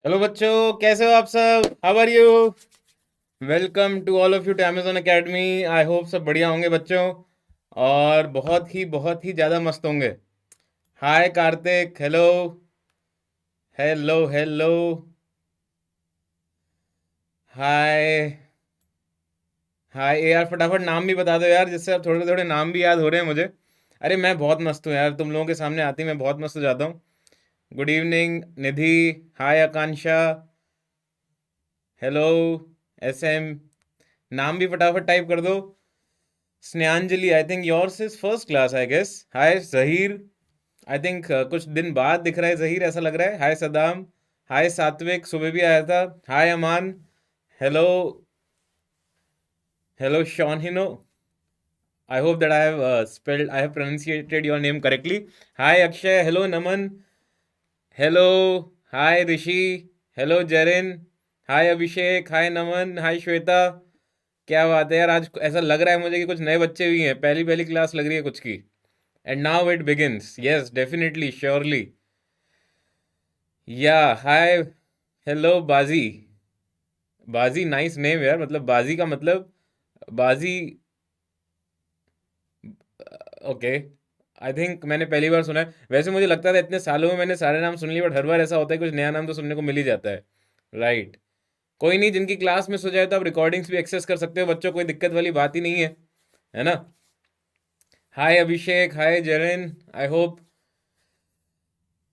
Hello बच्चों, कैसे हो आप सब? How are you? Welcome to all of you to Amazon academy. I hope सब बढ़िया होंगे बच्चों, और बहुत ही ज़्यादा मस्त होंगे। हाय कार्तिक, हेलो हेलो हेलो। हाय हाय यार, फटाफट नाम भी बता दो यार, जिससे अब थोड़े थोड़े नाम भी याद हो रहे हैं मुझे। अरे मैं बहुत मस्त हूँ यार, तुम लोगों के सामने आती मैं बहुत मस्त हो जाता हूँ। Good evening Nidhi. Hi Akanksha. Hello S M. नाम भी फटाफट टाइप कर दो। Snehanjali, I think yours is first class I guess. Hi Zaheer. I think कुछ दिन बाद दिख रहा है जहीर, ऐसा लग रहा है। हाय सदाम। हाय सात्विक, सुबह भी आया था। Hi Aman. Hello hello Shawn. I hope that I have pronounciated your name correctly. Hi Akshay, hello Naman, hello. Hi Rishi, hello Zarin. Hi Abhishek, hi Naman, hi Shweta. क्या बात है यार, आज ऐसा लग रहा है मुझे कि कुछ नए बच्चे भी हैं, पहली पहली क्लास लग रही है कुछ की। And now it begins, yes definitely surely. या हाय, हेलो बाजी। बाजी नाइस नेम यार, मतलब बाजी का मतलब बाजी। ओके। आई थिंक मैंने पहली बार सुना है, वैसे मुझे लगता था इतने सालों में मैंने सारे नाम सुन लिए, बट हर बार ऐसा होता है कुछ नया नाम तो सुनने को मिल ही जाता है। राइट। कोई नहीं, जिनकी क्लास मिस हो जाए तो आप रिकॉर्डिंग्स भी एक्सेस कर सकते हो बच्चों, कोई दिक्कत वाली बात ही नहीं है ना? Hi Abhishek, hi Zarin. I hope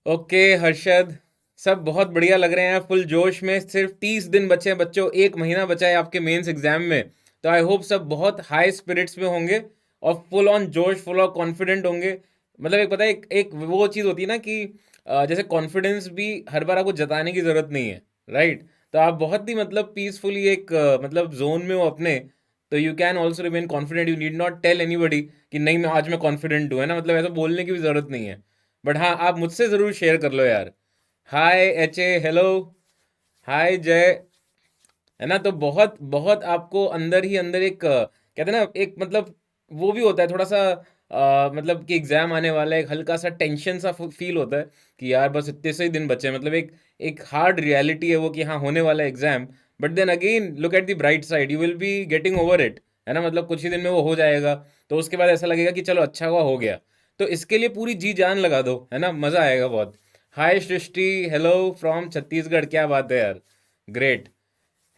okay. Harshad, सब बहुत बढ़िया लग रहे हैं, फुल जोश में। सिर्फ 30 दिन बचे हैं बच्चों, एक महीना बचा है आपके मेंस एग्जाम में। तो आई होप सब बहुत हाई स्पिरिट्स में होंगे और फुल ऑन जोश, फुल ऑन कॉन्फिडेंट होंगे। मतलब एक पता है, एक वो चीज़ होती है ना कि जैसे कॉन्फिडेंस भी हर बार आपको जताने की ज़रूरत नहीं है। राइट। तो आप बहुत ही मतलब पीसफुली एक मतलब जोन में हो अपने। तो you can also remain confident, you need not tell anybody कि नहीं मैं आज मैं कॉन्फिडेंट हूँ, है ना? मतलब ऐसा बोलने की भी ज़रूरत नहीं है। बट हाँ, आप मुझसे ज़रूर शेयर कर लो यार। हाय एच ए, हेलो। हाय जय। है ना? तो बहुत बहुत आपको अंदर ही अंदर एक कहते हैं ना, एक मतलब वो भी होता है थोड़ा सा मतलब कि एग्जाम आने वाला है, एक हल्का सा टेंशन सा फील होता है कि यार बस इतने से ही दिन बचे हैं। मतलब एक एक हार्ड रियलिटी है वो कि हाँ होने वाला है exam. But then again look at the bright side, you will be getting over it. है ना? मतलब कुछ ही दिन में वो हो जाएगा। तो उसके बाद ऐसा लगेगा कि चलो अच्छा हुआ हो गया। तो इसके लिए पूरी जी जान लगा दो, है ना? मज़ा आएगा बहुत। हाय सृष्टि, हेलो फ्रॉम छत्तीसगढ़। क्या बात है यार, ग्रेट।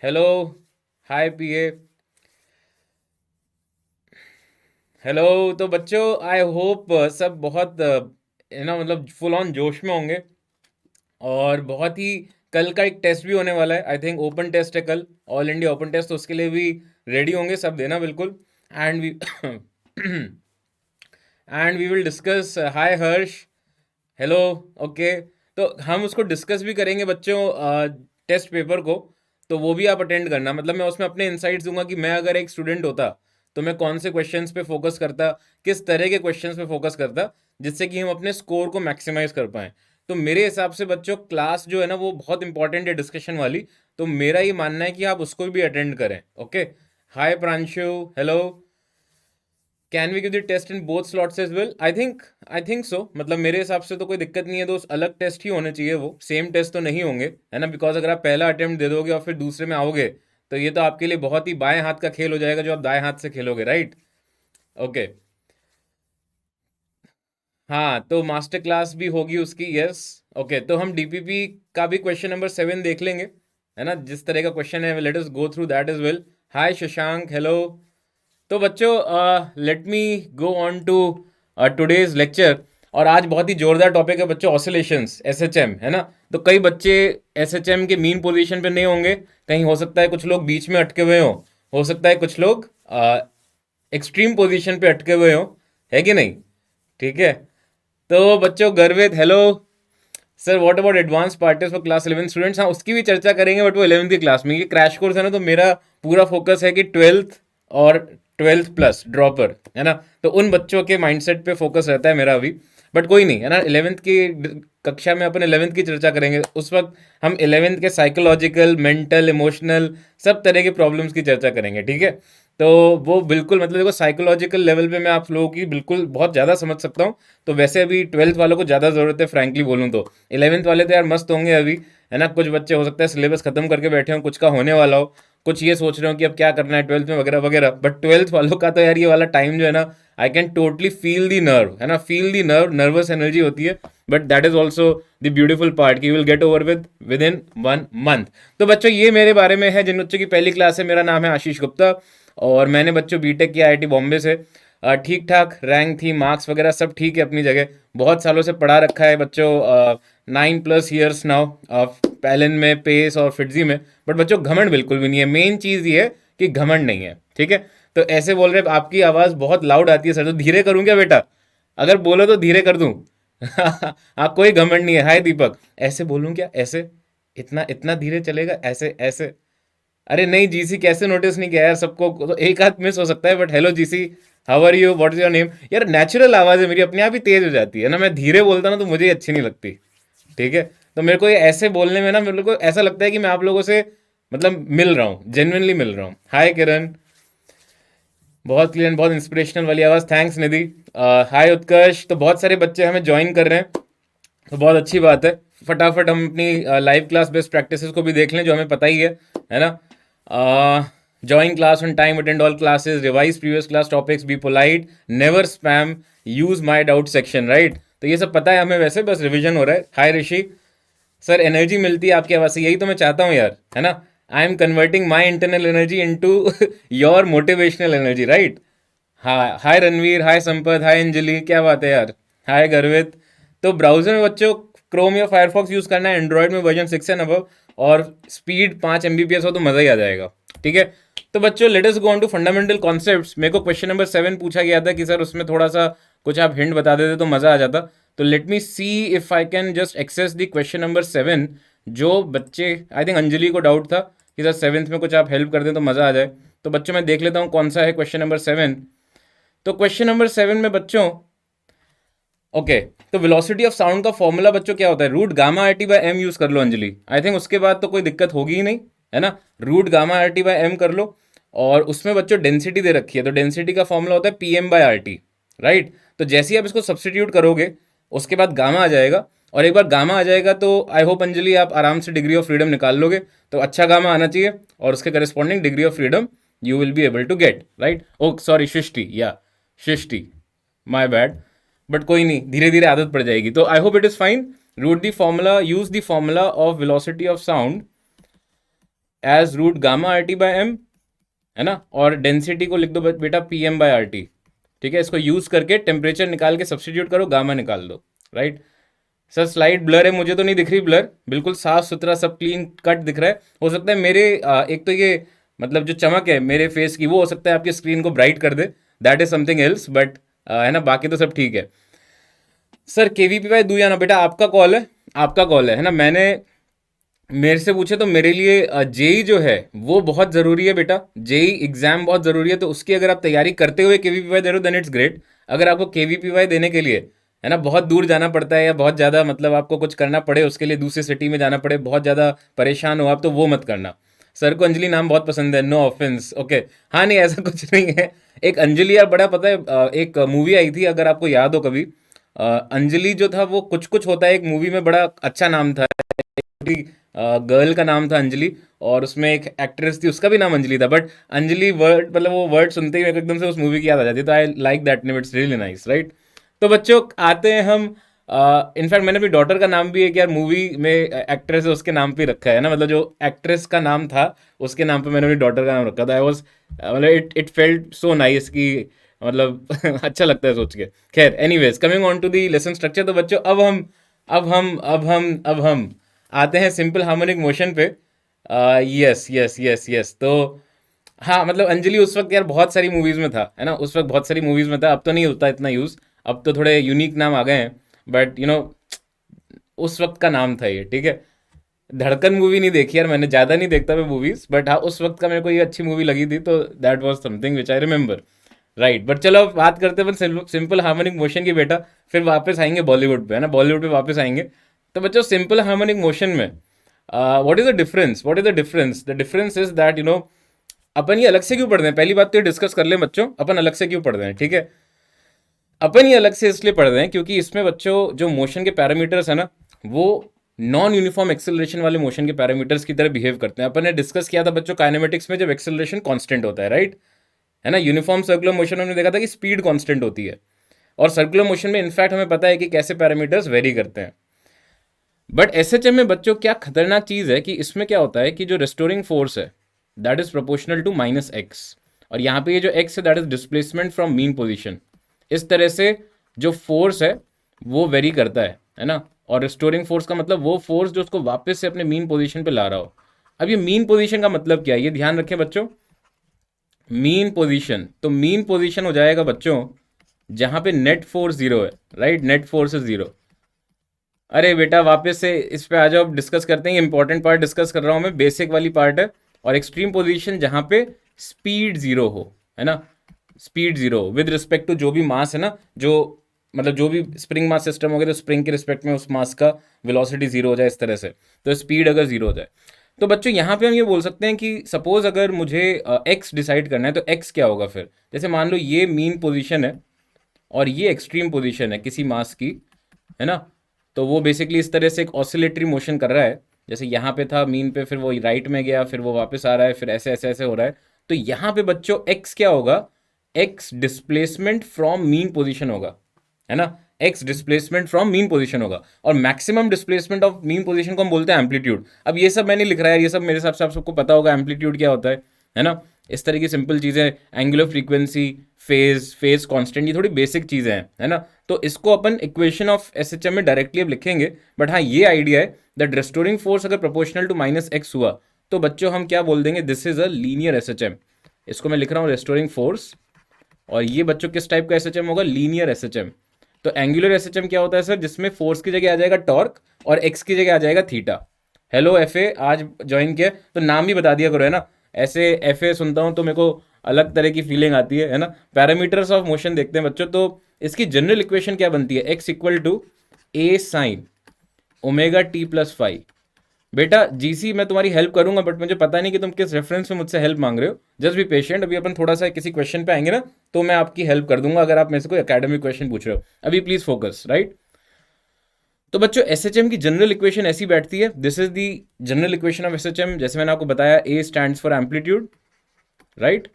हेलो। हाय पीए। हेलो। तो बच्चों आई होप सब बहुत है ना, मतलब फुल ऑन जोश में होंगे। और बहुत ही कल का एक टेस्ट भी होने वाला है, आई थिंक ओपन टेस्ट है कल, ऑल इंडिया ओपन टेस्ट। तो उसके लिए भी रेडी होंगे सब, देना बिल्कुल। And we and we will discuss. Hi Harsh, hello. Okay. तो हम उसको डिस्कस भी करेंगे बच्चों, टेस्ट पेपर को। तो वो भी आप अटेंड करना, मतलब मैं उसमें अपने इंसाइट्स दूंगा कि मैं अगर एक स्टूडेंट होता तो मैं कौन से क्वेश्चंस पे फोकस करता, किस तरह के क्वेश्चंस पे फोकस करता, जिससे कि हम अपने स्कोर को मैक्सिमाइज कर पाएं। तो मेरे हिसाब से बच्चों क्लास जो है ना वो बहुत इंपॉर्टेंट है, डिस्कशन वाली। तो मेरा ये मानना है कि आप उसको भी अटेंड करें। Okay. Hi Pranshu, hello. Can we give the test in both slots as well? I think so. मतलब मेरे हिसाब से तो कोई दिक्कत नहीं है, तो अलग टेस्ट ही होने चाहिए, वो सेम टेस्ट तो नहीं होंगे, है ना? बिकॉज अगर आप पहला अटेम्प्ट दे दोगे और फिर दूसरे में आओगे तो ये तो आपके लिए बहुत ही बाएं हाथ का खेल हो जाएगा, जो आप दाएं हाथ से खेलोगे। राइट। ओके। हाँ, तो मास्टर क्लास भी होगी उसकी, यस। ओके, तो हम डीपीपी का भी क्वेश्चन नंबर 7 देख लेंगे, है ना? जिस तरह का क्वेश्चन है, let us go through that as well. Hi Shashank, hello. तो बच्चों let me go on to today's lecture. और आज बहुत ही जोरदार टॉपिक है बच्चों, ऑसिलेशंस, एसएचएम, है ना? तो कई बच्चे एसएचएम के मीन पोजीशन पे नहीं होंगे, कहीं हो सकता है कुछ लोग बीच में अटके हुए हों, हो सकता है कुछ लोग एक्सट्रीम पोजीशन पे अटके हुए हों, है कि नहीं? ठीक है। तो बच्चों गर्वित, hello. Sir what about advance parties for class 11 students? हाँ, उसकी भी चर्चा करेंगे, बट वो 11वीं की क्लास में। ये क्रैश कोर्स है ना, तो मेरा पूरा फोकस है कि 12th और 12th प्लस ड्रॉपर, है ना? तो उन बच्चों के माइंडसेट पे फोकस रहता है मेरा अभी। बट कोई नहीं, है ना? 11th की कक्षा में अपन 11th की चर्चा करेंगे, उस वक्त हम 11th के साइकोलॉजिकल, मेंटल, इमोशनल सब तरह के प्रॉब्लम्स की चर्चा करेंगे, ठीक है? तो वो बिल्कुल, मतलब देखो साइकोलॉजिकल लेवल पे मैं आप लोगों की बिल्कुल बहुत ज़्यादा समझ सकता हूँ। तो वैसे अभी 12th वालों को ज़्यादा ज़रूरत है, फ्रैंकली बोलूँ तो। 11th वाले तो यार मस्त होंगे अभी, है ना। कुछ बच्चे हो सकता है सिलेबस खत्म करके बैठे हों, कुछ का होने वाला हो, कुछ ये सोच रहे हो कि अब क्या करना है 12th में वगैरह वगैरह। बट 12th वालों का तो यार ये वाला टाइम जो है ना, I can totally feel the nerve, है ना, feel the nerve, nervous energy होती है। But that is also the beautiful part कि will get over within 1 month. तो बच्चों ये मेरे बारे में है, जिन बच्चों की पहली क्लास है। मेरा नाम है आशीष गुप्ता और मैंने बच्चों बीटेक किया आईआईटी बॉम्बे से। ठीक ठाक रैंक थी, मार्क्स वगैरह सब ठीक है अपनी जगह। बहुत सालों से पढ़ा रखा है बच्चों, 9+ years नाउ पैलन में, पेस और फिटजी में। बट बच्चों घमंड बिल्कुल भी नहीं है। मेन चीज़ ये है कि घमंड नहीं है, ठीक है। तो ऐसे बोल रहे आपकी आवाज़ बहुत लाउड आती है सर, तो धीरे करूँ क्या बेटा? अगर बोलो तो धीरे कर दूँ। हाँ, कोई घमंड नहीं है। हाय दीपक, ऐसे बोलूँ क्या? ऐसे इतना इतना धीरे चलेगा? ऐसे ऐसे? अरे नहीं जीसी, कैसे नोटिस नहीं किया यार? सबको तो एक आध मिस हो सकता है, but hello GC, how are you, what is your name? यार नेचुरल आवाज़ है मेरी, अपने आप ही तेज हो जाती है ना। मैं धीरे बोलता ना तो मुझे अच्छी नहीं लगती, ठीक है। तो मेरे को ये ऐसे बोलने में ना, मेरे को ऐसा लगता है कि मैं आप लोगों से मतलब मिल रहा हूँ, जेन्युइनली मिल रहा हूँ। हाय किरण, बहुत क्लियर, बहुत इंस्पिरेशनल वाली आवाज़, थैंक्स निधि। हाय उत्कर्ष। तो बहुत सारे बच्चे हमें ज्वाइन कर रहे हैं, तो बहुत अच्छी बात है। फटाफट हम अपनी लाइव क्लास बेस्ट प्रैक्टिसेस को भी देख लें, जो हमें पता ही है ना। Join class on time, attend all classes, revise previous class topics, be polite, never spam, use my doubt section, right. तो ये सब पता है हमें, वैसे बस रिवीजन हो रहा है। हाय ऋषि सर, एनर्जी मिलती है आपकी आवाज़ से, यही तो मैं चाहता हूँ यार, है ना। I M converting my internal energy into your motivational energy, right. हाँ, हाय रणवीर, हाय संपत, हाय अंजलि, क्या बात है यार। हाय गर्वित। तो ब्राउजर में बच्चों क्रोम या फायरफॉक्स यूज़ करना है, एंड्रॉयड में वर्जन 6 एंड अबव, और स्पीड 5 Mbps हो तो मज़ा ही आ जाएगा, ठीक है। तो बच्चों let us go on to fundamental concepts. मेरे को क्वेश्चन नंबर 7 पूछा गया था कि सर उसमें थोड़ा सा कुछ आप हिंट बता देते तो मज़ा आ जाता। तो let me see if I can just access the question number 7। जो बच्चे, आई थिंक अंजलि को डाउट था कि सर 7th में कुछ आप हेल्प कर दें तो मज़ा आ जाए। तो बच्चों मैं देख लेता हूँ कौन सा है क्वेश्चन नंबर 7। तो क्वेश्चन नंबर 7 में बच्चों, ओके, तो वेलोसिटी ऑफ साउंड का फॉर्मूला बच्चों क्या होता है? Root gamma R T by M use कर लो अंजलि। आई थिंक उसके बाद तो कोई दिक्कत होगी ही नहीं, है ना। Root gamma R T by M कर लो, और उसमें बच्चों डेंसिटी दे रखी है, तो डेंसिटी का फॉर्मूला होता है P M by R T, right. तो जैसे ही आप इसको सब्सटीट्यूट करोगे, उसके बाद गामा आ जाएगा, और एक बार गामा आ जाएगा तो आई होप अंजलि आप आराम से डिग्री ऑफ फ्रीडम निकाल लोगे। तो अच्छा गामा आना चाहिए, और उसके corresponding degree of freedom you will be able to get, right. Oh sorry, Srishti, या सृष्टि, माय बैड। बट कोई नहीं, धीरे धीरे आदत पड़ जाएगी। तो I hope it is fine. Root the formula, use the formula of velocity of sound as root gamma R T by M, है ना। और डेंसिटी को लिख दो बेटा P M by R T, ठीक है। इसको यूज करके टेम्परेचर निकाल के सब्सटीट्यूट करो, गामा निकाल दो, राइट। सर स्लाइड ब्लर है, मुझे तो नहीं दिख रही ब्लर, बिल्कुल साफ सुथरा सब क्लीन कट दिख रहा है। हो सकता है मेरे एक तो ये मतलब जो चमक है मेरे फेस की, वो हो सकता है आपकी स्क्रीन को ब्राइट कर दे, that is something else, but है ना, बाकी तो सब ठीक है। सर केवीपीवाई दू या ना बेटा, आपका कॉल है, आपका कॉल है ना। मैंने, मेरे से पूछे तो मेरे लिए जेई जो है वो बहुत ज़रूरी है बेटा, जेई एग्जाम बहुत ज़रूरी है। तो उसकी अगर आप तैयारी करते हुए केवीपीवाई दे रहे हो देन इट्स ग्रेट। अगर आपको केवीपीवाई देने के लिए, है ना, बहुत दूर जाना पड़ता है, या बहुत ज़्यादा मतलब आपको कुछ करना पड़े उसके लिए, दूसरी सिटी में जाना पड़े, बहुत ज़्यादा परेशान हो आप, तो वो मत करना। सर को अंजलि नाम बहुत पसंद है, नो ऑफेंस, ओके। हाँ नहीं, ऐसा कुछ नहीं है। एक अंजलि यार, बड़ा पता है, एक मूवी आई थी, अगर आपको याद हो कभी, अंजलि जो था वो कुछ कुछ होता है, एक मूवी में बड़ा अच्छा नाम था, गर्ल का नाम था अंजलि, और उसमें एक एक्ट्रेस थी उसका भी नाम अंजलि था। बट अंजलि वर्ड, मतलब वो वर्ड सुनते ही मेरे को एकदम से उस मूवी की याद आ जाती है। तो I like that name, it's really nice, right. तो बच्चों आते हैं हम, इनफैक्ट मैंने अपनी डॉटर का नाम भी एक यार मूवी में एक्ट्रेस है उसके नाम पे रखा है ना, मतलब जो एक्ट्रेस का नाम था उसके नाम पे मैंने अपनी डॉटर का नाम रखा था। आई वॉज मतलब इट फेल्ट सो नाइस कि मतलब अच्छा लगता है सोच के। खैर anyways, coming on to the lesson structure. तो बच्चों अब हम आते हैं सिंपल हार्मोनिक मोशन पे। Yes yes yes yes. तो हाँ, मतलब अंजलि उस वक्त यार बहुत सारी मूवीज में था, है ना, उस वक्त बहुत सारी मूवीज में था। अब तो नहीं होता इतना यूज, अब तो थोड़े यूनिक नाम आ गए हैं, बट उस वक्त का नाम था ये, ठीक है। धड़कन मूवी नहीं देखी यार मैंने, ज़्यादा नहीं देखता मैं मूवीज, बट हाँ उस वक्त का मेरे को ये अच्छी मूवी लगी थी, तो that was something which I remember, right. But चलो अब बात करते हैं सिंपल हार्मोनिक मोशन की बेटा, फिर वापस आएंगे बॉलीवुड पे, है ना, बॉलीवुड पे वापस आएंगे। तो बच्चों सिंपल हार्मोनिक मोशन में what is the difference, what is the difference? The difference is that अपन ये अलग से क्यों पढ़ रहे हैं? पहली बात तो ये डिस्कस कर लें बच्चों, अपन अलग से क्यों पढ़ रहे हैं, ठीक है। अपन ये अलग से इसलिए पढ़ रहे हैं क्योंकि इसमें बच्चों जो मोशन के पैरामीटर्स है ना, वो नॉन यूनिफॉर्म एक्सेलरेशन वाले मोशन के पैरामीटर्स की तरह बिहेव करते हैं। अपन ने डिस्कस किया था बच्चों काइनेमेटिक्स में, जब एक्सेलरेशन कांस्टेंट होता है, राइट, है ना। यूनिफॉर्म सर्कुलर मोशन में हमने देखा था कि स्पीड कांस्टेंट होती है, और सर्कुलर मोशन में इनफैक्ट हमें पता है कि कैसे पैरामीटर्स वेरी करते हैं। बट एसएचएम में बच्चों क्या खतरनाक चीज है कि इसमें क्या होता है कि जो रेस्टोरिंग फोर्स है that is proportional to -x, और यहाँ पे ये जो x है that is displacement from mean position. इस तरह से जो फोर्स है वो वेरी करता है ना। और रिस्टोरिंग फोर्स का मतलब वो फोर्स जो उसको वापस से अपने मीन पोजीशन पे ला रहा हो। अब ये मीन पोजीशन का मतलब क्या है, ये ध्यान रखें बच्चों। मीन पोजीशन, तो मीन पोजीशन हो जाएगा बच्चों जहां पे नेट फोर्स जीरो है, right, net force is zero. अरे बेटा वापस से इस पे आ जाओ, अब डिस्कस करते हैं। इंपॉर्टेंट पार्ट डिस्कस कर रहा हूं मैं, बेसिक वाली पार्ट है। और एक्सट्रीम पोजीशन जहां पे स्पीड जीरो हो, है ना, speed zero with respect to जो भी मास है ना, जो मतलब जो भी स्प्रिंग मास सिस्टम हो गया तो स्प्रिंग के रिस्पेक्ट में उस मास का वेलोसिटी जीरो हो जाए इस तरह से, तो स्पीड अगर जीरो हो जाए। तो बच्चों यहाँ पे हम ये बोल सकते हैं कि सपोज अगर मुझे एक्स डिसाइड करना है तो एक्स क्या होगा फिर। जैसे मान लो ये मीन पोजीशन है और ये एक्सट्रीम पोजीशन है किसी मास की, है ना। तो वो बेसिकली इस तरह से एक ऑसिलेटरी मोशन कर रहा है, जैसे यहाँ पे था मीन पे, फिर वो राइट में गया, फिर वो वापस आ रहा है, फिर ऐसे ऐसे ऐसे हो रहा है। तो यहाँ पे बच्चों एक्स क्या होगा, x displacement from mean position होगा, है ना। X displacement from mean position होगा, और maximum displacement of mean position को हम बोलते हैं एम्पलीट्यूड। अब ये सब मैंने लिख रहा है, ये सब मेरे हिसाब से आप सबको पता होगा एम्पलीट्यूड क्या होता है ना। इस तरह की सिंपल चीज़ें, एंगुलर फ्रीक्वेंसी, फेज कांस्टेंट, ये थोड़ी बेसिक चीज़ें हैं, है ना। तो इसको अपन इक्वेशन ऑफ एसएचएम में डायरेक्टली अब लिखेंगे। बट हाँ ये आइडिया है दैट रेस्टोरिंग फोर्स अगर प्रोपोर्शनल टू -x हुआ तो बच्चों हम क्या बोल देंगे, this is a linear SHM. इसको मैं लिख रहा हूँ रेस्टोरिंग फोर्स, और ये बच्चों किस टाइप का एसएचएम होगा, लीनियर एसएचएम। तो एंगुलर एसएचएम क्या होता है सर, जिसमें फोर्स की जगह आ जाएगा टॉर्क और एक्स की जगह आ जाएगा थीटा। हेलो एफए, आज ज्वाइन किया तो नाम भी बता दिया करो, है ना। ऐसे एफए सुनता हूं तो मेरे को अलग तरह की फीलिंग आती है ना। पैरामीटर्स ऑफ मोशन देखते हैं बच्चों, तो इसकी जनरल इक्वेशन क्या बनती है, X equal to A sine omega T plus five. बेटा जीसी मैं तुम्हारी हेल्प करूंगा, बट मुझे पता नहीं कि तुम किस रेफरेंस में मुझसे हेल्प मांग रहे हो। जस्ट बी पेशेंट, अभी अपन थोड़ा सा किसी क्वेश्चन पे आएंगे ना तो मैं आपकी हेल्प कर दूंगा, अगर आप मेरे से कोई एकेडमिक क्वेश्चन पूछ रहे हो। अभी प्लीज फोकस, राइट। तो बच्चों एसएचएम की जनरल इक्वेशन ऐसी बैठती है, this is the general equation of SHM. जैसे मैंने आपको बताया, ए stands for amplitude, right,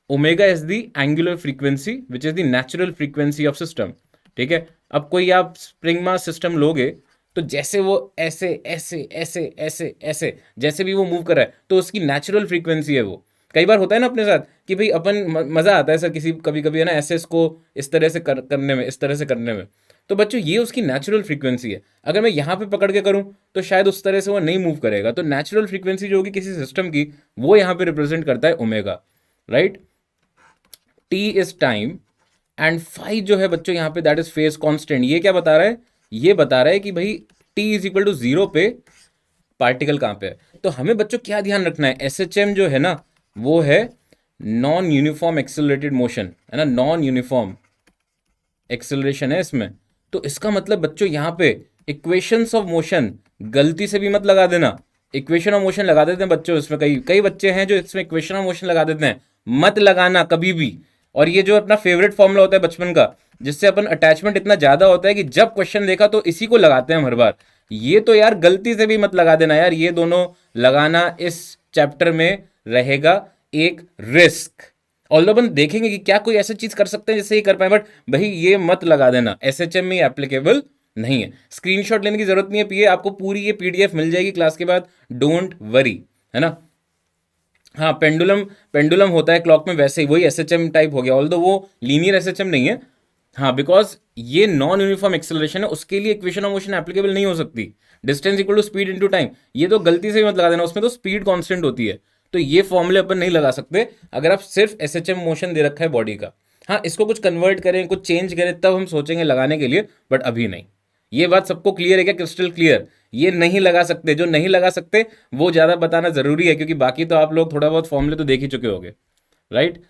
omega is the angular frequency which is the natural frequency of system, ठीक है। अब कोई आप स्प्रिंग मास सिस्टम लोगे तो जैसे वो ऐसे ऐसे ऐसे ऐसे ऐसे जैसे भी वो मूव कर रहा है तो उसकी नेचुरल फ्रीक्वेंसी है वो। कई बार होता है ना अपने साथ कि भाई अपन मजा आता है सर किसी कभी कभी, है ना, ऐसे इसको इस तरह से करने में, इस तरह से करने में। तो बच्चों ये उसकी नेचुरल फ्रीक्वेंसी है। अगर मैं यहाँ पे पकड़ के करूँ तो शायद उस तरह से वो नहीं मूव करेगा। तो नेचुरल फ्रीक्वेंसी जो होगी किसी सिस्टम की वो यहाँ पे रिप्रेजेंट करता है omega, right. T is time and five जो है बच्चों यहाँ पे दैट इज फेज कांस्टेंट। ये क्या बता रहा है, ये बता रहा है कि भाई T is equal to zero पे पार्टिकल कहाँ पे है। तो हमें बच्चों क्या ध्यान रखना है, एसएचएम जो है ना वो है नॉन यूनिफॉर्म एक्सेलरेटेड मोशन, है ना, नॉन यूनिफॉर्म एक्सेलरेशन है इसमें। तो इसका मतलब बच्चों यहाँ पे इक्वेशंस ऑफ मोशन गलती से भी मत लगा देना। इक्वेशन ऑफ मोशन लगा देते हैं बच्चों इसमें, कई कई बच्चे हैं जो इसमें इक्वेशन ऑफ मोशन लगा देते हैं, मत लगाना कभी भी। और ये जो अपना फेवरेट फॉर्मूला होता है बचपन का, जिससे अपन अटैचमेंट इतना ज्यादा होता है कि जब क्वेश्चन देखा तो इसी को लगाते हैं हम हर बार, ये तो यार गलती से भी मत लगा देना यार। ये दोनों लगाना इस चैप्टर में रहेगा एक रिस्क। ऑल्दो अपन देखेंगे कि क्या कोई ऐसी चीज कर सकते हैं जिससे ये कर पाए, बट भाई ये मत लगा देना, एसएचएम में एप्लीकेबल नहीं है। स्क्रीनशॉट लेने की जरूरत नहीं है, पीए आपको पूरी ये पीडीएफ मिल जाएगी क्लास के बाद, डोंट वरी, है ना। हाँ पेंडुलम, पेंडुलम होता है क्लॉक में, वैसे ही वही एसएचएम टाइप हो गया, ऑल्दो वो लीनियर एसएचएम नहीं है। हाँ बिकॉज ये नॉन यूनिफॉर्म एक्सेलरेशन है, उसके लिए इक्वेशन ऑफ मोशन एप्लीकेबल नहीं हो सकती। Distance equal to speed into time, ये तो गलती से ही मत लगा देना, उसमें तो स्पीड कांस्टेंट होती है। तो ये फॉर्मूले अपन नहीं लगा सकते अगर आप सिर्फ एसएचएम मोशन दे रखा है बॉडी का। हाँ इसको कुछ कन्वर्ट करें, कुछ चेंज करें, तब हम सोचेंगे लगाने के लिए, बट अभी नहीं। ये बात सबको क्लियर है क्या, क्रिस्टल क्लियर। ये नहीं लगा सकते, जो नहीं लगा सकते वो ज़्यादा बताना ज़रूरी है, क्योंकि बाकी तो आप लोग थोड़ा बहुत फॉर्मूले तो देख ही चुके होंगे, राइट।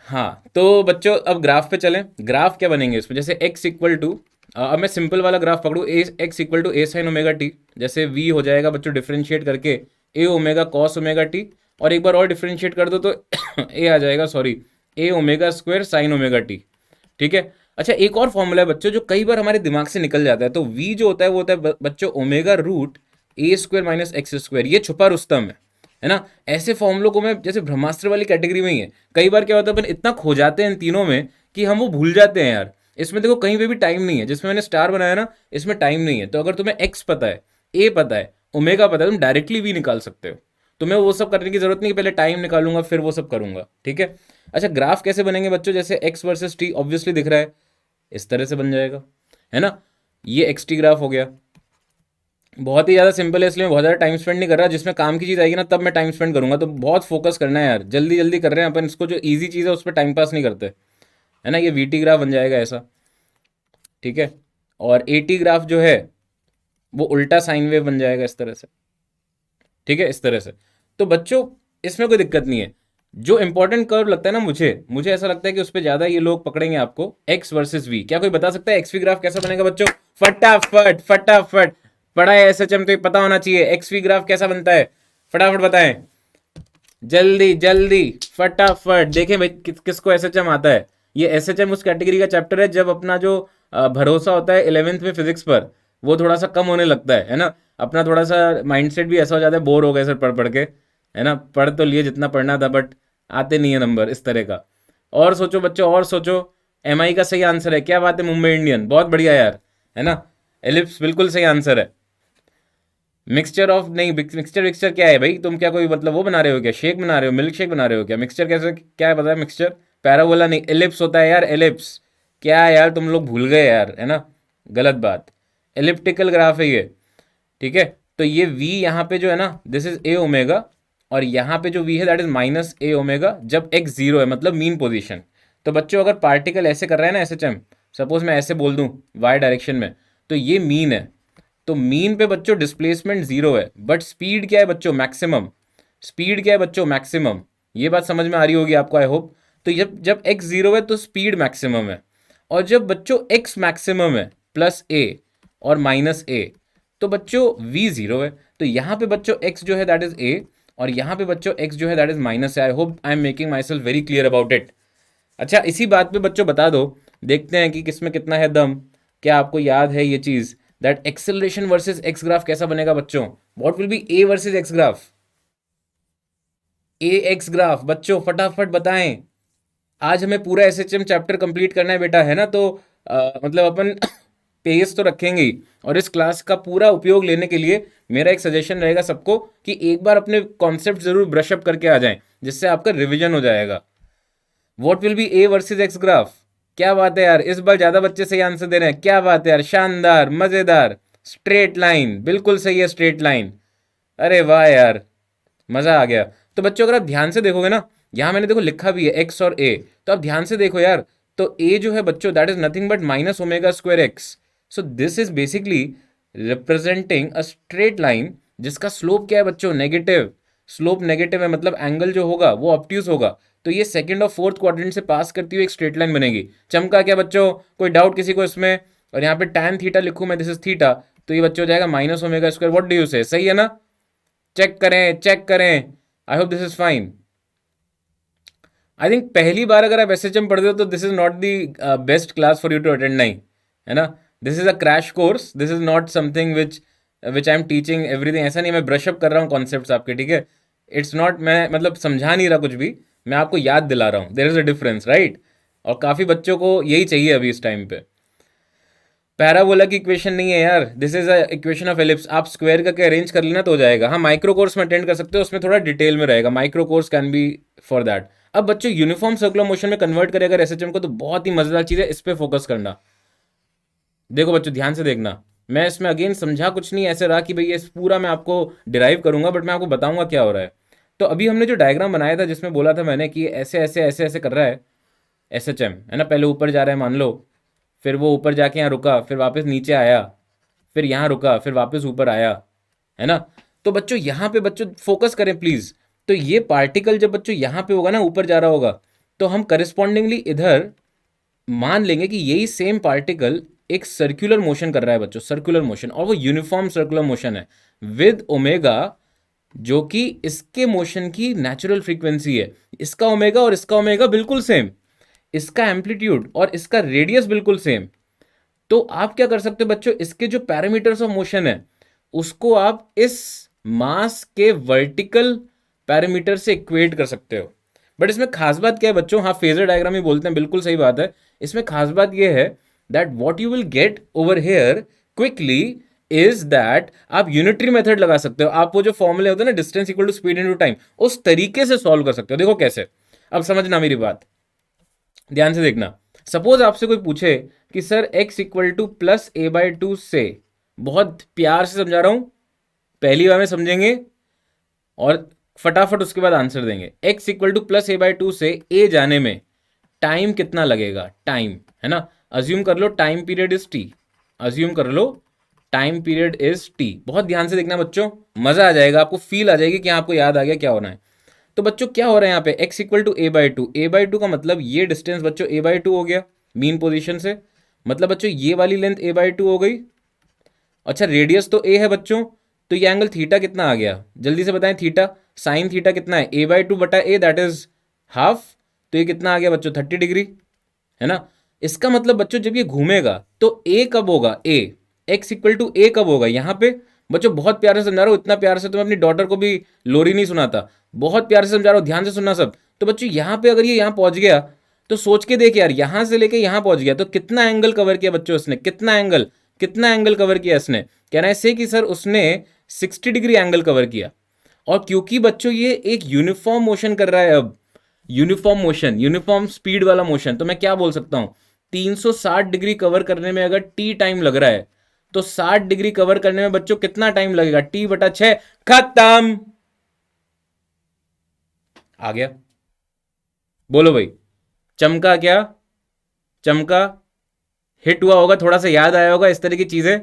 हाँ तो बच्चों अब ग्राफ पे चलें। ग्राफ क्या बनेंगे इसमें, जैसे x इक्वल टू, अब मैं सिंपल वाला ग्राफ पकड़ूँ, a x equal to A sine omega t, जैसे v हो जाएगा बच्चों डिफ्रेंशिएट करके a omega cos omega t, और एक बार और डिफ्रेंशिएट कर दो तो ए आ जाएगा, sorry, a omega square sine omega t, ठीक है। अच्छा, एक और फॉर्मूला है बच्चों जो कई बार हमारे दिमाग से निकल जाता है। तो वी जो होता है वो होता है बच्चों ओमेगा रूट ए स्क्वायर माइनस एक्स स्क्वायर, ये छुपा रुस्तम है ना। ऐसे फॉर्मूलों को मैं जैसे ब्रह्मास्त्र वाली कैटेगरी में ही है। कई बार क्या होता है अपन इतना खो जाते हैं इन तीनों में कि हम वो भूल जाते हैं यार। इसमें देखो कहीं पे भी टाइम नहीं है, जिसमें मैंने स्टार बनाया ना इसमें टाइम नहीं है। तो अगर तुम्हें एक्स पता है, ए पता है, ओमेगा पता है, तुम डायरेक्टली वी निकाल सकते हो। तुम्हें वो सब करने की जरूरत नहीं कि पहले टाइम निकालूंगा फिर वो सब करूंगा, ठीक है। अच्छा, ग्राफ कैसे बनेंगे बच्चों, जैसे एक्स वर्सेस टी ऑब्वियसली दिख रहा है, इस तरह से बन जाएगा, है ना। ये एक्स टी ग्राफ हो गया। बहुत ही ज़्यादा सिंपल है, इसलिए मैं बहुत ज़्यादा टाइम स्पेंड नहीं कर रहा। जिसमें काम की चीज़ आएगी ना तब मैं टाइम स्पेंड करूंगा। तो बहुत फोकस करना है यार, जल्दी जल्दी कर रहे हैं अपन इसको, जो ईजी चीज़ है उस पर टाइम पास नहीं करते, है ना। ये वी टी ग्राफ बन जाएगा ऐसा, ठीक है। और ए टी ग्राफ जो है वो उल्टा साइन वेव बन जाएगा इस तरह से, ठीक है, इस तरह से। तो बच्चों इसमें कोई दिक्कत नहीं है। जो इंपॉर्टेंट कर्व लगता है ना मुझे मुझे ऐसा लगता है कि उस पर ज्यादा ये लोग पकड़ेंगे आपको, एक्स वर्सेस वी। क्या कोई बता सकता है एक्स वी ग्राफ कैसा बनेगा बच्चों? फटाफट फटाफट, पढ़ा है एसएचएम तो ये पता होना चाहिए, एक्स वी ग्राफ कैसा बनता है, फटाफट बताएं, जल्दी जल्दी फटाफट। देखें भाई किसको एसएचएम आता है। ये एसएचएम उस कैटेगरी का चैप्टर है जब अपना जो भरोसा होता है 11th में फिजिक्स पर वो थोड़ा सा कम होने लगता है ना। अपना थोड़ा सा माइंडसेट भी ऐसा हो जाता है, बोर हो गए सर पढ़ पढ़ के, है ना। पढ़ तो लिए जितना पढ़ना था बट आते नहीं है नंबर इस तरह का। और सोचो बच्चों, और सोचो। एमआई का सही आंसर है, क्या बात है, मुंबई इंडियन, बहुत बढ़िया यार, है ना। एलिप्स बिल्कुल सही आंसर है। मिक्सचर ऑफ नहीं, मिक्सचर मिक्सचर क्या है भाई, तुम क्या कोई मतलब वो बना रहे हो क्या, शेक बना रहे हो, मिल्क शेक बना रहे हो क्या? मिक्सचर कैसे, क्या है पता है मिक्सचर? पैराबोला नहीं, एलिप्स होता है यार, एलिप्स। क्या है यार तुम लोग भूल गए यार, है ना, गलत बात। एलिप्टिकल ग्राफ है ये, ठीक है। तो ये v यहाँ पे जो है ना दिस इज ए ओमेगा, और यहाँ पे जो v है that is minus A omega जब x जीरो है, मतलब मीन पोजीशन। तो बच्चों अगर पार्टिकल ऐसे कर रहा है ना एसएचएम, सपोज मैं ऐसे बोल दूं y डायरेक्शन में, तो ये मीन है। तो मीन पे बच्चों डिस्प्लेसमेंट जीरो है, बट स्पीड क्या है बच्चों, मैक्सिमम। स्पीड क्या है बच्चों, मैक्सिमम। ये बात समझ में आ रही होगी आपको आई होप। तो जब जब एक्स जीरो है तो स्पीड मैक्सिमम है, और जब बच्चों एक्स मैक्सिमम है प्लस ए और माइनस ए, तो बच्चों वी जीरो है। तो यहाँ पे बच्चों एक्स जो है दैट इज ए, और यहाँ पे बच्चों एक्स जो है दैट इज माइनस है। I hope I am making my self very clear about it. अच्छा, इसी बात पे बच्चों बता दो, देखते हैं कि किसमें कितना है दम। क्या आपको याद है ये चीज, that acceleration versus x graph कैसा बनेगा बच्चों? What will be A versus x graph? A x graph बच्चों फटाफट बताएं। आज हमें पूरा एसएचएम चैप्टर कंप्लीट करना है बेटा, है ना। तो मतलब अपन पेस तो रखेंगे ही, और इस क्लास का पूरा उपयोग लेने के लिए मेरा एक सजेशन रहेगा सबको कि एक बार अपने कॉन्सेप्ट जरूर ब्रश अप करके आ जाएं, जिससे आपका रिवीजन हो जाएगा। What will be A versus x graph? क्या बात है यार, इस बार ज्यादा बच्चे सही आंसर दे रहे हैं, क्या बात है यार, शानदार, मजेदार। स्ट्रेट लाइन, बिल्कुल सही है, स्ट्रेट लाइन। अरे वाह यार, मजा आ गया। तो बच्चों अगर आप ध्यान से देखोगे ना, यहां मैंने देखो लिखा भी है एक्स और ए, तो आप ध्यान से देखो यार। तो ए जो है बच्चों that is nothing but minus omega square x. So this is basically representing a straight line जिसका स्लोप क्या है बच्चों, नेगेटिव। स्लोप नेगेटिव है मतलब एंगल जो होगा वो ऑब्ट्यूज होगा। तो ये सेकंड और फोर्थ क्वाड्रेंट से पास करती हुई एक स्ट्रेट लाइन बनेगी। चमका क्या बच्चों, कोई डाउट किसी को इसमें? और यहाँ पे tan थीटा लिखूं मैं, दिस इज थीटा, तो ये बच्चों हो जाएगा minus omega square. What do you say, सही है ना? चेक करें चेक करें, I hope this is fine. I think पहली बार अगर आप एसएचएम पढ़ते हो तो this is not the best class for you to attend, नहीं, है ना। This is a crash course, this is not something which I am teaching everything. ऐसा नहीं मैं ब्रश अप कर रहा हूँ कॉन्सेप्ट्स आपके, ठीक है। इट्स नॉट, मैं मतलब समझा नहीं रहा कुछ भी, मैं आपको याद दिला रहा हूँ। There is a difference, right. और काफ़ी बच्चों को यही चाहिए अभी इस टाइम पे। पैराबोला की इक्वेशन नहीं है यार, this is a equation of ellipse. आप स्क्वायर करके अरेंज कर लेना तो हो जाएगा। हाँ, माइक्रो कोर्स में अटेंड कर सकते हो, उसमें थोड़ा डिटेल में रहेगा, micro course can be for that. अब बच्चों यूनिफॉर्म सर्कुलर मोशन में कन्वर्ट करें अगर एसएचएम को, तो बहुत ही मजेदार चीज़ है, इस पर फोकस करना। देखो बच्चों ध्यान से देखना, मैं इसमें अगेन समझा कुछ नहीं ऐसे रहा कि भाई ये पूरा मैं आपको डिराइव करूंगा, बट मैं आपको बताऊंगा क्या हो रहा है। तो अभी हमने जो डायग्राम बनाया था जिसमें बोला था मैंने कि ऐसे ऐसे ऐसे ऐसे कर रहा है एसएचएम, है ना। पहले ऊपर जा रहा है मान लो, फिर वो ऊपर जाके यहाँ रुका, फिर वापस नीचे आया, फिर यहाँ रुका, फिर वापस ऊपर आया, है ना। तो बच्चों यहाँ पे बच्चों फोकस करें प्लीज। तो ये पार्टिकल जब बच्चों यहाँ पे होगा ना, ऊपर जा रहा होगा, तो हम करस्पॉन्डिंगली इधर मान लेंगे कि यही सेम पार्टिकल एक सर्कुलर मोशन कर रहा है बच्चों, सर्कुलर मोशन, और वो यूनिफॉर्म सर्कुलर मोशन है विद ओमेगा, जो कि इसके मोशन की नेचुरल फ्रीक्वेंसी है। इसका ओमेगा और इसका ओमेगा बिल्कुल सेम। इसका एम्पलीट्यूड और इसका रेडियस बिल्कुल सेम, तो आप क्या कर सकते हो बच्चों, इसके जो पैरामीटर्स ऑफ मोशन है उसको आप इस मास के वर्टिकल पैरामीटर से इक्वेट कर सकते हो। बट इसमें खास बात क्या है बच्चों, हाँ फेजर डायग्राम ही बोलते हैं, बिल्कुल सही बात है। इसमें खास बात यह है that what you will get over here quickly is that आप यूनिटरी मेथड लगा सकते हो। आप वो जो फॉर्मूले होते हैं ना, distance equal to speed into time, उस तरीके से सॉल्व कर सकते हो। देखो कैसे, अब समझना मेरी बात, ध्यान से देखना। सपोज आपसे कोई पूछे कि sir x equal to plus A by two से, बहुत प्यार से समझा रहा हूं, पहली बार में समझेंगे और फटाफट उसके बाद आंसर देंगे। x equal to plus A by two से a जाने में टाइम कितना लगेगा, टाइम है ना, अज्यूम कर लो time period is t, assume कर लो टाइम पीरियड इज t। बहुत ध्यान से देखना बच्चों, मजा आ जाएगा, आपको फील आ जाएगी कि आपको याद आ गया क्या होना है। तो बच्चों क्या हो रहा है यहाँ पे, x equal to A by two, A by two का मतलब ये डिस्टेंस बच्चों ए बाई टू हो गया मीन पोजीशन से, मतलब बच्चों ये वाली लेंथ ए बाई टू हो गई। अच्छा रेडियस तो ए है बच्चों, तो ये एंगल थीटा कितना आ गया, जल्दी से बताएं, थीटा साइन थीटा कितना है, ए बाई टू बटा ए दैट इज हाफ, तो ये कितना आ गया बच्चों 30 डिग्री, है ना। इसका मतलब बच्चों जब ये घूमेगा तो ए कब होगा, ए एक्स इक्वल टू ए कब होगा यहाँ पे। बच्चों बहुत प्यार से समझा रहा हूँ, इतना प्यार से तो मैं अपनी डॉटर को भी लोरी नहीं सुनाता, बहुत प्यार से समझा रहा हूँ, ध्यान से सुनना सब। तो बच्चों यहाँ पे अगर ये यहाँ पहुंच गया तो सोच के देख यार, यहाँ से लेके यहाँ पहुंच गया तो कितना एंगल कवर किया बच्चों उसने, कितना एंगल कवर किया इसने, कहना है से कि सर उसने 60 डिग्री एंगल कवर किया। और क्योंकि बच्चों ये एक यूनिफॉर्म मोशन कर रहा है, अब यूनिफॉर्म मोशन, यूनिफॉर्म स्पीड वाला मोशन, तो मैं क्या बोल सकता हूं, 360 डिग्री कवर करने में अगर टी टाइम लग रहा है तो 60 डिग्री कवर करने में बच्चों कितना टाइम लगेगा, टी बटा 6, खत्म। आ गया, बोलो भाई, चमका क्या, चमका, हिट हुआ होगा, थोड़ा सा याद आया होगा, इस तरह की चीजें।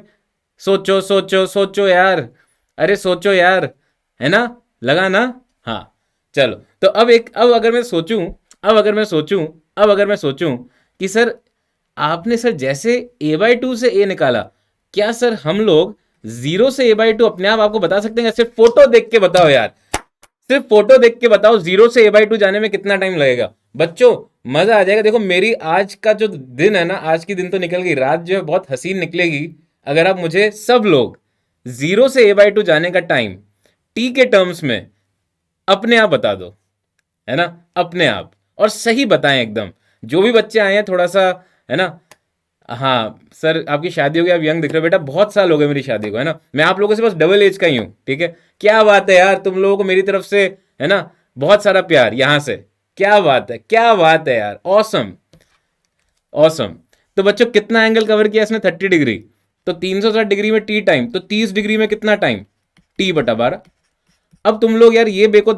सोचो सोचो सोचो यार, अरे सोचो यार, है ना, लगा ना। हाँ चलो, तो अब अगर मैं सोचूं, अब अगर मैं सोचूं कि सर आपने सर जैसे ए बाई टू से ए निकाला, क्या सर हम लोग जीरो से ए बाई टू अपने आप आपको बता सकते हैं, सिर्फ फोटो देख के बताओ यार, सिर्फ फोटो देख के बताओ जीरो से ए बाई टू जाने में कितना टाइम लगेगा। बच्चों मजा आ जाएगा। देखो मेरी आज का जो दिन है ना, आज की दिन तो निकल गई, रात जो है बहुत हसीन निकलेगी अगर आप मुझे सब लोग जीरो से ए बाई टू जाने का टाइम टी के टर्म्स में अपने आप बता दो, है ना, अपने आप, और सही बताएं एकदम। जो भी बच्चे आए हैं थोड़ा सा, है ना, हाँ सर आपकी शादी हो गई, आप यंग दिख रहे हो, बेटा बहुत साल हो गए मेरी शादी को, है ना, मैं आप लोगों से बस डबल एज का ही हूं, ठीक है। क्या बात है यार, तुम लोगों को मेरी तरफ से, है ना, बहुत सारा प्यार यहां से, क्या बात है, क्या बात है यार, ऑसम ऑसम। तो बच्चों कितना एंगल कवर किया इसने, 30 डिग्री, तो 360 डिग्री में टी टाइम, तो 30 डिग्री में कितना टाइम, टी बटा 12। अब तुम लोग यार, ये मेरे को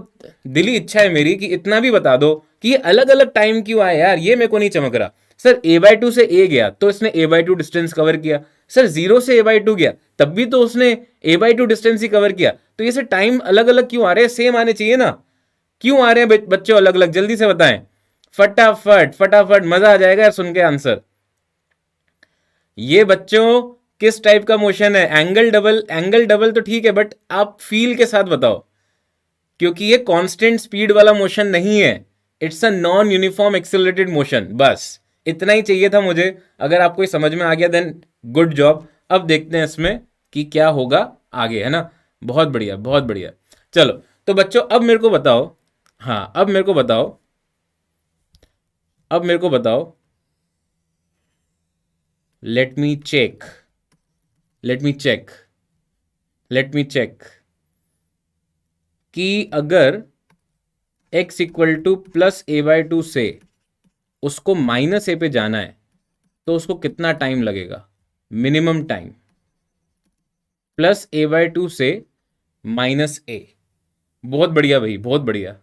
दिली इच्छा है मेरी कि इतना भी बता दो कि ये अलग अलग टाइम क्यों आए यार, ये मेरे को नहीं चमक रहा। सर ए बाई टू से ए गया तो इसने a by two distance cover किया, सर जीरो से ए बाई टू गया तब भी तो उसने ए बाई टू डिस्टेंस ही कवर किया, तो ये सर टाइम अलग अलग क्यों आ रहे हैं, सेम आने चाहिए ना, क्यों आ रहे हैं बच्चों अलग अलग, जल्दी से बताएं, फटाफट फटाफट, मजा आ जाएगा यार सुन के आंसर। ये बच्चों किस टाइप का मोशन है, एंगल डबल, एंगल डबल तो ठीक है बट आप फील के साथ बताओ, क्योंकि ये कांस्टेंट स्पीड वाला मोशन नहीं है, it's a non uniform accelerated motion. बस इतना ही चाहिए था मुझे, अगर आपको ये समझ में आ गया देन गुड जॉब। अब देखते हैं इसमें कि क्या होगा आगे, है ना, बहुत बढ़िया बहुत बढ़िया। चलो तो बच्चों अब मेरे को बताओ, हाँ अब मेरे को बताओ, अब मेरे को बताओ, let me check, let me check, let me check कि अगर x equal to plus A by two से उसको माइनस ए पे जाना है तो उसको कितना टाइम लगेगा, minimum time, plus A by two से माइनस ए। बहुत बढ़िया भाई, बहुत बढ़िया।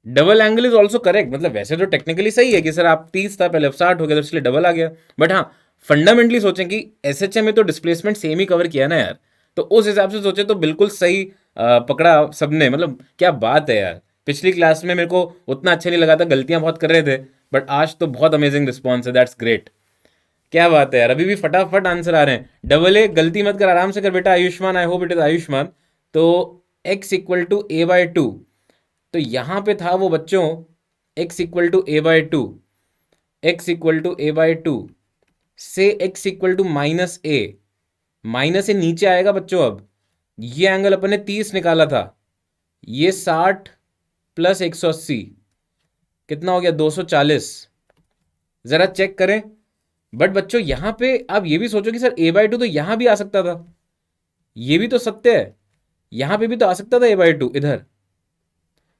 Double angle is also correct, मतलब वैसे तो टेक्निकली सही है कि सर आप 30 था पहले, अब 60 हो गया तो इसलिए डबल आ गया, बट हाँ फंडामेंटली सोचें कि एसएचएम में तो डिस्प्लेसमेंट सेम ही कवर किया ना यार, तो उस हिसाब से सोचे तो बिल्कुल सही पकड़ा सबने, मतलब क्या बात है यार। पिछली क्लास में मेरे को उतना अच्छा नहीं लगा था, गलतियां बहुत कर रहे थे, बट आज तो बहुत अमेजिंग रिस्पॉन्स है, दैट्स ग्रेट। क्या बात है यार, अभी भी फटाफट आंसर आ रहे हैं। डबल ए गलती मत कर, आराम से कर बेटा, Ayushman, I hope it is Ayushman. तो x equal to A by two, तो यहां पे था वो बच्चों x equal to A by two, x equal to a by two से x equal to minus a, minus a नीचे आएगा बच्चों। अब ये एंगल अपन ने 30 निकाला था, ये 60 प्लस 180 कितना हो गया 240। जरा चेक करें। बट बच्चों यहां पे आप ये भी सोचो कि सर a बाई टू तो यहां भी आ सकता था, ये भी तो सत्य है, यहां पे भी तो आ सकता था a बाई टू इधर।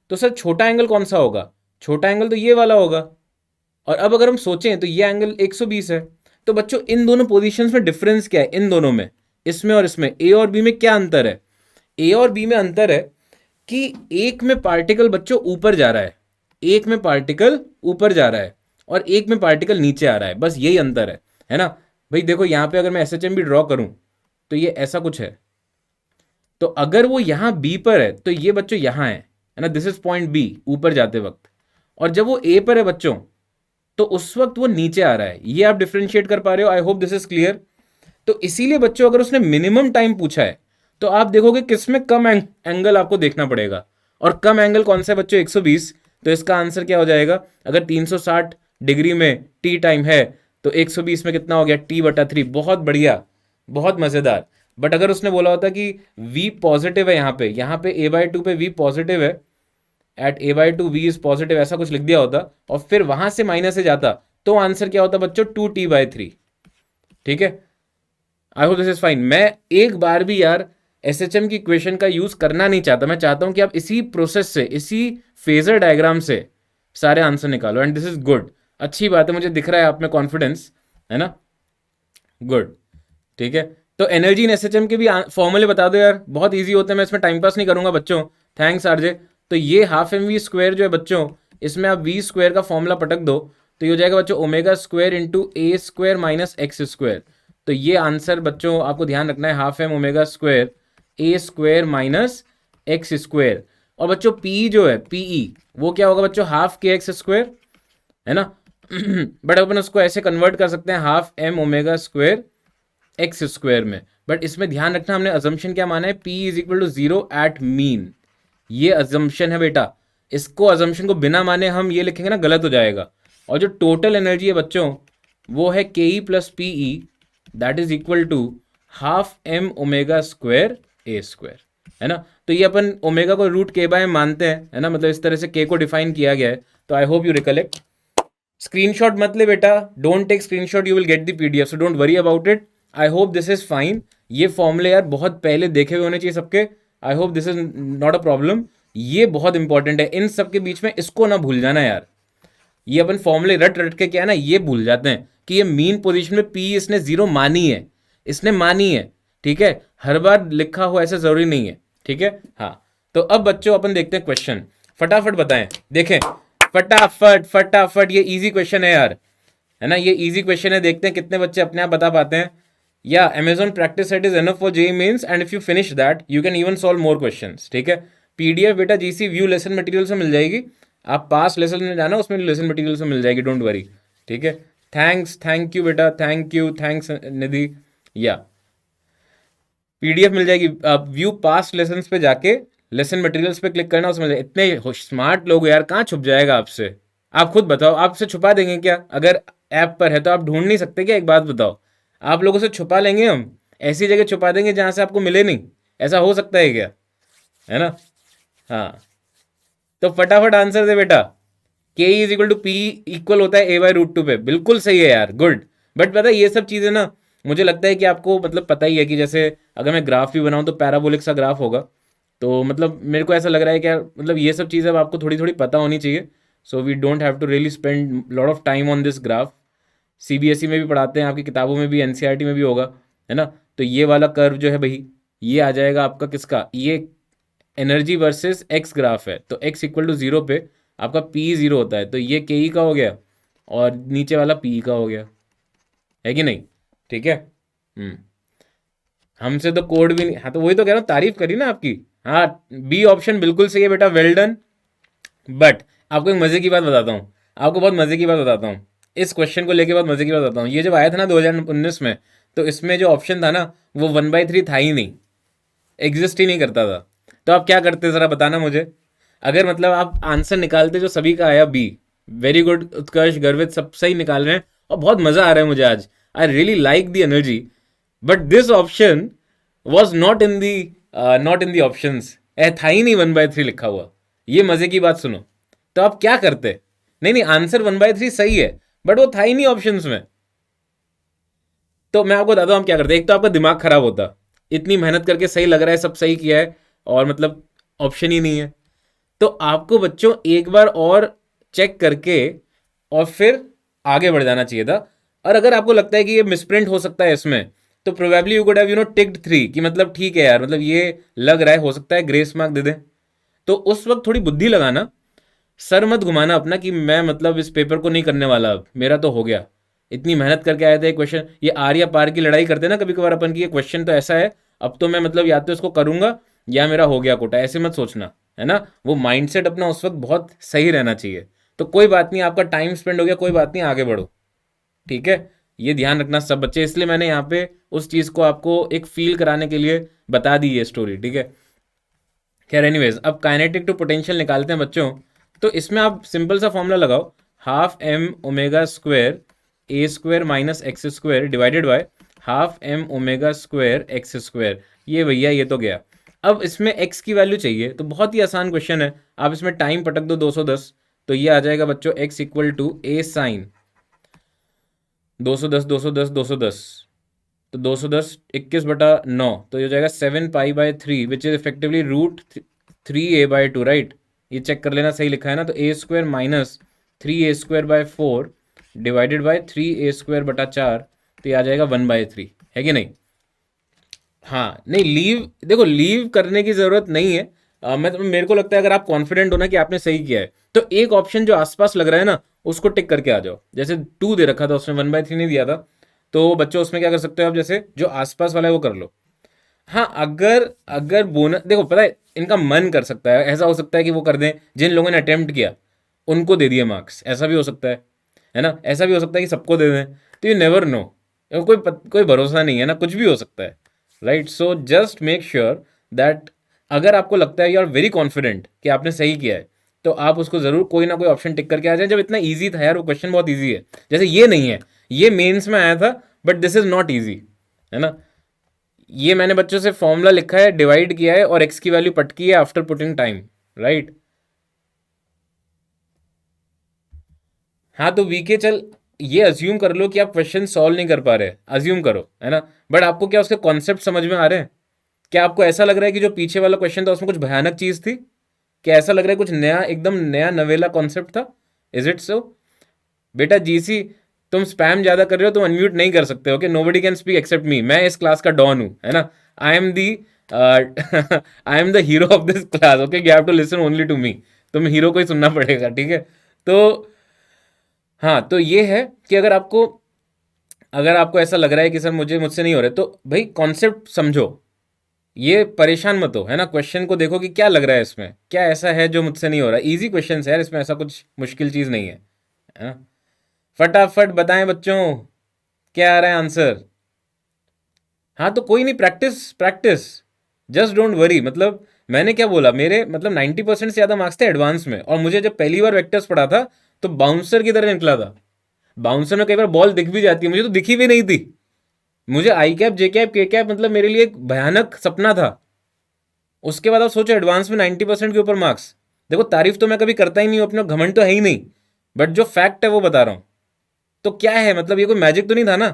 तो सर छोटा एंगल कौन सा होगा? छोटा एंगल तो ये वाला होगा। और अब अगर हम सोचें तो ये एंगल 120 है। तो बच्चों इन दोनों पोजीशंस में डिफरेंस क्या है? इन दोनों में, इसमें और इसमें, ए और बी में क्या अंतर है? ए और बी में अंतर है कि एक में पार्टिकल बच्चों ऊपर जा रहा है, एक में पार्टिकल ऊपर जा रहा है और एक में पार्टिकल नीचे आ रहा है, बस यही अंतर है ना भाई। देखो यहां पे अगर मैं एसएचएम भी ड्रॉ करूं तो ये ऐसा कुछ है। तो अगर वो यहां बी पर है तो ये बच्चों यहां है ना, दिस इज पॉइंट बी ऊपर जाते वक्त। और जब वो ए पर है बच्चों तो उस वक्त वो नीचे आ रहा है। ये आप डिफ्रेंशिएट कर पा रहे हो? आई होप दिस इज क्लियर। तो इसीलिए बच्चों अगर उसने मिनिमम टाइम पूछा है तो आप देखोगे किसमें कम एंगल आपको देखना पड़ेगा। और कम एंगल कौन सा है बच्चों? 120। तो इसका आंसर क्या हो जाएगा? अगर 360 डिग्री में टी टाइम है तो 120 में कितना हो गया? टी बटा 3। बहुत बढ़िया, बहुत मजेदार। बट अगर उसने बोला होता कि v पॉजिटिव है यहाँ पे a बाई टू पे v पॉजिटिव है, at a by two v is positive, ऐसा कुछ लिख दिया होता और फिर वहां से माइनस से जाता तो आंसर क्या होता बच्चों? 2t/3। ठीक है, आई होप दिस इज फाइन। मैं एक बार भी यार एसएचएम की इक्वेशन का यूज करना नहीं चाहता। मैं चाहता हूं कि आप इसी प्रोसेस से, इसी फेजर डायग्राम से सारे आंसर निकालो, एंड दिस इज गुड। अच्छी बात है, मुझे दिख रहा है आप में कॉन्फिडेंस, है ना? गुड। ठीक है, तो एनर्जी इन एसएचएम के भी फॉर्मूले बता दो यार, बहुत इजी होते हैं, मैं इसमें टाइम पास नहीं करूंगा बच्चों। Thanks RJ. तो ये हाफ एम वी स्क्वायर जो है बच्चों, इसमें आप वी स्क्वायर का फॉर्मूला पटक दो तो ये हो जाएगा बच्चों ओमेगा स्क्वायर इंटू ए स्क्वायर माइनस एक्स स्क्वायर। तो ये आंसर बच्चों आपको ध्यान रखना है, half M omega square A square minus X square. और बच्चों पी जो है पीई वो क्या होगा बच्चों? हाफ के एक्स स्क्वायर, है ना? बट अपन उसको ऐसे कन्वर्ट कर सकते हैं half M omega square X square में। बट इसमें ध्यान रखना हमने अजम्पशन क्या माना है? P is equal to 0 at mean. ये अजम्पशन है बेटा, इसको अजम्पशन को बिना माने हम ये लिखेंगे ना गलत हो जाएगा। और जो टोटल एनर्जी है बच्चों वो है K E plus P E, that is equal to half M omega square A square, है ना? तो ये अपन ओमेगा को रूट के बाय मानते हैं, है ना? मतलब इस तरह से के को डिफाइन किया गया है। तो I hope you recollect. Screenshot मत ले बेटा, don't take screenshot, you will get the PDF, so don't worry about it. I hope this is fine. ये फॉर्मूले यार बहुत पहले देखे हुए होने चाहिए सबके। आई hope this is not a problem. ये बहुत इंपॉर्टेंट है, इन सब के बीच में इसको ना भूल जाना यार। ये अपन फॉर्मूले रट रट के क्या है ना, ये भूल जाते हैं कि ये मीन पोजीशन में पी इसने 0 मानी है, इसने मानी है। ठीक है, हर बार लिखा हो ऐसा जरूरी नहीं है। ठीक है, हाँ। तो अब बच्चों अपन देखते हैं क्वेश्चन, फटाफट बताएं। देखें फटाफट फटाफट, ये इजी क्वेश्चन है यार, है ना? ये इजी क्वेश्चन है, देखते हैं कितने बच्चे अपने आप बता पाते हैं। या Amazon practice set is enough for JEE mains and if you finish that you can even solve more questions. ठीक है, पीडीएफ बेटा जीसी व्यू लेसन मटेरियल से मिल जाएगी। आप पास लेसन में जाना, उसमें लेसन मटेरियल से मिल जाएगी, डोंट वरी। ठीक है, थैंक्स, थैंक यू बेटा, थैंक यू, थैंक्स निधि। या पीडीएफ मिल जाएगी, आप व्यू पास्ट लेसन पे जाके लेसन मटेरियल्स पे क्लिक करना, उसमें इतने स्मार्ट लोग यार, कहाँ छुप जाएगा आपसे? आप खुद बताओ, आपसे छुपा देंगे क्या? अगर ऐप पर है तो आप ढूंढ नहीं सकते क्या? एक बात बताओ, आप लोगों से छुपा लेंगे हम? ऐसी जगह छुपा देंगे जहां से आपको मिले नहीं, ऐसा हो सकता है क्या? है ना? हाँ, तो फटाफट आंसर दे बेटा। K is equal to P equal होता है ए बाई रूट टू पे, बिल्कुल सही है यार, गुड। बट पता है ये सब चीज़ें ना, मुझे लगता है कि आपको मतलब पता ही है कि जैसे अगर मैं ग्राफ भी बनाऊं तो पैराबोलिक सा ग्राफ होगा। तो मतलब मेरे को ऐसा लग रहा है कि यार मतलब ये सब चीज़ें अब आपको थोड़ी थोड़ी पता होनी चाहिए। So we don't have to really spend lot of time on this graph. CBSE में भी पढ़ाते हैं, आपकी किताबों में भी, एनसीईआरटी में भी होगा, है ना? तो ये वाला कर्व जो है भाई, ये आ जाएगा आपका किसका? ये एनर्जी वर्सेस एक्स ग्राफ है। तो एक्स इक्वल टू 0 पे आपका पी 0 होता है, तो ये के ई का हो गया और नीचे वाला पी का हो गया, है कि नहीं? ठीक है, हमसे तो कोड भी नहीं। हाँ, तो वही तो कह रहा हूँ, तारीफ करी ना आपकी। हाँ, बी ऑप्शन बिल्कुल सही है बेटा, वेल डन। बट आपको एक मजे की बात बताता हूँ, आपको बहुत मजे की बात बताता हूँ, इस क्वेश्चन को लेके बहुत मजे की बात बताता हूँ। ये जब आया था ना 2019 में, तो इसमें जो ऑप्शन था ना वो 1/3 था ही नहीं, एग्जिस्ट ही नहीं करता था। तो आप क्या करते जरा बताना मुझे। अगर मतलब आप आंसर निकालते जो सभी का आया बी, वेरी गुड उत्कर्ष, गर्वित, सब सही निकाल रहे हैं और बहुत मजा आ रहा है मुझे आज. I really like the energy. But this option was not in the options. था ही नहीं 1/3 लिखा हुआ. ये मजे की बात सुनो. तो आप क्या करते? नहीं नहीं, आंसर 1/3 सही है, बट वो था ही नहीं ऑप्शंस में. तो मैं आपको बताता हूँ हम क्या करते. एक तो आपका दिमाग खराब होता, इतनी मेहनत करके सही लग रहा है, सब सही किया है, और मतलब ऑप्शन ही नहीं है. तो आपको बच्चों एक बार और चेक करके और फिर आगे बढ़ जाना चाहिए था. और अगर आपको लगता है कि ये मिसप्रिंट हो सकता है इसमें, तो probably you could have ticked 3 कि मतलब ठीक है यार, मतलब ये लग रहा है, हो सकता है ग्रेस मार्क दे दें. तो उस वक्त थोड़ी बुद्धि लगाना. सर मत घुमाना अपना कि मैं मतलब इस पेपर को नहीं करने वाला, अब मेरा तो हो गया. इतनी मेहनत करके आए थे. क्वेश्चन ये आर या पार की लड़ाई करते हैं ना कभी कभार अपन की, ये क्वेश्चन तो ऐसा है, अब तो मैं मतलब या तो इसको करूंगा या मेरा हो गया कोटा. ऐसे मत सोचना, है ना. वो माइंडसेट अपना उस वक्त बहुत सही रहना चाहिए. तो कोई बात नहीं, आपका टाइम स्पेंड हो गया, कोई बात नहीं, आगे बढ़ो. ठीक है, ये ध्यान रखना सब बच्चे. इसलिए मैंने यहाँ पे उस चीज़ को आपको एक फील कराने के लिए बता दी ये स्टोरी. ठीक है. खैर एनीवेज, अब काइनेटिक टू पोटेंशियल निकालते हैं बच्चों. तो इसमें आप सिंपल सा फॉर्मूला लगाओ. Half M omega square A square minus X square divided by half M omega square X square. ये भैया ये तो गया. अब इसमें x की वैल्यू चाहिए, तो बहुत ही आसान क्वेश्चन है. आप इसमें टाइम पटक दो 210, तो ये आ जाएगा बच्चों x equal to A sine 210 210 210. तो 210 21/9, तो ये हो जाएगा 7 pi which is effectively √3a/2. Right. ये चेक कर लेना सही लिखा है ना. तो a square minus 3a² divided by 3a²/4, तो ये आ जाएगा 1/3. है कि नहीं. हाँ नहीं, लीव देखो, लीव करने की जरूरत नहीं है. मेरे को लगता है अगर आप कॉन्फिडेंट हो ना कि आपने सही किया है, तो एक ऑप्शन जो आसपास लग रहा है ना उसको टिक करके आ जाओ. जैसे 2 दे रखा था उसमें, 1/3 नहीं दिया था, तो बच्चों उसमें क्या कर सकते हो आप, जैसे जो आसपास वाला है वो कर लो. हाँ, अगर अगर बोनस देखो, पता है इनका मन कर सकता है, ऐसा हो सकता है कि वो कर दें जिन लोगों ने अटेम्प्ट किया उनको दे दिए मार्क्स, ऐसा भी हो सकता है ना. ऐसा भी हो सकता है कि सबको दे दें. तो यू नेवर नो, कोई भरोसा नहीं है ना, कुछ भी हो सकता है. Right. So just make sure that अगर आपको लगता है यू आर वेरी कॉन्फिडेंट कि आपने सही किया है, तो आप उसको जरूर कोई ना कोई ऑप्शन टिक करके आ जाए. जब इतना ईजी था यार, वो क्वेश्चन बहुत ईजी है. जैसे ये नहीं है, ये मेंस में आया था, but this is not easy, है ना. ये मैंने बच्चों से फॉर्मूला लिखा है, डिवाइड किया है और एक्स की वैल्यू पटकी है आफ्टर पुटिंग टाइम. राइट. हाँ तो वीके चल, ये अज्यूम कर लो कि आप क्वेश्चन सॉल्व नहीं कर पा रहे, अज्यूम करो, है ना. बट आपको क्या उसके कॉन्सेप्ट समझ में आ रहे हैं? क्या आपको ऐसा लग रहा है कि जो पीछे वाला क्वेश्चन था उसमें कुछ भयानक चीज थी? क्या ऐसा लग रहा है कुछ नया, एकदम नया नवेला कॉन्सेप्ट था? इज इट सो? बेटा जीसी, तुम स्पैम ज्यादा कर रहे हो, तुम अनम्यूट नहीं कर सकते. Okay, nobody can speak except me. मैं इस क्लास का डॉन हूं, है ना. I am the I am the hero of this class. Okay, you have to listen only to me. तुम हीरो को ही सुनना पड़ेगा. ठीक है. तो हाँ, तो ये है कि अगर आपको ऐसा लग रहा है कि सर मुझसे नहीं हो रहा, तो भाई कॉन्सेप्ट समझो, ये परेशान मत हो, है ना. क्वेश्चन को देखो कि क्या लग रहा है इसमें, क्या ऐसा है जो मुझसे नहीं हो रहा. इजी क्वेश्चन है यार, इसमें ऐसा कुछ मुश्किल चीज नहीं है ना. फटाफट बताएं बच्चों, क्या आ रहा है आंसर. हाँ तो कोई नहीं, practice practice, just don't worry. मतलब मैंने क्या बोला, मेरे मतलब 90% से ज़्यादा मार्क्स थे एडवांस में, और मुझे जब पहली बार वेक्टर्स पढ़ा था तो बाउंसर की तरह निकला था. बाउंसर में कई बार बॉल दिख भी जाती है, मुझे तो दिखी भी नहीं थी. मुझे आई कैप जे कैप के कैप मतलब मेरे लिए एक भयानक सपना था. उसके बाद आप सोचो एडवांस में 90% के ऊपर मार्क्स. देखो तारीफ तो मैं कभी करता ही नहीं हूँ, अपना घमंड तो है ही नहीं, बट जो फैक्ट है वो बता रहा हूँ. तो क्या है मतलब, ये कोई मैजिक तो नहीं था ना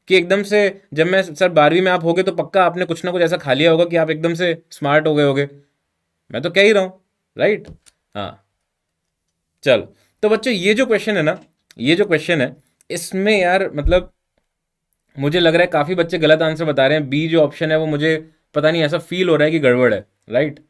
कि एकदम से जब मैं सर 12वीं में आप होगे तो पक्का आपने कुछ ना कुछ ऐसा खा लिया होगा कि आप एकदम से स्मार्ट हो गए होगे. मैं तो कह ही रहा हूँ. राइट. हाँ. चल, तो बच्चों ये जो क्वेश्चन है ना, ये जो क्वेश्चन है, इसमें यार मतलब मुझे लग रहा है काफ़ी बच्चे गलत आंसर बता रहे हैं. बी जो ऑप्शन है वो मुझे पता नहीं, ऐसा फील हो रहा है कि गड़बड़ है. राइट.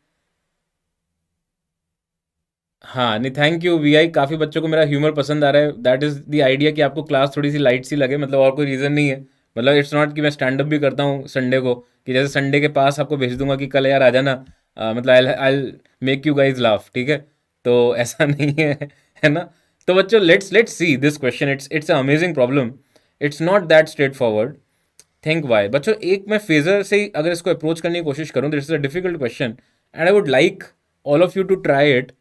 हाँ नहीं, थैंक यू वी आई. काफ़ी बच्चों को मेरा ह्यूमर पसंद आ रहा है. दैट इज़ द आइडिया कि आपको क्लास थोड़ी सी लाइट सी लगे, मतलब और कोई रीज़न नहीं है. मतलब इट्स नॉट कि मैं स्टैंड अप भी करता हूँ संडे को, कि जैसे संडे के पास आपको भेज दूंगा कि कल यार आ जाना, मतलब I make you guys laugh. ठीक है. तो ऐसा नहीं है, है ना. तो बच्चों let's see this question. It's a amazing problem. It's not that straight forward. Think Y. बच्चों एक मैं फेजर से ही अगर इसको अप्रोच करने की कोशिश करूँ, this is a difficult question and I would like all of you to try it.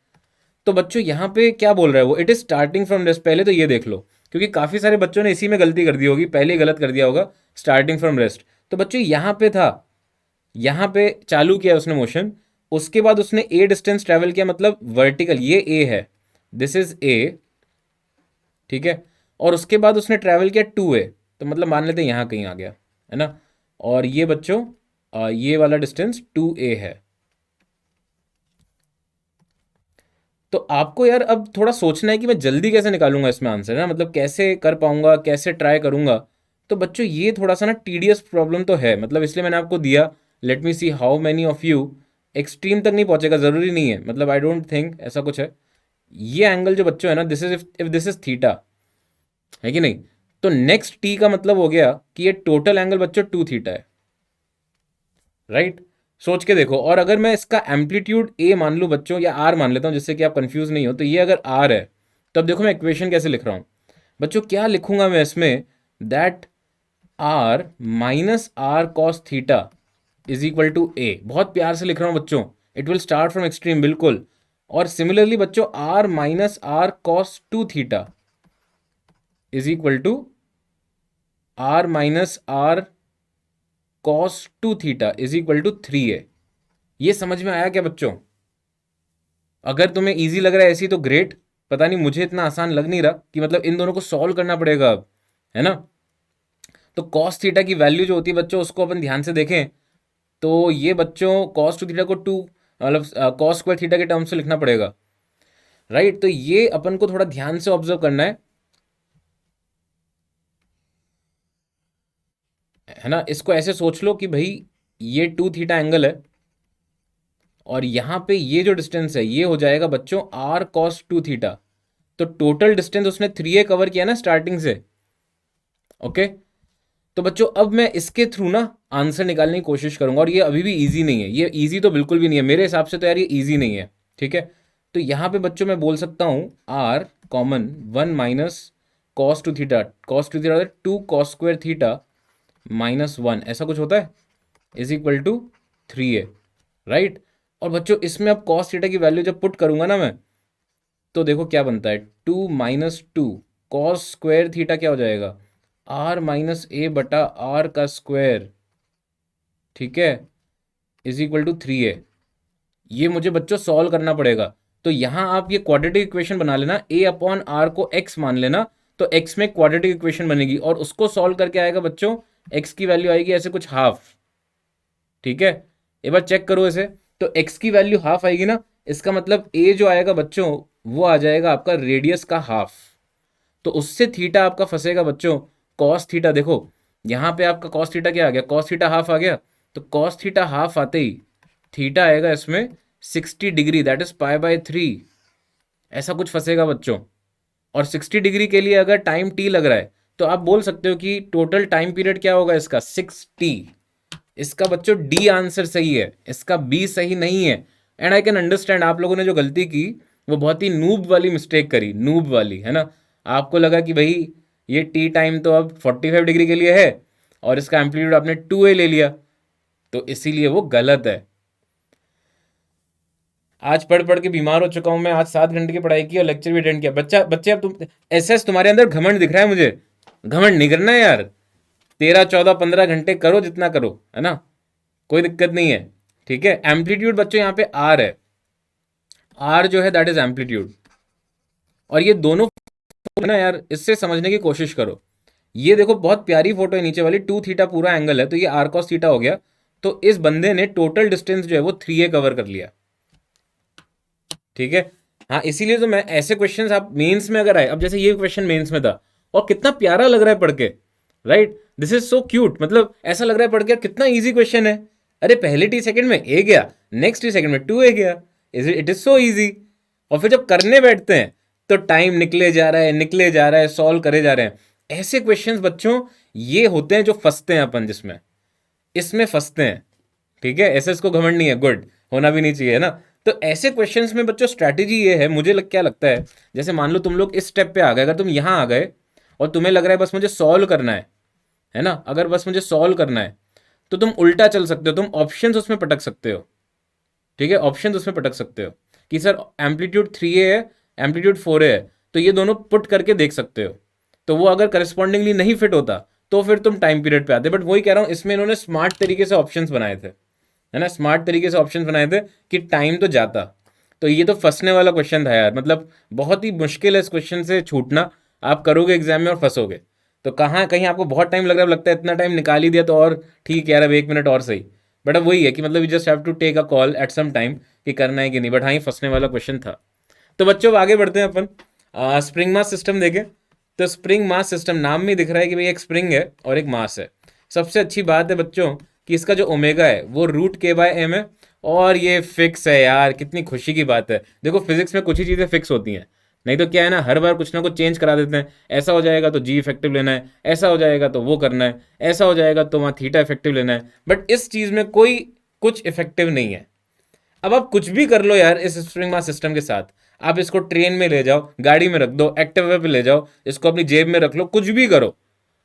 तो बच्चों यहाँ पे क्या बोल रहा है वो, it is starting from rest. पहले तो ये देख लो, क्योंकि काफी सारे बच्चों ने इसी में गलती कर दी होगी, पहले ही गलत कर दिया होगा, स्टार्टिंग फ्रॉम रेस्ट। तो बच्चों यहाँ पे था, यहाँ पे चालू किया उसने मोशन, उसके बाद उसने ए डिस्टेंस ट्रेवल किया, मतलब वर्टिकल, ये ए है, दिस इज ए, ठीक है, और उसके बाद उसने ट्रैवल किया 2a, तो मतलब मान लेते हैं यहाँ कहीं आ गया, है ना। और ये बच्चों ये वाला डिस्टेंस 2a है। तो आपको यार अब थोड़ा सोचना है कि मैं जल्दी कैसे निकालूंगा इसमें आंसर, है ना, मतलब कैसे कर पाऊंगा, कैसे ट्राई करूंगा। तो बच्चों ये थोड़ा सा ना टीडियस प्रॉब्लम तो है, मतलब इसलिए मैंने आपको दिया। Late me see how many of you, extreme तक नहीं पहुंचेगा, ज़रूरी नहीं है, मतलब आई डोंट थिंक ऐसा कुछ है। ये एंगल जो बच्चों है ना, this is if this is theta, है कि नहीं, तो नेक्स्ट टी का मतलब हो गया कि ये टोटल एंगल बच्चों 2 थीटा है, राइट। सोच के देखो, और अगर मैं इसका एम्पलीट्यूड ए मान लूँ बच्चों, या आर मान लेता हूँ जिससे कि आप कंफ्यूज नहीं हो, तो ये अगर आर है, तो अब देखो मैं इक्वेशन कैसे लिख रहा हूँ बच्चों, क्या लिखूंगा मैं इसमें, that R minus R cos theta is equal to A. बहुत प्यार से लिख रहा हूँ बच्चों, it will start from extreme, बिल्कुल। और सिमिलरली बच्चों R minus R cos 2 theta is equal to R minus R cos 2 theta is equal to 3a। ये समझ में आया क्या बच्चों? अगर तुम्हें इजी लग रहा है ऐसी तो ग्रेट, पता नहीं मुझे इतना आसान लग नहीं रहा कि मतलब इन दोनों को सॉल्व करना पड़ेगा अब, है ना। तो कॉस थीटा की वैल्यू जो होती है बच्चों, उसको अपन ध्यान से देखें, तो ये बच्चों कॉस 2 थीटा को 2 मतलब कॉस स्क्वायर थीटा के टर्म्स से लिखना पड़ेगा, राइट। तो ये अपन को थोड़ा ध्यान से ऑब्जर्व करना है ना। इसको ऐसे सोच लो कि भाई ये 2 थीटा एंगल है, और यहाँ पे ये जो डिस्टेंस है ये हो जाएगा बच्चों आर कॉस 2 थीटा। तो टोटल डिस्टेंस उसने 3a कवर किया ना स्टार्टिंग से, ओके। तो बच्चों अब मैं इसके थ्रू ना आंसर निकालने की कोशिश करूंगा, और ये अभी भी इजी नहीं है, ये इजी तो बिल्कुल भी नहीं है मेरे हिसाब से, तो यार ये इजी नहीं है, ठीक है। तो यहाँ पे बच्चों मैं बोल सकता हूँ R common 1 - cos 2 theta, cos 2 theta 2 cos² theta -1, ऐसा कुछ होता है, is equal to 3a, right. और बच्चों इसमें अब cos थीटा की वैल्यू जब पुट करूंगा ना मैं, तो देखो क्या बनता है, 2 - 2 cos² थीटा क्या हो जाएगा, r - a/r², ठीक है, इज इक्वल टू 3a। ये मुझे बच्चों सॉल्व करना पड़ेगा। तो यहां आप ये क्वाड्रेटिक इक्वेशन बना लेना, a/r को x मान लेना, तो x में क्वाड्रेटिक इक्वेशन बनेगी, और उसको सॉल्व करके आएगा बच्चों, x की वैल्यू आएगी ऐसे कुछ हाफ, ठीक है। एक बार चेक करो इसे, तो x की वैल्यू हाफ आएगी ना, इसका मतलब a जो आएगा बच्चों वो आ जाएगा आपका रेडियस का हाफ। तो उससे थीटा आपका फंसेगा बच्चों, कॉस थीटा, देखो यहाँ पे आपका कॉस थीटा क्या आ गया, कॉस थीटा हाफ आ गया, तो कॉस थीटा हाफ आते ही थीटा आएगा इसमें 60 डिग्री, दैट इज π/3, ऐसा कुछ फंसेगा बच्चों। और 60 डिग्री के लिए अगर टाइम टी लग रहा है, तो आप बोल सकते हो कि टोटल टाइम पीरियड क्या होगा इसका 6t। इसका बच्चों डी आंसर सही है, इसका बी सही नहीं है। एंड आई कैन अंडरस्टैंड आप लोगों ने जो गलती की वो बहुत ही नूब वाली मिस्टेक करी, नूब वाली, है ना। आपको लगा कि भाई ये टी टाइम तो अब 45 डिग्री के लिए है, और इसका एम्पलीट्यूड आपने 2a ले लिया, तो इसीलिए वो गलत है। आज पढ़ पढ़ के बीमार हो चुका हूं मैं, आज 7 घंटे की पढ़ाई की और लेक्चर भी अटेंड किया। बच्चे अब तुम एसएस, तुम्हारे अंदर घमंड दिख रहा है मुझे, घमंड नहीं करना है यार, 13 14 15 घंटे करो जितना करो, है ना, कोई दिक्कत नहीं है, ठीक है। एम्पलीट्यूड बच्चों यहाँ पे आर है, आर जो है दैट इज एम्पलीट्यूड। और ये दोनों है ना यार, इससे समझने की कोशिश करो। ये देखो बहुत प्यारी फोटो है नीचे वाली, 2 थीटा पूरा एंगल है, तो ये आर कॉस थीटा हो गया। तो इस बंदे ने टोटल डिस्टेंस जो है वो 3a कवर कर लिया, ठीक है। हाँ इसीलिए तो मैं ऐसे क्वेश्चंस आप मेंस में अगर आए, अब जैसे ये क्वेश्चन मेंस में था, और कितना प्यारा लग रहा है पढ़ के, right, this is so cute, मतलब ऐसा लग रहा है पढ़ के कितना इजी क्वेश्चन है। अरे पहले टी सेकंड में ए गया, नेक्स्ट टी सेकंड में 2a गया, इट इज सो इजी। और फिर जब करने बैठते हैं तो टाइम निकले जा रहा है, निकले जा रहा है, सॉल्व करे जा रहे हैं। ऐसे क्वेश्चंस बच्चों ये होते हैं जो फंसते हैं अपन, जिसमें इसमें फंसते हैं, ठीक है। एसएस को घमंड नहीं है, गुड, होना भी नहीं चाहिए ना। तो ऐसे क्वेश्चंस में बच्चों स्ट्रैटेजी ये है, मुझे क्या लगता है, जैसे मान लो तुम लोग इस स्टेप पे आ गए, अगर तुम यहाँ आ गए और तुम्हें लग रहा है बस मुझे सॉल्व करना है ना, अगर बस मुझे सॉल्व करना है, तो तुम उल्टा चल सकते हो, तुम ऑप्शंस उसमें पटक सकते हो, ठीक है, ऑप्शंस उसमें पटक सकते हो। कि सर एम्पलीट्यूड 3A है, एम्पलीट्यूड 4A है, तो ये दोनों पुट करके देख सकते हो। तो वो अगर करस्पॉन्डिंगली नहीं फिट होता तो फिर तुम टाइम पीरियड पे आते। बट वही कह रहा हूँ, इसमें इन्होंने स्मार्ट तरीके से ऑप्शंस बनाए थे, है ना, स्मार्ट तरीके से ऑप्शंस बनाए थे कि टाइम तो जाता। तो ये तो फंसने वाला क्वेश्चन था यार, मतलब बहुत ही मुश्किल है इस क्वेश्चन से छूटना। आप करोगे एग्जाम में और फंसोगे, तो कहाँ कहीं आपको बहुत टाइम लग रहा है, लगता है इतना टाइम निकाल ही दिया तो और ठीक है यार, अब 1 मिनट और सही। बट अब वही है कि मतलब you just have to take a call at some time कि करना है कि नहीं। बट हाँ, ये फंसने वाला क्वेश्चन था। तो बच्चों अब आगे बढ़ते हैं अपन, स्प्रिंग मास सिस्टम देखें। तो स्प्रिंग मास सिस्टम नाम में दिख रहा है कि भाई एक स्प्रिंग है और एक मास है। सबसे अच्छी बात है बच्चों कि इसका जो ओमेगा है वो √k/m है, और ये फिक्स है यार। कितनी खुशी की बात है। देखो फिजिक्स में कुछ ही चीज़ें फिक्स होती हैं, नहीं तो क्या है ना, हर बार कुछ ना कुछ चेंज करा देते हैं। ऐसा हो जाएगा तो जी इफेक्टिव लेना है, ऐसा हो जाएगा तो वो करना है, ऐसा हो जाएगा तो वहाँ थीटा इफेक्टिव लेना है। बट इस चीज़ में कोई कुछ इफेक्टिव नहीं है। अब आप कुछ भी कर लो यार इस स्प्रिंग मास सिस्टम के साथ। आप इसको ट्रेन में ले जाओ, गाड़ी में रख दो, एक्टिवा पे ले जाओ, इसको अपनी जेब में रख लो, कुछ भी करो,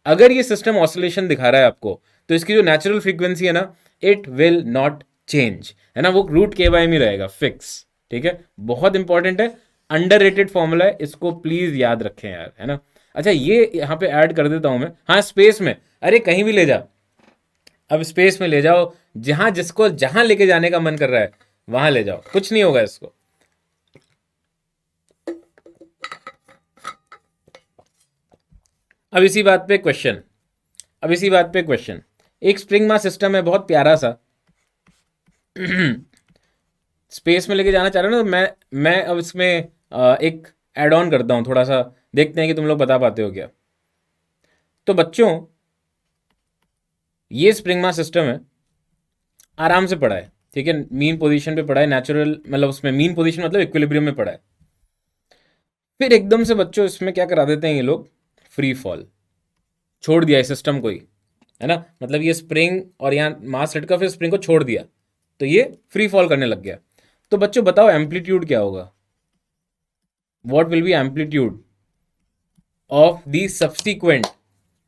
अगर ये सिस्टम ऑसिलेशन दिखा रहा है आपको, तो इसकी जो नेचुरल फ्रीक्वेंसी है ना, इट विल नॉट चेंज, है ना, वो √k/m ही रहेगा फिक्स। ठीक है, बहुत इंपॉर्टेंट है, अंडररेटेड फॉर्मूला है, इसको प्लीज याद रखें यार, है ना। अच्छा, ये यहाँ पे ऐड कर देता हूं मैं, हाँ स्पेस में, अरे कहीं भी ले जा, अब स्पेस में ले जाओ, जहां जिसको जहां लेके जाने का मन कर रहा है वहां ले जाओ, कुछ नहीं होगा इसको। अब इसी बात पे क्वेश्चन, अब इसी बात पे क्वेश्चन, एक स्प्रिंग मास सिस्टम है बहुत प्यारा सा, स्पेस में लेके जाना चाह रहे हो ना, तो मैं अब इसमें एक एड ऑन करता हूं थोड़ा सा, देखते हैं कि तुम लोग बता पाते हो क्या। तो बच्चों ये स्प्रिंग मास सिस्टम है, आराम से पड़ा है, ठीक है, मीन पोजीशन पे पड़ा है, नेचुरल मतलब उसमें मीन पोजीशन मतलब इक्विलिब्रियम में पड़ा है। फिर एकदम से बच्चों इसमें क्या करा देते हैं ये लोग, फ्री फॉल, छोड़ दिया इस सिस्टम को ही, है ना, मतलब ये स्प्रिंग और यहाँ मास लटका, फिर स्प्रिंग को छोड़ दिया, तो ये फ्री फॉल करने लग गया। तो बच्चों बताओ एम्पलीट्यूड क्या होगा, what will be amplitude of the subsequent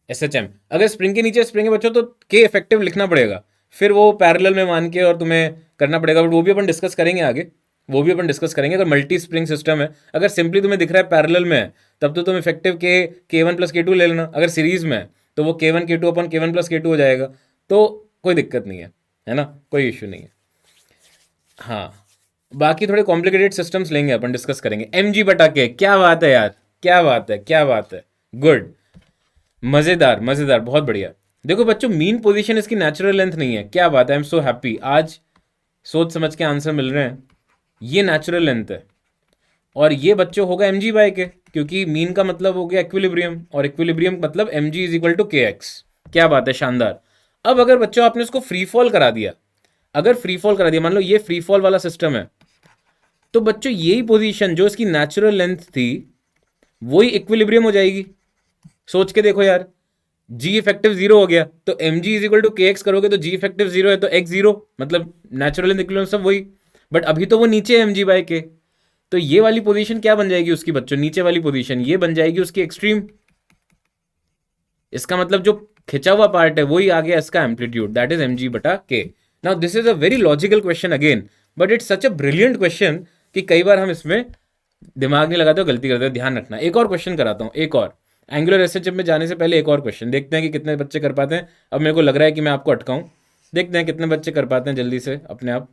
SHM। अगर स्प्रिंग के नीचे स्प्रिंग है बच्चों तो के इफेक्टिव लिखना पड़ेगा, फिर वो पैरेलल में मान के और तुम्हें करना पड़ेगा, बट वो भी अपन डिस्कस करेंगे आगे, वो भी अपन डिस्कस करेंगे। अगर मल्टी स्प्रिंग सिस्टम है, अगर सिंपली तुम्हें दिख रहा है पैरेलल में है, तब तो तुम इफेक्टिव K1 + K2 ले लेना, अगर सीरीज में है तो वो K1 K2 हो जाएगा, तो कोई दिक्कत नहीं है ना, कोई इश्यू नहीं है। हाँ, बाकी थोड़े कॉम्प्लिकेटेड सिस्टम्स लेंगे अपन, डिस्कस करेंगे। mg/k, क्या बात है यार, क्या बात है, क्या बात है, गुड, मजेदार मजेदार, बहुत बढ़िया। देखो बच्चों, मीन पोजीशन इसकी नेचुरल लेंथ नहीं है, क्या बात है, आई एम सो हैप्पी, आज सोच समझ के आंसर मिल रहे हैं। ये नेचुरल लेंथ है, और ये बच्चों होगा mg/k, क्योंकि मीन का मतलब हो गया इक्विलिब्रियम, और इक्विलिब्रियम मतलब mg = kx। क्या बात है, शानदार। अब अगर बच्चों आपने उसको फ्री फॉल करा दिया, अगर फ्री फॉल करा दिया, मान लो ये फ्री फॉल वाला सिस्टम है, तो बच्चों यही पोजीशन जो इसकी नेचुरल लेंथ थी वही इक्विलिब्रियम हो जाएगी। सोच के देखो यार, जी इफेक्टिव 0 हो गया, तो mg = kx करोगे तो जी इफेक्टिव 0 है तो x 0, मतलब नेचुरल लेंथ इक्विलिब्रियम सब वही। बट अभी तो वो नीचे है mg/k, तो ये वाली पोजीशन क्या बन जाएगी उसकी बच्चों, नीचे वाली पोजीशन ये बन जाएगी उसकी एक्सट्रीम। इसका मतलब जो खिंचा हुआ पार्ट है वही आ गया इसका amplitude, that is mg/k। Now this is a very logical question again, but it's such a brilliant question कि कई बार हम इसमें दिमाग नहीं लगाते हो, गलती करते हो, ध्यान रखना। एक और क्वेश्चन कराता हूं, एक और एंगुलर एसएचएम में जाने से पहले एक और क्वेश्चन देखते हैं कि कितने बच्चे कर पाते हैं। अब मेरे को लग रहा है कि मैं आपको अटकाऊं, देखते हैं कितने बच्चे कर पाते हैं जल्दी से अपने आप।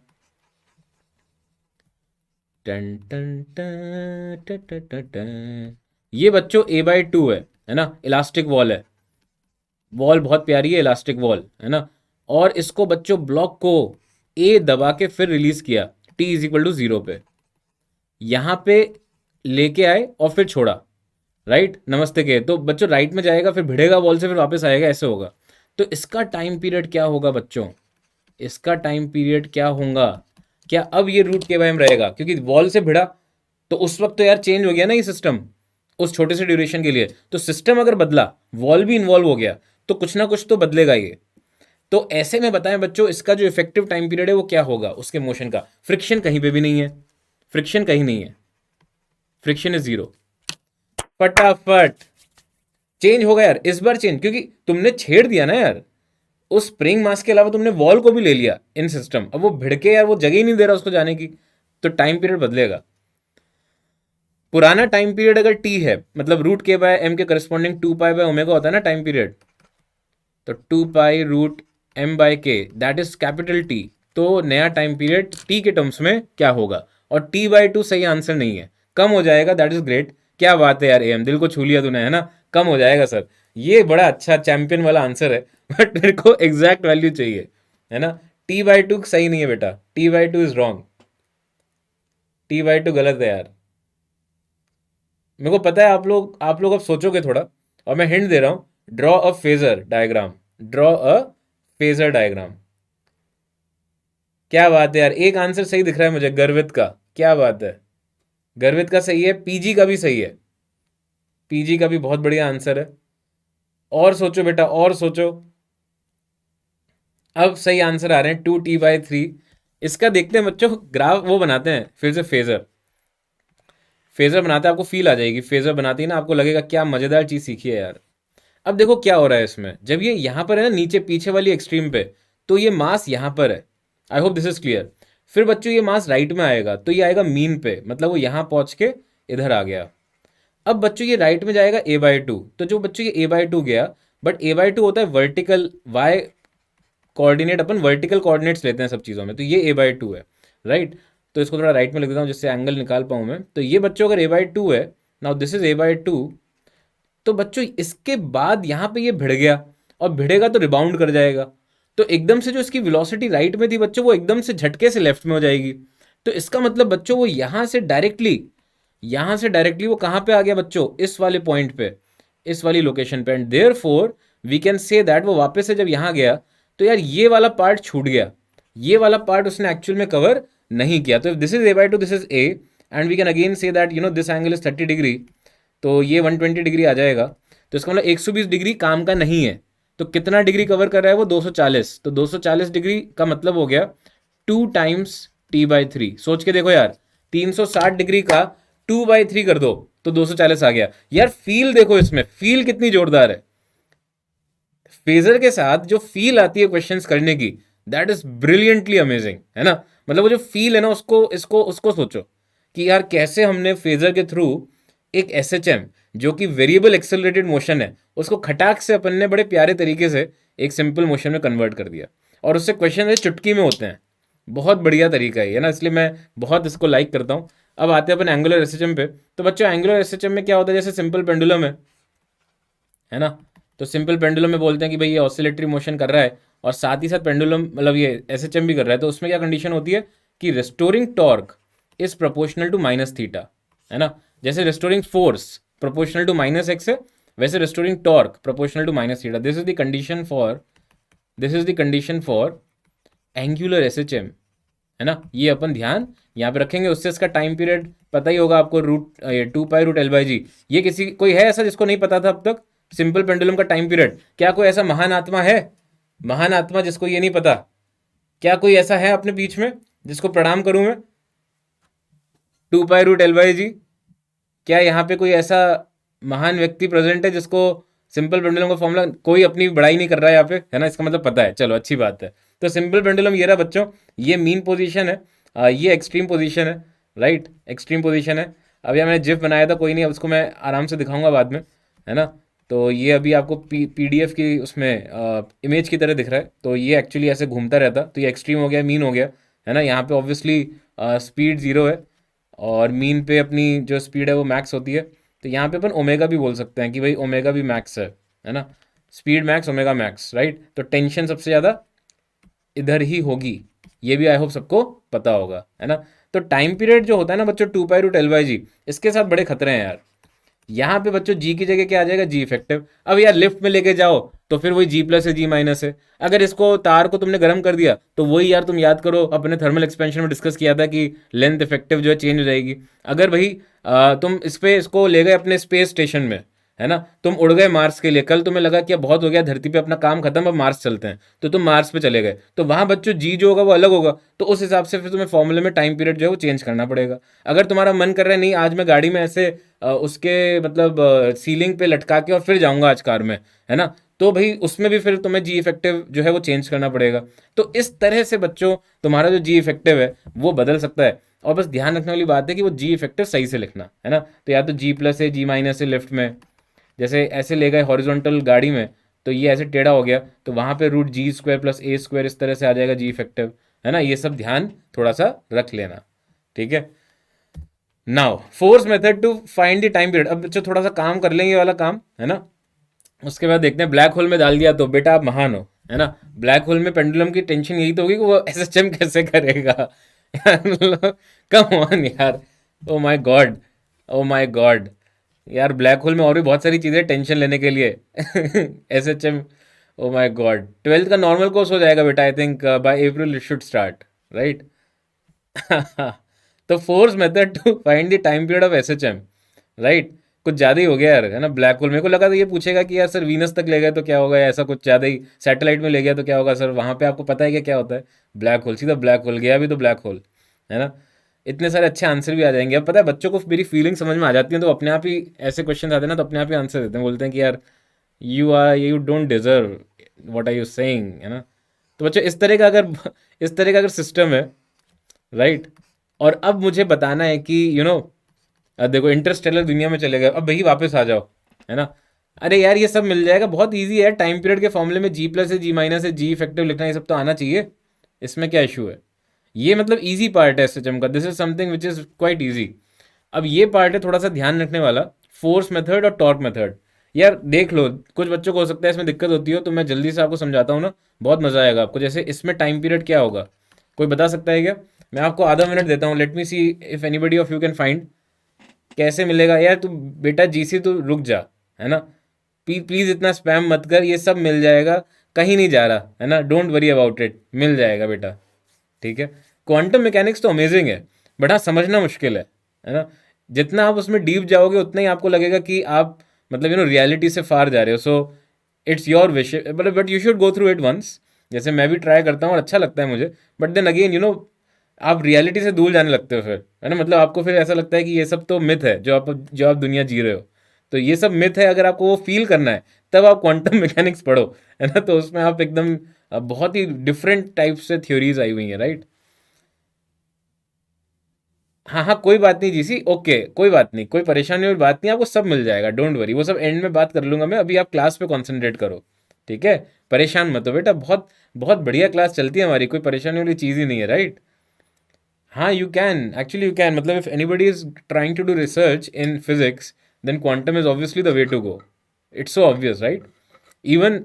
टन टन टन टन टन टन टन। ये बच्चों A/2 है ना, इलास्टिक वॉल है, वॉल बहुत प्यारी है, इलास्टिक वॉल है ना, और इसको बच्चों ब्लॉक को A दबा के फिर रिलीज किया T = 0 पे, यहां पे लेके आए और फिर छोड़ा, राइट, नमस्ते के, तो बच्चों राइट में जाएगा, फिर भिड़ेगा वॉल से, फिर वापस आएगा, ऐसे होगा। तो इसका टाइम पीरियड क्या होगा बच्चों, इसका टाइम पीरियड क्या होगा, क्या अब ये √k/m रहेगा, क्योंकि वॉल से भिड़ा तो उस वक्त तो यार चेंज हो गया ना ये सिस्टम, उस छोटे से ड्यूरेशन के लिए। तो सिस्टम अगर बदला, वॉल भी इन्वॉल्व हो गया, तो कुछ ना कुछ तो बदलेगा ये। तो ऐसे में बताएं बच्चों, इसका जो इफेक्टिव टाइम पीरियड है वो क्या होगा उसके मोशन का। फ्रिक्शन कहीं पे भी नहीं है, फ्रिक्शन कहीं नहीं है, फ्रिक्शन इज 0। फटाफट चेंज होगा यार इस बार, चेंज, क्योंकि तुमने छेड़ दिया ना यार, उस स्प्रिंग मास के अलावा तुमने वॉल को भी ले लिया इन सिस्टम, अब वो भिड़के यार वो जगह ही नहीं दे रहा उसको जाने की, तो टाइम पीरियड बदलेगा। पुराना टाइम पीरियड अगर टी है, मतलब रूट के बाय एम के करस्पॉन्डिंग 2 पाई बाय ओमेगा होता है ना टाइम पीरियड, तो 2 पाई रूट एम बाय के दैट इज कैपिटल टी। तो नया टाइम पीरियड टी के टर्म्स में क्या होगा, और t/2 सही आंसर नहीं है, कम हो जाएगा, दैट इज ग्रेट। क्या बात है यार एम, दिल को छू लिया तूने, है ना, कम हो जाएगा सर, ये बड़ा अच्छा चैंपियन वाला आंसर है। बट मेरे को एग्जैक्ट वैल्यू चाहिए, है ना। t/2 सही नहीं है बेटा, t/2 इज रॉन्ग, t/2 गलत है यार। मेरे को पता है आप लोग अब सोचोगे थोड़ा, और मैं हिंट दे रहा हूं, draw a phasor diagram, draw a phasor diagram. क्या बात है यार, एक आंसर सही दिख रहा है मुझे, गर्वित का, क्या बात है, गर्वित का सही है, पीजी का भी सही है, पीजी का भी बहुत बढ़िया आंसर है। और सोचो बेटा, और सोचो, अब सही आंसर आ रहे हैं 2t/3। इसका देखते हैं बच्चों, ग्राफ वो बनाते हैं फिर से, फेजर, फेजर बनाते हैं, आपको फील आ जाएगी, फेजर बनाते ही ना आपको लगेगा क्या मजेदार चीज सीखी है यार। अब देखो क्या हो रहा है इसमें, जब ये यहां पर है ना नीचे पीछे वाली एक्सट्रीम पे, तो ये मास यहां पर है, आई होप दिस इज क्लियर। फिर बच्चों ये मास राइट में आएगा, तो ये आएगा मीन पे, मतलब वो यहां पहुंच के इधर आ गया। अब बच्चों ये राइट में जाएगा a/2, तो जो बच्चों ये a/2 गया, बट a/2 होता है वर्टिकल, वाई कोऑर्डिनेट, अपन वर्टिकल कोऑर्डिनेट्स लेते हैं सब चीज़ों में, तो ये a/2 है, राइट। तो इसको थोड़ा राइट में लिख देता हूँ जिससे एंगल निकाल पाऊँ मैं। तो ये बच्चों अगर a/2 है, नाउ दिस इज a/2, तो बच्चों इसके बाद यहाँ पे ये भिड़ गया, और भिड़ेगा तो रिबाउंड कर जाएगा, तो एकदम से जो इसकी वेलोसिटी राइट में थी बच्चों, वो एकदम से झटके से लेफ्ट में हो जाएगी। तो इसका मतलब बच्चों वो यहाँ से डायरेक्टली वो कहाँ पे आ गया बच्चों, इस वाले पॉइंट पे, इस वाली लोकेशन पे, and therefore we can say that वो वापस से जब यहाँ गया, तो यार ये वाला पार्ट छूट गया, ये वाला पार्ट उसने एक्चुअल में कवर नहीं किया। तो if this is a/2, this is a, and we can again say that this angle is 30 degree, तो ये 120 डिग्री आ जाएगा। तो इसका मतलब 120 डिग्री काम का नहीं है, तो कितना डिग्री कवर कर रहा है वो, 240। तो 240 डिग्री का मतलब हो गया 2 टाइम्स t/3। सोच के देखो यार, 360 डिग्री का 2/3 कर दो तो 240 आ गया। यार फील देखो इसमें, फील कितनी जोरदार है, फेजर के साथ जो फील आती है क्वेश्चंस करने की, दैट इज ब्रिलियंटली अमेजिंग, है ना। मतलब वो जो फील है ना, उसको इसको उसको सोचो कि यार कैसे हमने फेजर के थ्रू एक SHM जो कि वेरिएबल एक्सेलरेटेड मोशन है, उसको खटाक से अपन ने बड़े प्यारे तरीके से एक सिंपल मोशन में कन्वर्ट कर दिया, और उससे क्वेश्चन चुटकी में होते हैं। बहुत बढ़िया तरीका है ना, इसलिए मैं बहुत इसको लाइक करता हूँ। अब आते हैं अपन एंगुलर SHM पे। तो बच्चों एंगुलर SHM में क्या होता है, जैसे सिंपल पेंडुलम है ना, तो सिंपल पेंडुलम में बोलते हैं कि भाई ये ऑसिलेटरी मोशन कर रहा है, और साथ ही साथ पेंडुलम मतलब ये SHM भी कर रहा है, तो उसमें क्या कंडीशन होती है कि restoring torque is proportional to minus theta, है ना। जैसे restoring force proportional to minus X है, वैसे restoring torque proportional to minus theta. This is the condition for angular SHM, है ना। ये अपन ध्यान यहाँ पे रखेंगे। उससे इसका टाइम पीरियड पता ही होगा आपको, 2 पाई रूट L/G। ये किसी कोई है ऐसा जिसको नहीं पता था अब तक सिंपल पेंडुलम का टाइम पीरियड? क्या कोई ऐसा महान आत्मा है, महान आत्मा जिसको ये नहीं पता? क्या कोई ऐसा है अपने बीच में जिसको प्रणाम करूं मैं? 2 पाई रूट L/G, क्या यहाँ पे कोई ऐसा महान व्यक्ति प्रेजेंट है जिसको सिंपल पेंडुलम का फॉर्मूला, कोई अपनी बड़ाई नहीं कर रहा है यहाँ पे, है ना, इसका मतलब पता है, चलो अच्छी बात है। तो सिंपल पेंडुलम ये रहा बच्चों, ये मीन पोजीशन है, ये एक्सट्रीम पोजीशन है, राइट, एक्सट्रीम पोजीशन है। अब यार मैंने जिफ बनाया था, कोई नहीं, अब उसको मैं आराम से दिखाऊंगा बाद में, है ना। तो ये अभी आपको PDF की उसमें इमेज की तरह दिख रहा है, तो ये एक्चुअली ऐसे घूमता रहता, तो ये एक्सट्रीम हो गया, मीन हो गया, है ना। यहाँ पे ऑब्वियसली स्पीड 0 है, और मीन पे अपनी जो स्पीड है वो मैक्स होती है। तो यहाँ पे अपन ओमेगा भी बोल सकते हैं कि भाई ओमेगा भी मैक्स है ना, speed max omega max, right. तो टेंशन सबसे ज़्यादा इधर ही होगी, ये भी आई होप सबको पता होगा, है ना। तो टाइम पीरियड जो होता है ना बच्चों 2 पाई रूट L/G, इसके साथ बड़े खतरे हैं यार। यहाँ पे बच्चों जी की जगह क्या आ जाएगा, जी इफेक्टिव। अब यार लिफ्ट में लेके जाओ तो फिर वही G+ है, G- है। अगर इसको तार को तुमने गर्म कर दिया तो वही यार, तुम याद करो अपने थर्मल एक्सपेंशन में डिस्कस किया था कि लेंथ इफेक्टिव जो है चेंज हो जाएगी। अगर भाई तुम इस पे इसको ले गए अपने स्पेस स्टेशन में, है ना, तुम उड़ गए मार्स के लिए, कल तुम्हें लगा कि अब बहुत हो गया धरती पे अपना काम खत्म, अब मार्स चलते हैं, तो तुम मार्स पे चले गए, तो वहां बच्चों जी जो होगा वो अलग होगा, तो उस हिसाब से फिर तुम्हें फॉर्मूले में टाइम पीरियड जो है वो चेंज करना पड़ेगा। अगर तुम्हारा मन कर रहा है नहीं आज मैं गाड़ी में ऐसे उसके मतलब सीलिंग पे लटका के और फिर जाऊंगा आज कार में, है ना, तो भाई उसमें भी फिर तुम्हें जी इफेक्टिव जो है वो चेंज करना पड़ेगा। तो इस तरह से बच्चों तुम्हारा जो जी इफेक्टिव है वो बदल सकता है। और बस ध्यान रखने वाली बात है कि वो जी इफेक्टिव सही से लिखना है ना। तो या तो जी प्लस है, जी माइनस है लेफ्ट में, जैसे ऐसे ले गए हॉरिजॉन्टल गाड़ी में तो ये ऐसे टेढ़ा हो गया, तो वहाँ पे रूट जी स्क्वायर प्लस ए स्क्वायर इस तरह से आ जाएगा जी इफेक्टिव, है ना। ये सब ध्यान थोड़ा सा रख लेना, ठीक है। Now force method to find the time period. अब बच्चों थोड़ा सा काम कर लेंगे ये वाला काम, है ना। उसके बाद देखते हैं, ब्लैक होल में डाल दिया तो बेटा आप महान हो, है ना। ब्लैक होल में पेंडुलम की टेंशन यही तो होगी कि वो एसएचएम कैसे करेगा। कम ऑन यार, oh my God, oh my God यार, ब्लैक होल में और भी बहुत सारी चीज़ें टेंशन लेने के लिए। SHM, oh my God. 12th का नॉर्मल कोर्स हो जाएगा बेटा, I think by April it should start, right. तो force method to find the time period of SHM, right. कुछ ज़्यादा ही हो गया यार, है ना। ब्लैक होल मेरे को लगा था ये पूछेगा कि यार सर वीनस तक ले गए तो क्या होगा, या ऐसा कुछ ज़्यादा ही सैटेलाइट में ले गया तो क्या होगा सर, वहाँ पे आपको पता है कि क्या होता है ब्लैक होल, सीधा ब्लैक होल गया भी तो ब्लैक होल, है ना। इतने सारे अच्छे आंसर भी आ जाएंगे। अब पता है बच्चों को मेरी फीलिंग समझ में आ जाती है, तो अपने आप ही ऐसे क्वेश्चन आते हैं ना तो अपने आप ही आंसर देते हैं, बोलते हैं कि यार you don't deserve what are you saying, है ना। तो बच्चों इस तरह का अगर इस तरह का अगर सिस्टम है, राइट। और अब मुझे बताना है कि देखो इंटरस्टेलर दुनिया में चले गए, अब वही वापस आ जाओ, है ना। अरे यार ये सब मिल जाएगा, बहुत इजी है। टाइम पीरियड के फॉर्मूले में जी प्लस है, जी माइनस है, जी इफेक्टिव लिखना, ये सब तो आना चाहिए। इसमें क्या इशू है, ये मतलब इजी पार्ट है एसएचएम का, this is something which is quite easy. अब ये पार्ट है थोड़ा सा ध्यान रखने वाला, फोर्स मेथड और टॉर्क मेथड। यार देख लो, कुछ बच्चों को हो सकता है इसमें दिक्कत होती हो, तो मैं जल्दी से आपको समझाता हूँ ना, बहुत मजा आएगा आपको। जैसे इसमें टाइम पीरियड क्या होगा, कोई बता सकता है क्या? मैं आपको आधा मिनट देता हूँ, late me see if anybody of you can find. कैसे मिलेगा यार, तू बेटा जीसी तू रुक जा, है ना। प्लीज इतना स्पैम मत कर, ये सब मिल जाएगा, कहीं नहीं जा रहा, है ना। डोंट वरी अबाउट इट, मिल जाएगा बेटा, ठीक है। क्वांटम मैकेनिक्स तो अमेजिंग है, बट हाँ समझना मुश्किल है ना। जितना आप उसमें डीप जाओगे उतना ही आपको लगेगा कि आप मतलब रियलिटी से फार जा रहे हो। So it's your wish, but you should go through it once. जैसे मैं भी ट्राई करता हूँ और अच्छा लगता है मुझे, बट देन अगेन आप रियलिटी से दूर जाने लगते हो फिर, है ना। मतलब आपको फिर ऐसा लगता है कि ये सब तो मिथ है जो आप दुनिया जी रहे हो, तो ये सब मिथ है। अगर आपको वो फील करना है तब आप क्वांटम मैकेनिक्स पढ़ो, है ना। तो उसमें आप एकदम बहुत ही डिफरेंट टाइप से थ्योरीज आई हुई हैं, राइट। हाँ हाँ कोई बात नहीं जीसी, ओके कोई बात नहीं, कोई परेशानी वाली बात नहीं, आपको सब मिल जाएगा, डोंट वरी। वो सब एंड में बात कर लूंगा मैं, अभी आप क्लास पे कंसंट्रेट करो, ठीक है। परेशान मत हो बेटा, बहुत बहुत बढ़िया क्लास चलती है हमारी, कोई परेशानी वाली चीज़ ही नहीं है, राइट। हाँ you can, actually you can, मतलब if anybody is trying to do research in physics then quantum is obviously the way to go. It's so obvious, right. Even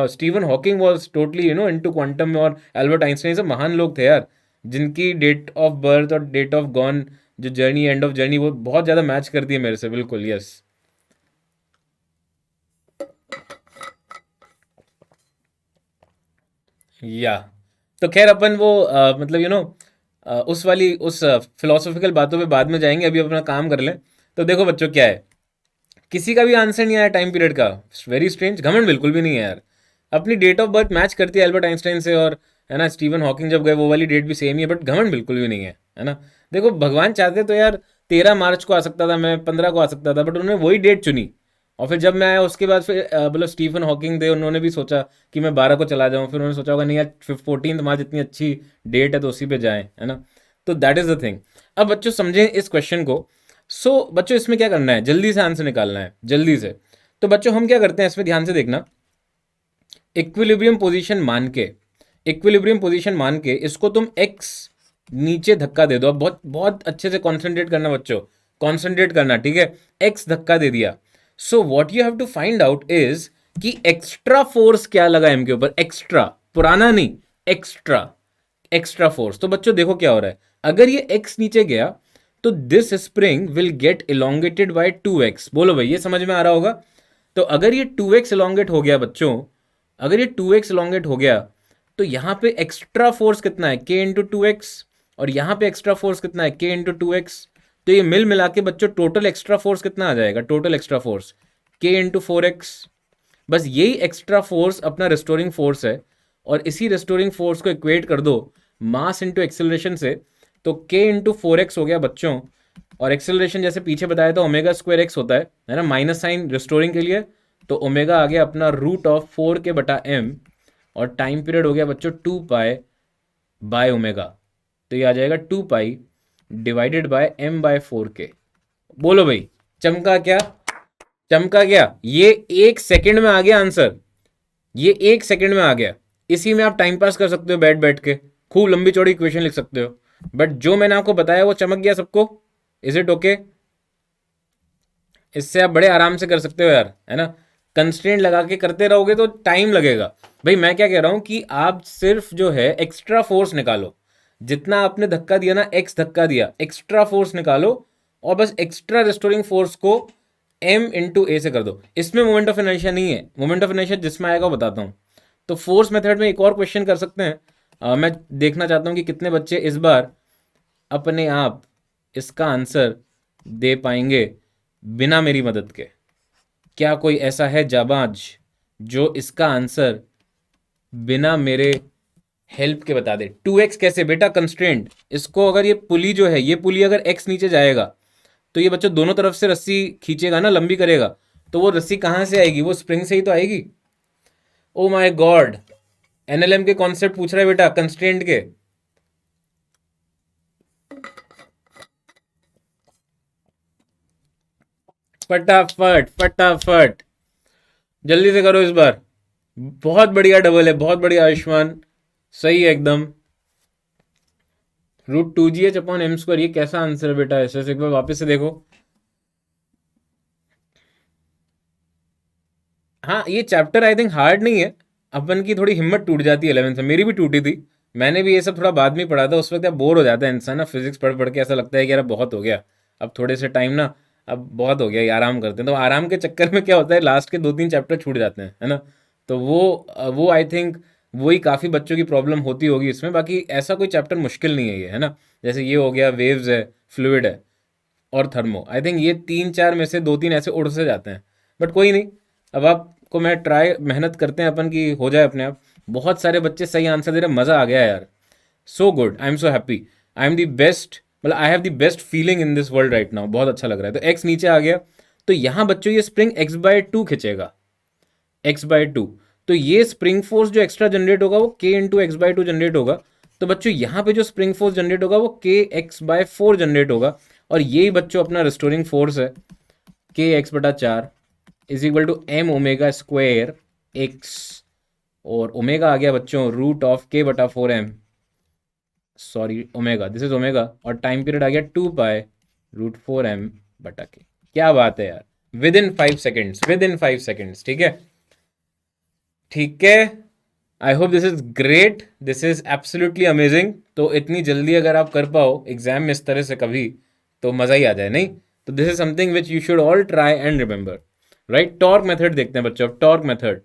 Stephen Hawking was totally into quantum, और Albert Einstein सब महान लोग थे यार, जिनकी date of birth और date of gone जो journey, end of journey, वो बहुत ज़्यादा मैच करती है मेरे से, बिल्कुल यस। या तो खैर अपन वो मतलब उस वाली उस फिलोसॉफिकल बातों पे बाद में जाएंगे, अभी अपना काम कर लें। तो देखो बच्चों क्या है, किसी का भी आंसर नहीं आया टाइम पीरियड का, वेरी स्ट्रेंज। घमंड बिल्कुल भी नहीं है यार, अपनी डेट ऑफ बर्थ मैच करती है एल्बर्ट आइंस्टाइन से, और है ना स्टीवन हॉकिंग जब गए वो वाली डेट भी सेम ही है, बट घमंड बिल्कुल भी नहीं है ना। देखो भगवान चाहते तो यार 13 मार्च को आ सकता था मैं, 15 को आ सकता था, बट उन्होंने वही डेट चुनी। और फिर जब मैं आया उसके बाद फिर मतलब स्टीफन हॉकिंग थे, उन्होंने भी सोचा कि मैं 12 को चला जाऊँ, फिर उन्होंने सोचा होगा नहीं यार 14 मार्च इतनी अच्छी डेट है तो उसी पे जाएं, है ना। तो दैट इज़ द थिंग। अब बच्चों समझें इस क्वेश्चन को। बच्चों इसमें क्या करना है, जल्दी से आंसर निकालना है, जल्दी से। तो बच्चों हम क्या करते हैं इसमें, ध्यान से देखना। इक्विलिब्रियम पोजीशन मान के, इक्विलिब्रियम पोजीशन मान के इसको तुम एक्स नीचे धक्का दे दो। अब बहुत बहुत अच्छे से कॉन्सेंट्रेट करना बच्चों, कॉन्सेंट्रेट करना, ठीक है। एक्स धक्का दे दिया। So what you have to find out is कि एक्स्ट्रा फोर्स क्या लगा एम के ऊपर, एक्स्ट्रा, पुराना नहीं, एक्स्ट्रा, एक्स्ट्रा फोर्स। तो बच्चों देखो क्या हो रहा है, अगर ये एक्स नीचे गया तो this spring will get elongated by 2x। बोलो भाई ये समझ में आ रहा होगा। तो अगर ये 2x इलोंगेट हो गया बच्चों, अगर ये 2x इलोंगेट हो गया, तो यहां पे एक्स्ट्रा फोर्स कितना है, k इंटू 2x, और यहां पे एक्स्ट्रा फोर्स कितना है, k इंटू 2x। तो ये मिल मिला के बच्चों टोटल एक्स्ट्रा फोर्स कितना आ जाएगा, total extra force k into 4x। बस यही एक्स्ट्रा फोर्स अपना रिस्टोरिंग फोर्स है, और इसी रिस्टोरिंग फोर्स को इक्वेट कर दो मास इंटू एक्सेलरेशन से, तो k इंटू 4x हो गया बच्चों। और एक्सेलरेशन जैसे पीछे बताया था ओमेगा स्क्वायर एक्स होता है ना, माइनस साइन रिस्टोरिंग के लिए, तो ओमेगा आ गया अपना रूट ऑफ 4k/m, और टाइम पीरियड हो गया बच्चों 2 पाई बाय ओमेगा। तो ये आ जाएगा 2 पाई डिवाइडेड बाय m/4k। बोलो भाई, चमका क्या? चमका क्या? ये 1 सेकंड में आ गया आंसर, ये 1 सेकंड में आ गया। इसी में आप टाइम पास कर सकते हो बैठ बैठ के, खूब लंबी चौड़ी इक्वेशन लिख सकते हो, बट जो मैंने आपको बताया वो चमक गया सबको। Is it okay? इससे आप बड़े आराम से कर सकते हो यार, है ना। कंस्ट्रेंट लगा के करते रहोगे तो टाइम लगेगा। भाई मैं क्या कह रहा हूं कि आप सिर्फ जो है एक्स्ट्रा फोर्स निकालो, जितना आपने धक्का दिया ना, एक्स धक्का दिया, एक्स्ट्रा फोर्स निकालो और बस एक्स्ट्रा रेस्टोरिंग फोर्स को m/a से कर दो। इसमें मोमेंट ऑफ इनर्शिया नहीं है, मोमेंट ऑफ इनर्शिया जिसमें आएगा वो बताता हूँ। तो फोर्स मेथड में एक और क्वेश्चन कर सकते हैं। मैं देखना चाहता हूँ कि कितने बच्चे इस बार अपने आप इसका आंसर दे पाएंगे बिना मेरी मदद के। क्या कोई ऐसा है जाबाज जो इसका आंसर बिना मेरे हेल्प के बता दे? 2x कैसे बेटा? कंस्ट्रेंट। इसको अगर ये पुली जो है, ये पुली अगर x नीचे जाएगा तो ये बच्चा दोनों तरफ से रस्सी खींचेगा ना, लंबी करेगा, तो वो रस्सी कहां से आएगी? वो स्प्रिंग से ही तो आएगी। ओ माय गॉड, एनएलएम के कॉन्सेप्ट पूछ रहा है बेटा, कंस्ट्रेंट के। फटाफट फटाफट जल्दी से करो इस बार। बहुत बढ़िया डबल है, बहुत बढ़िया आयुष्मान, सही है एकदम। √2gh/m², ये कैसा आंसर है बेटा? ऐसे एक बार वापस से देखो। हाँ, ये चैप्टर आई थिंक हार्ड नहीं है। अपन की थोड़ी हिम्मत टूट जाती है 11th में, मेरी भी टूटी थी। मैंने भी ये सब थोड़ा बाद में पढ़ा था, उस वक्त यार बोर हो जाता है इंसान ना, फिजिक्स पढ़ पढ़ के ऐसा लगता है कि यार अब बहुत हो गया, अब थोड़े से टाइम ना, अब बहुत हो गया, ये आराम करते हैं। तो आराम के चक्कर में क्या होता है, लास्ट के 2-3 चैप्टर छूट जाते हैं, है ना। तो वो आई थिंक वही काफ़ी बच्चों की प्रॉब्लम होती होगी इसमें। बाकी ऐसा कोई चैप्टर मुश्किल नहीं है ये, है ना। जैसे ये हो गया, वेव्स है, फ्लूइड है और थर्मो, आई थिंक ये 3-4 में से 2-3 ऐसे उड़ से जाते हैं। बट कोई नहीं, अब आपको मैं ट्राई, मेहनत करते हैं अपन की हो जाए अपने आप। बहुत सारे बच्चे सही आंसर दे रहे, मज़ा आ गया यार। So good, I am so happy, I am the best, मतलब I have the best feeling in this world right now. बहुत अच्छा लग रहा है। तो एक्स नीचे आ गया, तो यहाँ बच्चों ये स्प्रिंग x/2 खिंचेगा, x/2। तो ये स्प्रिंग फोर्स जो एक्स्ट्रा जनरेट होगा वो k x/2 जनरेट होगा। तो बच्चों यहाँ पे जो स्प्रिंग फोर्स जनरेट होगा वो kx/4 जनरेट होगा। और यही बच्चों अपना रिस्टोरिंग फोर्स है, kx/4 = m⍵²x। और ओमेगा आ गया बच्चों √k/4m, sorry omega, this is omega. और टाइम पीरियड आ गया 2π√4m/k। क्या बात है यार, with in 5 seconds, with in 5 seconds. ठीक है, ठीक है। आई hope this is great, this is absolutely amazing. तो इतनी जल्दी अगर आप कर पाओ एग्जाम में इस तरह से कभी, तो मज़ा ही आ जाए, नहीं? तो this is something which you should all try and remember, right. Torque method देखते हैं बच्चों, अब टॉर्क मेथड।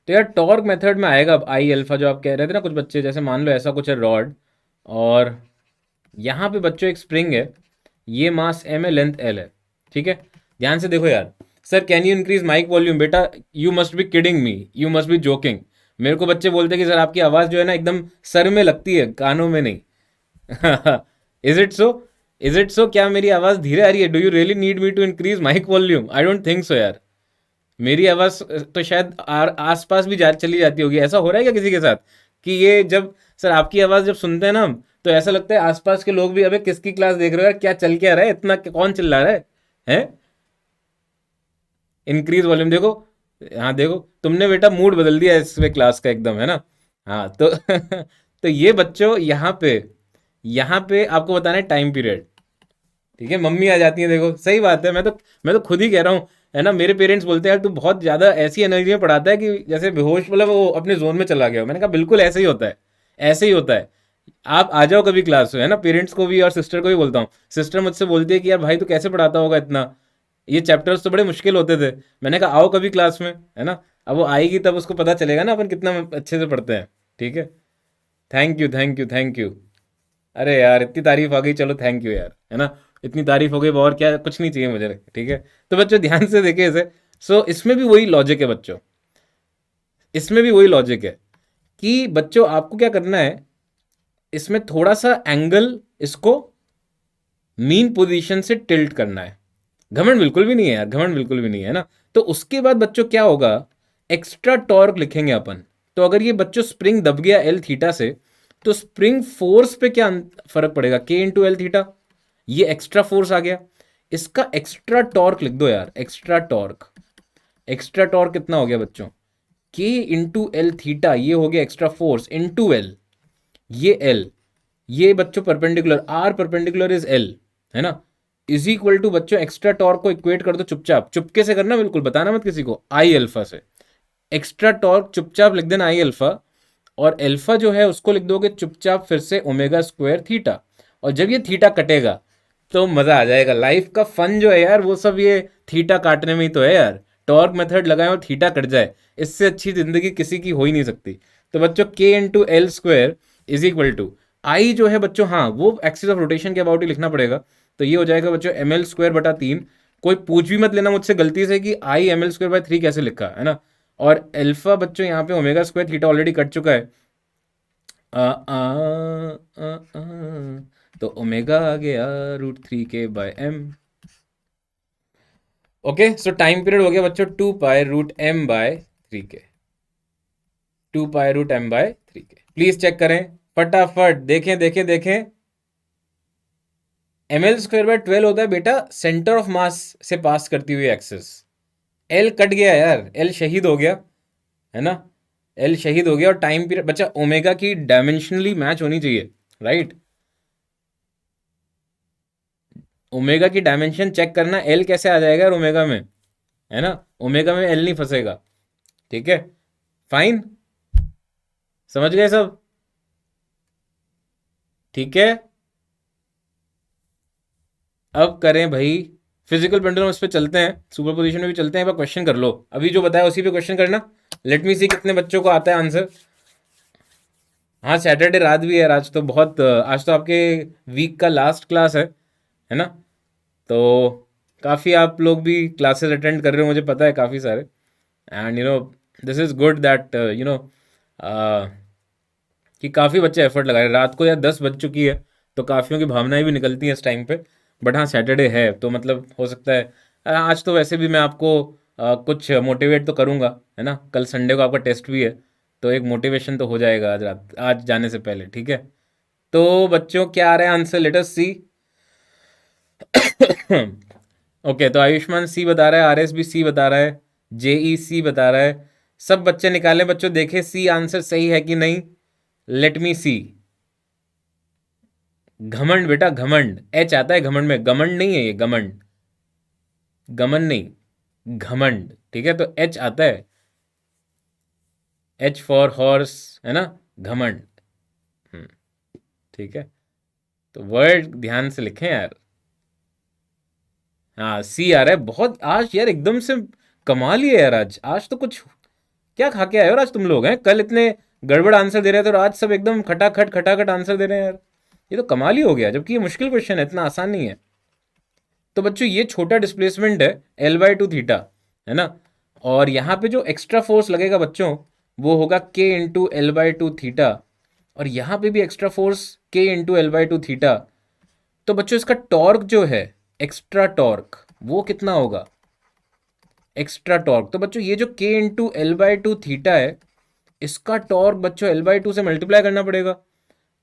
तो यार टॉर्क मेथड में आएगा अब आई अल्फा, जो आप कह रहे थे ना कुछ बच्चे, जैसे मान लो ऐसा कुछ है रॉड, और यहाँ पे बच्चों एक स्प्रिंग है, ये मास m है, लेंथ l है, ठीक है। ध्यान से देखो यार, sir can you increase mic volume? बेटा you must be kidding me, you must be joking. मेरे को बच्चे बोलते हैं कि सर आपकी आवाज़ जो है ना एकदम सर में लगती है, कानों में नहीं। Is it so? Is it so? क्या मेरी आवाज़ धीरे आ रही है? Do you really need me to increase mic volume? I don't think so यार। मेरी आवाज़ तो शायद आस पास भी चली जाती होगी। ऐसा हो रहा है क्या किसी के साथ कि ये जब सर आपकी आवाज़ जब सुनते हैं ना हम, तो ऐसा लगता है आसपास के लोग भी, अबे किसकी क्लास देख रहे हो यार, क्या चल क्या रहा है, इतना कौन चिल्ला रहा है, हैं? इंक्रीज वॉल्यूम देखो, हाँ देखो, तुमने बेटा मूड बदल दिया इसमें क्लास का एकदम, है ना। हाँ तो तो ये बच्चों यहाँ पे आपको बताना है टाइम पीरियड। ठीक है, मम्मी आ जाती है, देखो सही बात है। मैं तो खुद ही कह रहा हूँ, है ना। मेरे पेरेंट्स बोलते हैं यार तू बहुत ज़्यादा ऐसी एनर्जी में पढ़ाता है कि जैसे बेहोश, मतलब वो अपने जोन में चला गया हो। मैंने कहा बिल्कुल ऐसे ही होता है, ऐसे ही होता है। आप आ जाओ कभी क्लास में, है ना। पेरेंट्स को भी और सिस्टर को भी बोलता हूँ। सिस्टर मुझसे बोलती है कि यार भाई तू कैसे पढ़ाता होगा इतना, ये चैप्टर्स तो बड़े मुश्किल होते थे। मैंने कहा आओ कभी क्लास में, है ना। अब वो आएगी तब उसको पता चलेगा ना अपन कितना अच्छे से पढ़ते हैं। ठीक है, thank you thank you thank you. अरे यार इतनी तारीफ आ गई, चलो थैंक यू यार, है ना। इतनी तारीफ हो गई, और क्या, कुछ नहीं चाहिए मुझे। ठीक है, तो बच्चों ध्यान से देखिए इसे। सो इसमें भी वही लॉजिक है बच्चों, इसमें भी वही लॉजिक है कि बच्चों आपको क्या करना है, इसमें थोड़ा सा एंगल इसको मीन पोजीशन से टिल्ट करना है। घमंड बिल्कुल भी नहीं है यार, घमंड बिल्कुल भी नहीं है ना। तो उसके बाद बच्चों क्या होगा, एक्स्ट्रा टॉर्क लिखेंगे अपन। तो अगर ये बच्चों स्प्रिंग दब गया एल थीटा से, तो स्प्रिंग फोर्स पे क्या फर्क पड़ेगा, के इंटू एल थीटा, ये एक्स्ट्रा फोर्स आ गया, इसका एक्स्ट्रा टॉर्क लिख दो यार, एक्स्ट्रा टॉर्क। एक्स्ट्रा टॉर्क कितना हो गया बच्चों, के इंटू एल थीटा, ये हो गया एक्स्ट्रा फोर्स इंटू एल, ये एल, ये बच्चों perpendicular, R perpendicular is L, है ना, इज इक्वल टू बच्चों एक्स्ट्रा टॉर्क को इक्वेट कर दो चुपचाप, चुपके से करना, बिल्कुल बताना मत किसी को, आई अल्फा से। एक्स्ट्रा टॉर्क चुपचाप लिख देना आई अल्फा, और अल्फा जो है उसको लिख दोगे चुपचाप फिर से ओमेगा स्क्वायर थीटा। और जब ये थीटा कटेगा तो मजा आ जाएगा, लाइफ का फन जो है यार वो सब ये थीटा काटने में ही तो है यार। टॉर्क मेथड लगाए और थीटा कट जाए, इससे अच्छी जिंदगी किसी की हो ही नहीं सकती। तो बच्चों के into L square is equal to I जो है बच्चों, हाँ वो एक्सिस ऑफ रोटेशन के अबाउट ही लिखना पड़ेगा, तो ये हो जाएगा बच्चों एम एल स्क्वायर बटा 3। कोई पूछ भी मत लेना मुझसे गलती से कि I am L square bye 3 कैसे लिखा है ना। और अल्फा बच्चों यहाँ पे omega square theta already cut चुका है, आ, आ, आ, आ, तो ओमेगा आ गया √3 के by M. Okay, so time period हो गया बच्चों 2 पाई रूट एम बाय 3 के, 2 पाई रूट एम बाय 3 के। प्लीज चेक करें फटाफट, देखें देखें देखें। एम एल स्क्वायर बाय 12 होता है बेटा सेंटर ऑफ मास से पास करती हुई एक्सिस। एल कट गया यार, एल शहीद हो गया, है ना, एल शहीद हो गया। और टाइम पीरियड बच्चा ओमेगा की डायमेंशनली मैच होनी चाहिए, राइट। ओमेगा की डायमेंशन चेक करना, एल कैसे आ जाएगा यार ओमेगा में, है ना, ओमेगा में एल नहीं फंसेगा, ठीक है, फाइन, समझ गए सब, ठीक है। अब करें भाई फिजिकल पेंडुलम, इस पे चलते हैं, सुपर पोजिशन में भी चलते हैं, एक बार क्वेश्चन कर लो, अभी जो बताया उसी पे क्वेश्चन करना। लेट मी सी कितने बच्चों को आता है आंसर। हाँ सैटरडे रात भी है आज, तो बहुत, आज तो आपके वीक का लास्ट क्लास है ना, तो काफ़ी आप लोग भी क्लासेस अटेंड कर रहे हो, मुझे पता है काफ़ी सारे, and you know this is good that you know कि काफ़ी बच्चे एफर्ट लगा रहे हैं। रात को यार 10 बज चुकी है, तो काफ़ियों की भावनाएं भी निकलती हैं इस टाइम पे, बट हाँ सैटरडे है तो मतलब हो सकता है आज तो वैसे भी मैं आपको कुछ मोटिवेट तो करूँगा, है ना, कल संडे को आपका टेस्ट भी है, तो एक मोटिवेशन तो हो जाएगा आज रात, आज जाने से पहले, ठीक है। तो बच्चों क्या आ रहा है आंसर, लेट अस सी। ओके, तो आयुष्मान सी बता रहा है, आर एस भी सी बता रहा है, जेई सी बता रहा है, सब बच्चे निकालें बच्चों, देखें सी आंसर सही है कि नहीं। लेट मी सी। घमंड बेटा घमंड, एच आता है घमंड में, घमंड नहीं है ये, घमंड, गमन नहीं, घमंड, ठीक है, तो एच आता है, एच फॉर हॉर्स, है ना, घमंड, हम्म, ठीक है, तो वर्ड ध्यान से लिखें यार। हाँ सी आ रहा है, बहुत आज यार एकदम से कमाल ही है यार, आज आज तो कुछ, क्या खा के आए हो आज तुम लोग, हैं कल इतने गड़बड़ आंसर दे रहे थे और आज सब एकदम खटाखट खटाखट आंसर दे रहे हैं यार, ये तो कमाल ही हो गया, जबकि ये मुश्किल क्वेश्चन है, इतना आसान नहीं है। तो बच्चों ये छोटा डिस्प्लेसमेंट है एल बाई टू थीटा, है ना, और यहाँ पे जो एक्स्ट्रा फोर्स लगेगा बच्चों वो होगा के into L by two theta, और यहाँ पे भी एक्स्ट्रा फोर्स के into L by two theta. तो बच्चों इसका टॉर्क जो है, एक्स्ट्रा टॉर्क, वो कितना होगा, एक्स्ट्रा टॉर्क, तो बच्चों ये जो के into L by two theta है, इसका टॉर्क बच्चों एल बाई टू से मल्टीप्लाई करना पड़ेगा,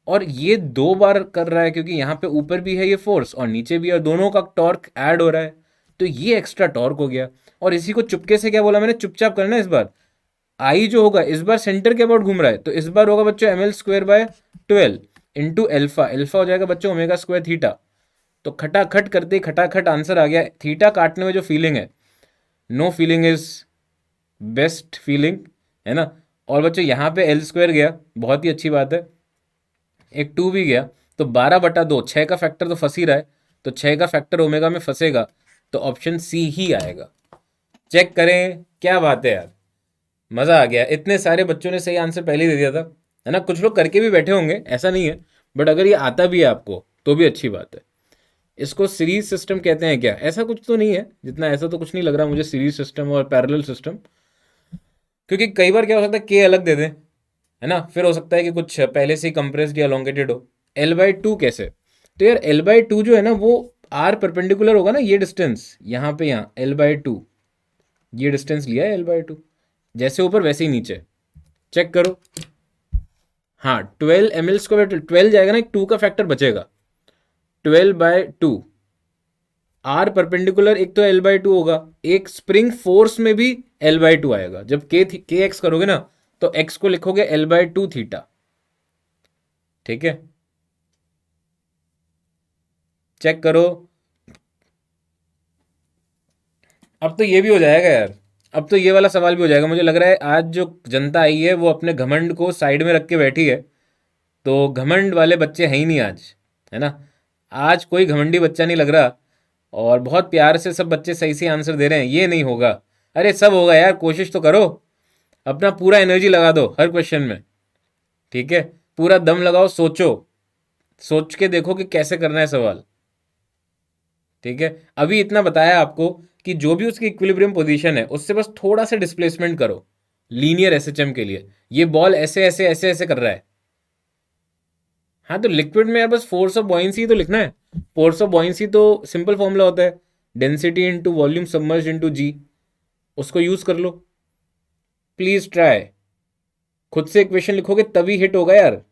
और ये 2 बार कर रहा है क्योंकि यहाँ पे ऊपर भी है ये फोर्स और नीचे भी है, और दोनों का टॉर्क ऐड हो रहा है, तो ये एक्स्ट्रा टॉर्क हो गया। और इसी को चुपके से क्या बोला मैंने, चुपचाप करना इस बार, आई जो होगा इस बार सेंटर के अबाउट घूम रहा है, तो इस बार होगा बच्चों M L square by 12 into alpha, alpha हो जाएगा बच्चों ओमेगा स्क्वायर थीटा। तो खटाखट करते ही खटाखट आंसर आ गया। थीटा काटने में जो फीलिंग है, no feeling is best feeling, है ना। और बच्चों यहाँ पे एल स्क्वायर गया, बहुत ही अच्छी बात है, एक 2 भी गया, तो 12/2, 6 का फैक्टर तो फंस ही रहा है, तो 6 का फैक्टर ओमेगा में फंसेगा, तो ऑप्शन सी ही आएगा। चेक करें, क्या बात है यार, मज़ा आ गया, इतने सारे बच्चों ने सही आंसर पहले ही दे दिया था, है ना, कुछ लोग करके भी बैठे होंगे, ऐसा नहीं है, बट अगर ये आता भी है आपको तो भी अच्छी बात है। इसको सीरीज सिस्टम कहते हैं क्या, ऐसा कुछ तो नहीं है, जितना ऐसा तो कुछ नहीं लग रहा मुझे, सीरीज सिस्टम और पैरेलल सिस्टम, क्योंकि कई बार क्या हो सकता है के अलग दे दें, है ना, फिर हो सकता है कि कुछ पहले से ही कंप्रेस्ड या एलोंगेटेड हो। एल बाई टू कैसे, तो यार एल बाई टू जो है ना वो आर परपेंडिकुलर होगा ना, ये डिस्टेंस यहाँ पे, यहाँ एल बाई टू, ये डिस्टेंस लिया है एल बाई टू, जैसे ऊपर वैसे ही नीचे, चेक करो। हाँ 12 ml स्क्वायर 12 जाएगा ना, एक 2 का फैक्टर बचेगा, 12/2। आर परपेंडिकुलर एक तो L/2 होगा, एक स्प्रिंग फोर्स में भी L/2 आएगा। जब के एक्स करोगे ना तो एक्स को लिखोगे L/2 थीटा। ठीक है, चेक करो। अब तो ये भी हो जाएगा यार, अब तो ये वाला सवाल भी हो जाएगा। मुझे लग रहा है आज जो जनता आई है वो अपने घमंड को साइड में रख के बैठी है, तो घमंड वाले बच्चे हैं ही नहीं आज, है ना। आज कोई घमंडी बच्चा नहीं लग रहा, और बहुत प्यार से सब बच्चे सही से आंसर दे रहे हैं। ये नहीं होगा, अरे सब होगा यार, कोशिश तो करो, अपना पूरा एनर्जी लगा दो हर क्वेश्चन में। ठीक है, पूरा दम लगाओ, सोचो, सोच के देखो कि कैसे करना है सवाल। ठीक है, अभी इतना बताया आपको कि जो भी उसकी इक्विलिब्रियम पोजीशन है उससे बस थोड़ा सा डिस्प्लेसमेंट करो लीनियर एसएचएम के लिए। ये बॉल ऐसे ऐसे ऐसे ऐसे कर रहा है। हाँ तो लिक्विड में यार बस फोर्स ऑफ बॉयंसी तो लिखना है। फोर्स ऑफ बॉयंसी तो सिंपल फॉर्मूला होता है, density into volume submerged into g, उसको यूज कर लो। प्लीज ट्राई, खुद से इक्वेशन लिखोगे तभी हिट होगा यार।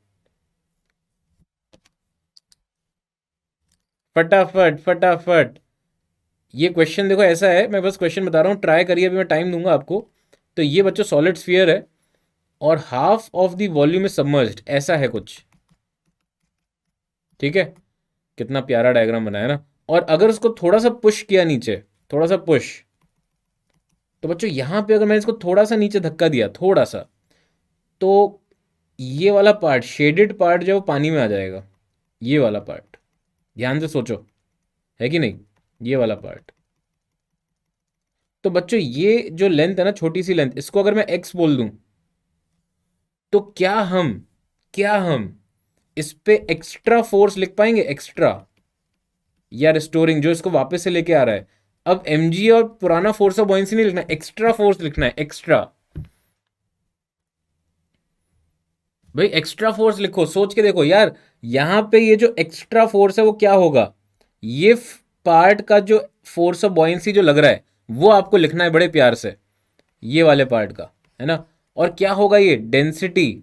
फटाफट फटाफट। ये क्वेश्चन देखो ऐसा है, मैं बस क्वेश्चन बता रहा हूँ, ट्राई करिए, अभी मैं टाइम दूंगा आपको। तो ये बच्चों सॉलिड स्फीयर है और half of the volume is submerged, ऐसा है कुछ। ठीक है, कितना प्यारा डायग्राम बनाया ना। और अगर उसको थोड़ा सा पुश किया नीचे, थोड़ा सा पुश, तो बच्चों यहां पे अगर मैंने इसको थोड़ा सा नीचे धक्का दिया थोड़ा सा, तो ये वाला पार्ट, शेडेड पार्ट जो है वो पानी में आ जाएगा। ये वाला पार्ट, ध्यान से सोचो, है कि नहीं, ये वाला पार्ट। तो बच्चों ये जो लेंथ है ना, छोटी सी लेंथ, इसको अगर मैं एक्स बोल दूं, तो क्या हम इस पे एक्स्ट्रा फोर्स लिख पाएंगे, एक्स्ट्रा या रिस्टोरिंग, जो इसको वापस से लेके आ रहा है। अब mg और पुराना फोर्स ऑफ बॉयंसी नहीं लिखना, एक्स्ट्रा फोर्स लिखना है, एक्स्ट्रा। भाई एक्स्ट्रा फोर्स लिखो, सोच के देखो यार, यहां पे ये जो एक्स्ट्रा फोर्स है वो क्या होगा, ये पार्ट का जो फोर्स ऑफ बॉयंसी जो लग रहा है वो आपको लिखना है बड़े प्यार से, ये वाले पार्ट का, है ना। और क्या होगा, ये density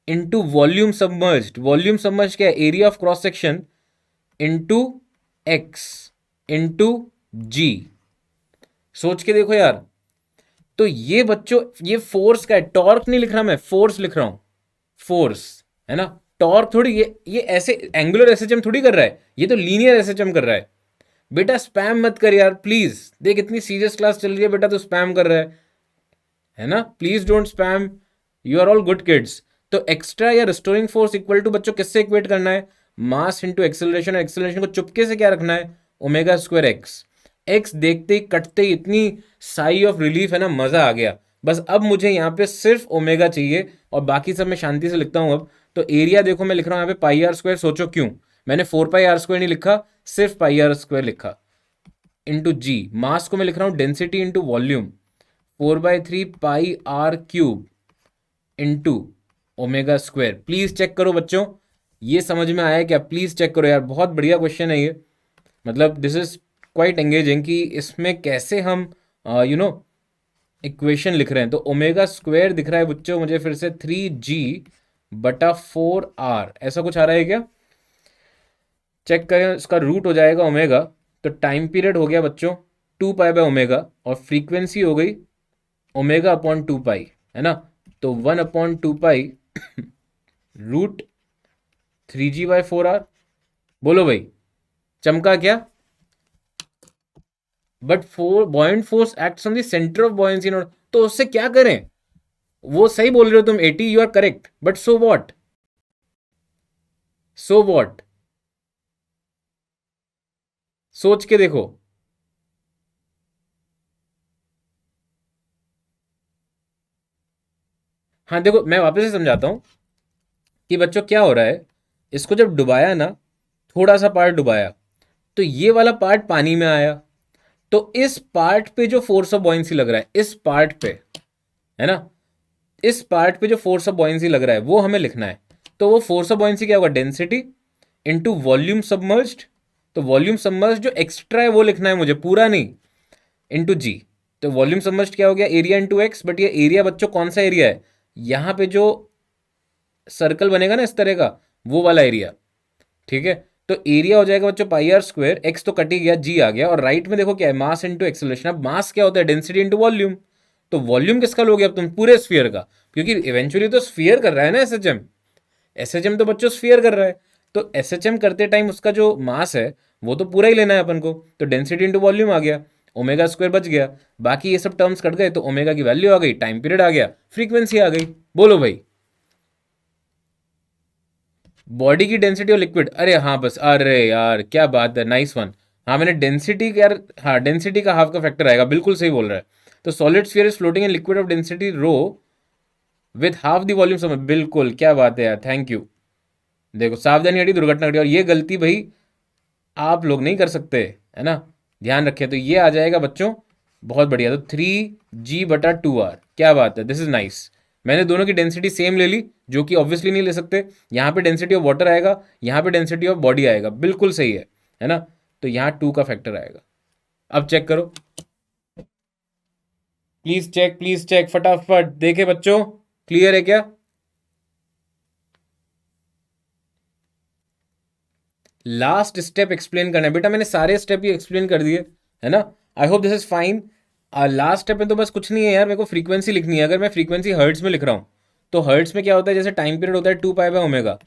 into volume submerged, volume submerge क्या है, area of cross section, into x into g. सोच के देखो यार। तो ये बच्चों ये फोर्स का है, टॉर्क नहीं लिख रहा मैं, फोर्स लिख रहा हूं, फोर्स, है ना। टॉर्क थोड़ी, ये ऐसे एंगुलर एसएचएम थोड़ी कर रहा है, ये तो लीनियर एसएचएम कर रहा है। बेटा स्पैम मत कर यार प्लीज, देख इतनी सीरियस क्लास चल रही है बेटा, तो स्पैम कर रहा है ना। Please don't spam, you are all good kids. तो एक्स्ट्रा या रिस्टोरिंग फोर्स इक्वल टू बच्चों किससे इक्वेट करना है, मास इंटू एक्सेलरेशन, और एक्सेलरेशन को चुपके से क्या रखना है, ओमेगा स्क्वायर एक्स। एक्स देखते ही कटते ही इतनी साई ऑफ रिलीफ है ना, मजा आ गया। बस अब मुझे यहाँ पे सिर्फ ओमेगा चाहिए और बाकी सब मैं शांति से लिखता हूँ अब। तो एरिया देखो मैं लिख रहा हूँ यहाँ पे पाई आर स्क्वायर, सोचो क्यों मैंने 4πr² नहीं लिखा, सिर्फ πr² लिखा, इंटू जी। मास को मैं लिख रहा हूँ density into volume, 4/3 πr³ into omega square. Please check करो बच्चों, ये समझ में आया क्या, प्लीज चेक करो यार, बहुत बढ़िया क्वेश्चन है ये। मतलब दिस इज क्वाइट एंगेजिंग कि इसमें कैसे हम इक्वेशन लिख रहे हैं। तो ओमेगा स्क्वायर दिख रहा है बच्चों मुझे फिर से 3g/4r, ऐसा कुछ आ रहा है क्या, चेक करें। इसका रूट हो जाएगा ओमेगा, तो टाइम पीरियड हो गया बच्चों 2π/ओमेगा, और फ्रीक्वेंसी हो गई ओमेगा/2π, है ना। तो 1/2π √3g/4r। बोलो भाई, चमका क्या। But buoyant force acts on the centre of buoyancy note, तो उससे क्या करें। वो सही बोल रहे हो तुम 80, you are correct, but so what, so what, सोच के देखो। हाँ देखो मैं वापस से समझाता हूं कि बच्चों क्या हो रहा है। इसको जब डुबाया ना, थोड़ा सा पार्ट डुबाया, तो ये वाला पार्ट पानी में आया, तो इस पार्ट पे जो फोर्स ऑफ बॉयंसी लग रहा है, इस पार्ट पे, है ना, इस पार्ट पे जो फोर्स ऑफ बॉयंसी लग रहा है वो हमें लिखना है। तो वो फोर्स ऑफ बॉयंसी क्या होगा, डेंसिटी इंटू वॉल्यूम सबमर्ज्ड, तो वॉल्यूम सबमर्ज्ड जो एक्स्ट्रा है वो लिखना है मुझे, पूरा नहीं, इंटू जी। तो वॉल्यूम सबमर्ज्ड क्या हो गया, एरिया इंटू एक्स, बट ये एरिया बच्चों कौन सा एरिया है, यहां पे जो सर्कल बनेगा ना इस तरह का, वो वाला एरिया, ठीक है। तो एरिया हो जाएगा बच्चों पाई आर स्क्वायर, एक्स तो कट ही गया, जी आ गया, और राइट में देखो क्या है, मास इंटू एक्सेलरेशन। अब मास क्या होता है, डेंसिटी इंटू वॉल्यूम। तो वॉल्यूम किसका लोगे अब तुम, पूरे स्फीयर का, क्योंकि इवेंचुअली तो स्फीयर कर रहा है ना एसएचएम, एसएचएम तो बच्चों स्फीयर कर रहा है। तो एसएचएम करते टाइम उसका जो मास है वो तो पूरा ही लेना है अपन को, तो डेंसिटी इंटू वॉल्यूम आ गया, ओमेगा स्क्वायर बच गया, बाकी ये सब टर्म्स कट गए, तो ओमेगा की वैल्यू आ गई, टाइम पीरियड आ गया, फ्रीक्वेंसी आ गई। बोलो भाई, बॉडी की डेंसिटी और लिक्विड, अरे हाँ बस, अरे यार क्या बात है, नाइस वन। हाँ मैंने डेंसिटी का यार, हाँ डेंसिटी का हाफ का फैक्टर आएगा, बिल्कुल सही बोल रहा है। तो solid sphere is floating in liquid of density rho with half the volume समझ, बिल्कुल क्या बात है यार, थैंक यू। देखो सावधानी हटी दुर्घटना घटी, और ये गलती भाई आप लोग नहीं कर सकते, है ना, ध्यान रखें। तो ये आ जाएगा बच्चों, बहुत बढ़िया। तो 3G/2R, क्या बात है, दिस इज नाइस। मैंने दोनों की डेंसिटी सेम ले ली, जो कि ऑब्वियसली नहीं ले सकते। यहाँ पे डेंसिटी ऑफ वाटर आएगा, यहाँ पे डेंसिटी ऑफ बॉडी आएगा, बिल्कुल सही है ना। तो यहाँ 2 का फैक्टर आएगा। अब चेक करो, प्लीज चेक फटाफट, देखे बच्चों, क्लियर है क्या? लास्ट स्टेप एक्सप्लेन करना है बेटा, मैंने सारे स्टेप ही एक्सप्लेन कर दिए, है ना। आई hope this is fine. Last step में तो बस कुछ नहीं है यार, मेरे को फ्रीक्वेंसी लिखनी है। अगर मैं फ्रीक्वेंसी हर्ट्स में लिख रहा हूँ, तो हर्ट्स में क्या होता है, जैसे टाइम पीरियड होता है 2 पाई/ओमेगा,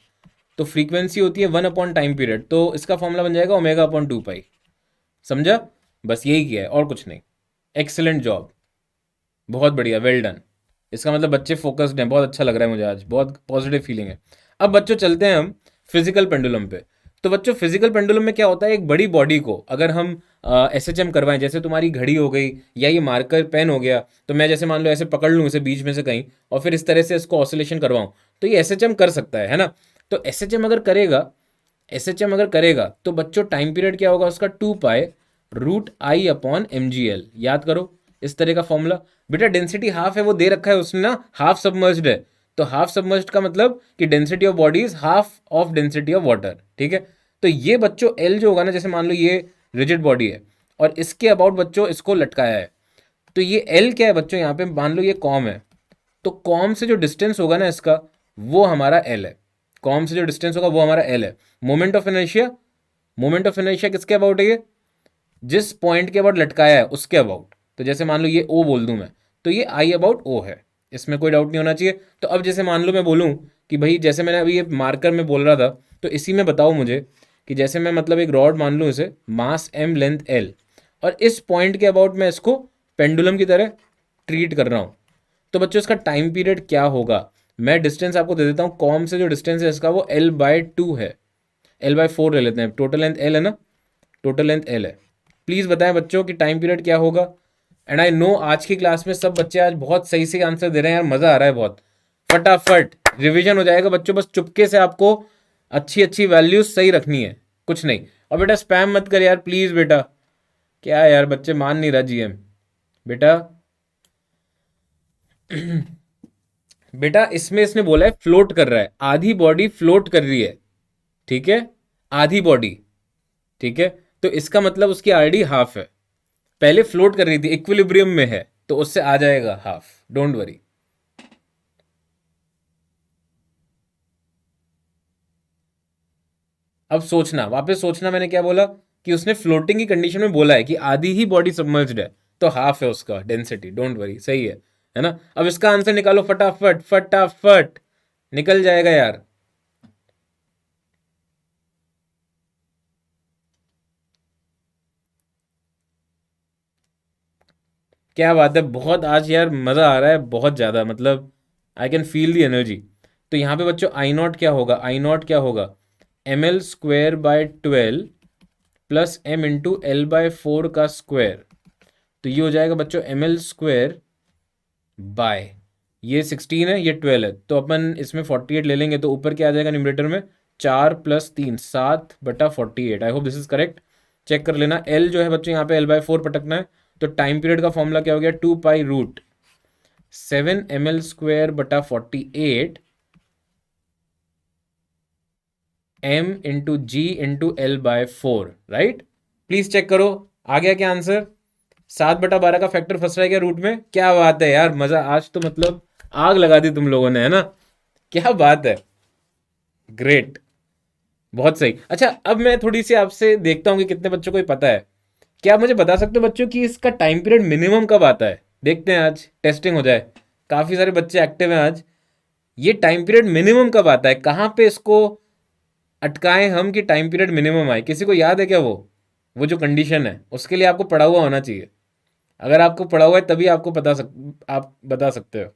तो फ्रीक्वेंसी होती है 1 अपॉन टाइम पीरियड, तो इसका फॉर्मूला बन जाएगा ओमेगा/2 पाई। समझा, बस यही किया है और कुछ नहीं। एक्सेलेंट जॉब, बहुत बढ़िया, वेल डन। इसका मतलब बच्चे फोकस्ड हैं, बहुत अच्छा लग रहा है मुझे आज, बहुत पॉजिटिव फीलिंग है। अब बच्चों चलते हैं हम फिजिकल पेंडुलम पे। तो बच्चों फिजिकल पेंडुलम में क्या होता है, एक बड़ी बॉडी को अगर हम एसएचएम करवाएं, जैसे तुम्हारी घड़ी हो गई या ये मार्कर पेन हो गया, तो मैं जैसे मान लो ऐसे पकड़ लूँ इसे बीच में से कहीं, और फिर इस तरह से इसको ऑसिलेशन करवाऊं, तो ये एसएचएम कर सकता है ना। तो एसएचएम अगर करेगा तो बच्चों टाइम पीरियड क्या होगा उसका, 2 पाई √I/mgl, याद करो इस तरह का फॉर्मूला। बेटा डेंसिटी हाफ है, वो दे रखा है उसने ना, हाफ सबमर्ज्ड है, तो हाफ सबमर्ज्ड का मतलब कि density of body is half of density of water, ठीक है। तो ये बच्चों एल जो होगा ना, जैसे मान लो ये रिजिड बॉडी है और इसके अबाउट बच्चों इसको लटकाया है, तो ये एल क्या है बच्चों, यहाँ पे मान लो ये कॉम है, तो कॉम से जो डिस्टेंस होगा ना इसका, वो हमारा एल है। कॉम से जो डिस्टेंस होगा वो हमारा एल है। मोमेंट ऑफ इनर्शिया किसके अबाउट है, ये जिस पॉइंट के अबाउट लटकाया है उसके अबाउट। तो जैसे मान लो ये ओ बोल दूं मैं, तो ये आई अबाउट ओ है, इसमें कोई डाउट नहीं होना चाहिए। तो अब जैसे मान लो मैं बोलूं कि भाई, जैसे मैंने अभी ये मार्कर में बोल रहा था, तो इसी में बताओ मुझे कि जैसे मैं मतलब एक रॉड मान लूं, इसे मास एम लेंथ एल, और इस पॉइंट के अबाउट मैं इसको पेंडुलम की तरह ट्रीट कर रहा हूँ, तो बच्चों इसका टाइम पीरियड क्या होगा। मैं डिस्टेंस आपको दे देता हूँ, कॉम से जो डिस्टेंस है इसका वो L/2 है, L/4 ले लेते हैं, टोटल लेंथ L है ना, टोटल लेंथ L है। प्लीज़ बताएं बच्चों कि टाइम पीरियड क्या होगा। एंड आई नो आज की क्लास में सब बच्चे आज बहुत सही से आंसर दे रहे हैं यार, मज़ा आ रहा है बहुत। फटाफट रिवीजन हो जाएगा बच्चों, बस चुपके से आपको अच्छी अच्छी वैल्यूज सही रखनी है, कुछ नहीं। और बेटा स्पैम मत कर यार प्लीज़ बेटा, क्या यार बच्चे मान नहीं रहा जीएम बेटा। बेटा इसमें इसने बोला है फ्लोट कर रहा है, आधी बॉडी फ्लोट कर रही है, ठीक है, आधी बॉडी, ठीक है। तो इसका मतलब उसकी आरडी हाफ है, पहले फ्लोट कर रही थी, इक्विलिब्रियम में है, तो उससे आ जाएगा हाफ, डोंट वरी। अब सोचना, वापस सोचना, मैंने क्या बोला कि उसने फ्लोटिंग की कंडीशन में बोला है कि आधी ही बॉडी सबमर्ज्ड है, तो हाफ है उसका डेंसिटी, डोंट वरी, सही है ना। अब इसका आंसर निकालो फटाफट फटाफट, निकल जाएगा यार। क्या बात है, बहुत आज यार मज़ा आ रहा है बहुत ज़्यादा, मतलब I can feel the energy. तो यहाँ पे बच्चों आई नॉट क्या होगा, आई नॉट क्या होगा, ml² / 12 प्लस m × L/4 का स्क्वायर। तो ये हो जाएगा बच्चों ml² बाय, ये 16 है ये 12 है, तो अपन इसमें 48 ले लेंगे, तो ऊपर क्या आ जाएगा न्यूमरेटर में, 4 + 3 7/48। I hope this is correct, check कर लेना। एल जो है बच्चों यहाँ पे L/4 पटकना है, तो टाइम पीरियड का फॉर्मूला क्या हो गया, 2 pi √7ml²/48 m × G × L/4, right. Please check करो, आ गया क्या आंसर। 7/12 का फैक्टर फंस रहा है क्या रूट में, क्या बात है यार, मजा आज तो मतलब आग लगा दी तुम लोगों ने, है ना, क्या बात है। ग्रेट, बहुत सही। अच्छा, अब मैं थोड़ी सी आपसे देखता हूँ कि कितने बच्चों को ये पता है। क्या आप मुझे बता सकते हो बच्चों कि इसका टाइम पीरियड मिनिमम कब आता है? देखते हैं, आज टेस्टिंग हो जाए। काफ़ी सारे बच्चे एक्टिव हैं आज। ये टाइम पीरियड मिनिमम कब आता है? कहाँ पे इसको अटकाएं हम कि टाइम पीरियड मिनिमम आए? किसी को याद है क्या वो जो कंडीशन है उसके लिए आपको पढ़ा हुआ होना चाहिए। अगर आपको पढ़ा हुआ है तभी आपको आप बता सकते हो।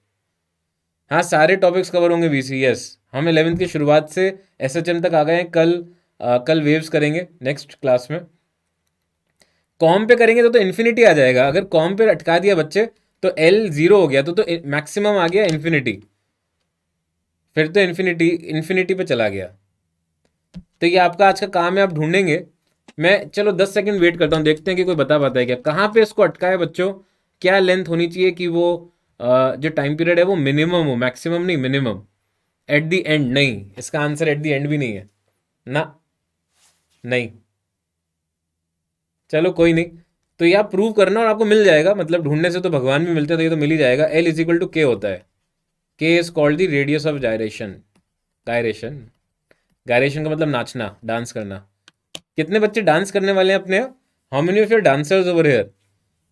हाँ, सारे टॉपिक्स कवर होंगे वीसी, यस। हम 11th की शुरुआत से एसएचएम तक आ गए हैं। कल वेव्स करेंगे नेक्स्ट क्लास में। कॉम पे करेंगे तो इन्फिनिटी आ जाएगा। अगर कॉम पे अटका दिया बच्चे तो एल जीरो हो गया, तो मैक्सिमम आ गया इन्फिनिटी। फिर तो इन्फिनिटी इन्फिनिटी पे चला गया। तो ये आपका आज का काम है, आप ढूंढेंगे। मैं चलो 10 सेकंड वेट करता हूँ, देखते हैं कि कोई बता पाता है क्या कहाँ पे इसको अटका है बच्चों। क्या लेंथ होनी चाहिए कि वो जो टाइम पीरियड है वो मिनिमम हो, मैक्सिमम नहीं, मिनिमम। एट द एंड नहीं, इसका आंसर एट द एंड भी नहीं है ना। नहीं, चलो कोई नहीं। तो ये आप प्रूव करना और आपको मिल जाएगा। मतलब ढूंढने से तो भगवान भी मिलते हैं, तो ये तो मिल ही जाएगा। एल इज इक्वल टू के होता है। के is called the radius of gyration. Gyration, gyration का मतलब नाचना, डांस करना। कितने बच्चे डांस करने वाले हैं अपने? How many of your dancers over here?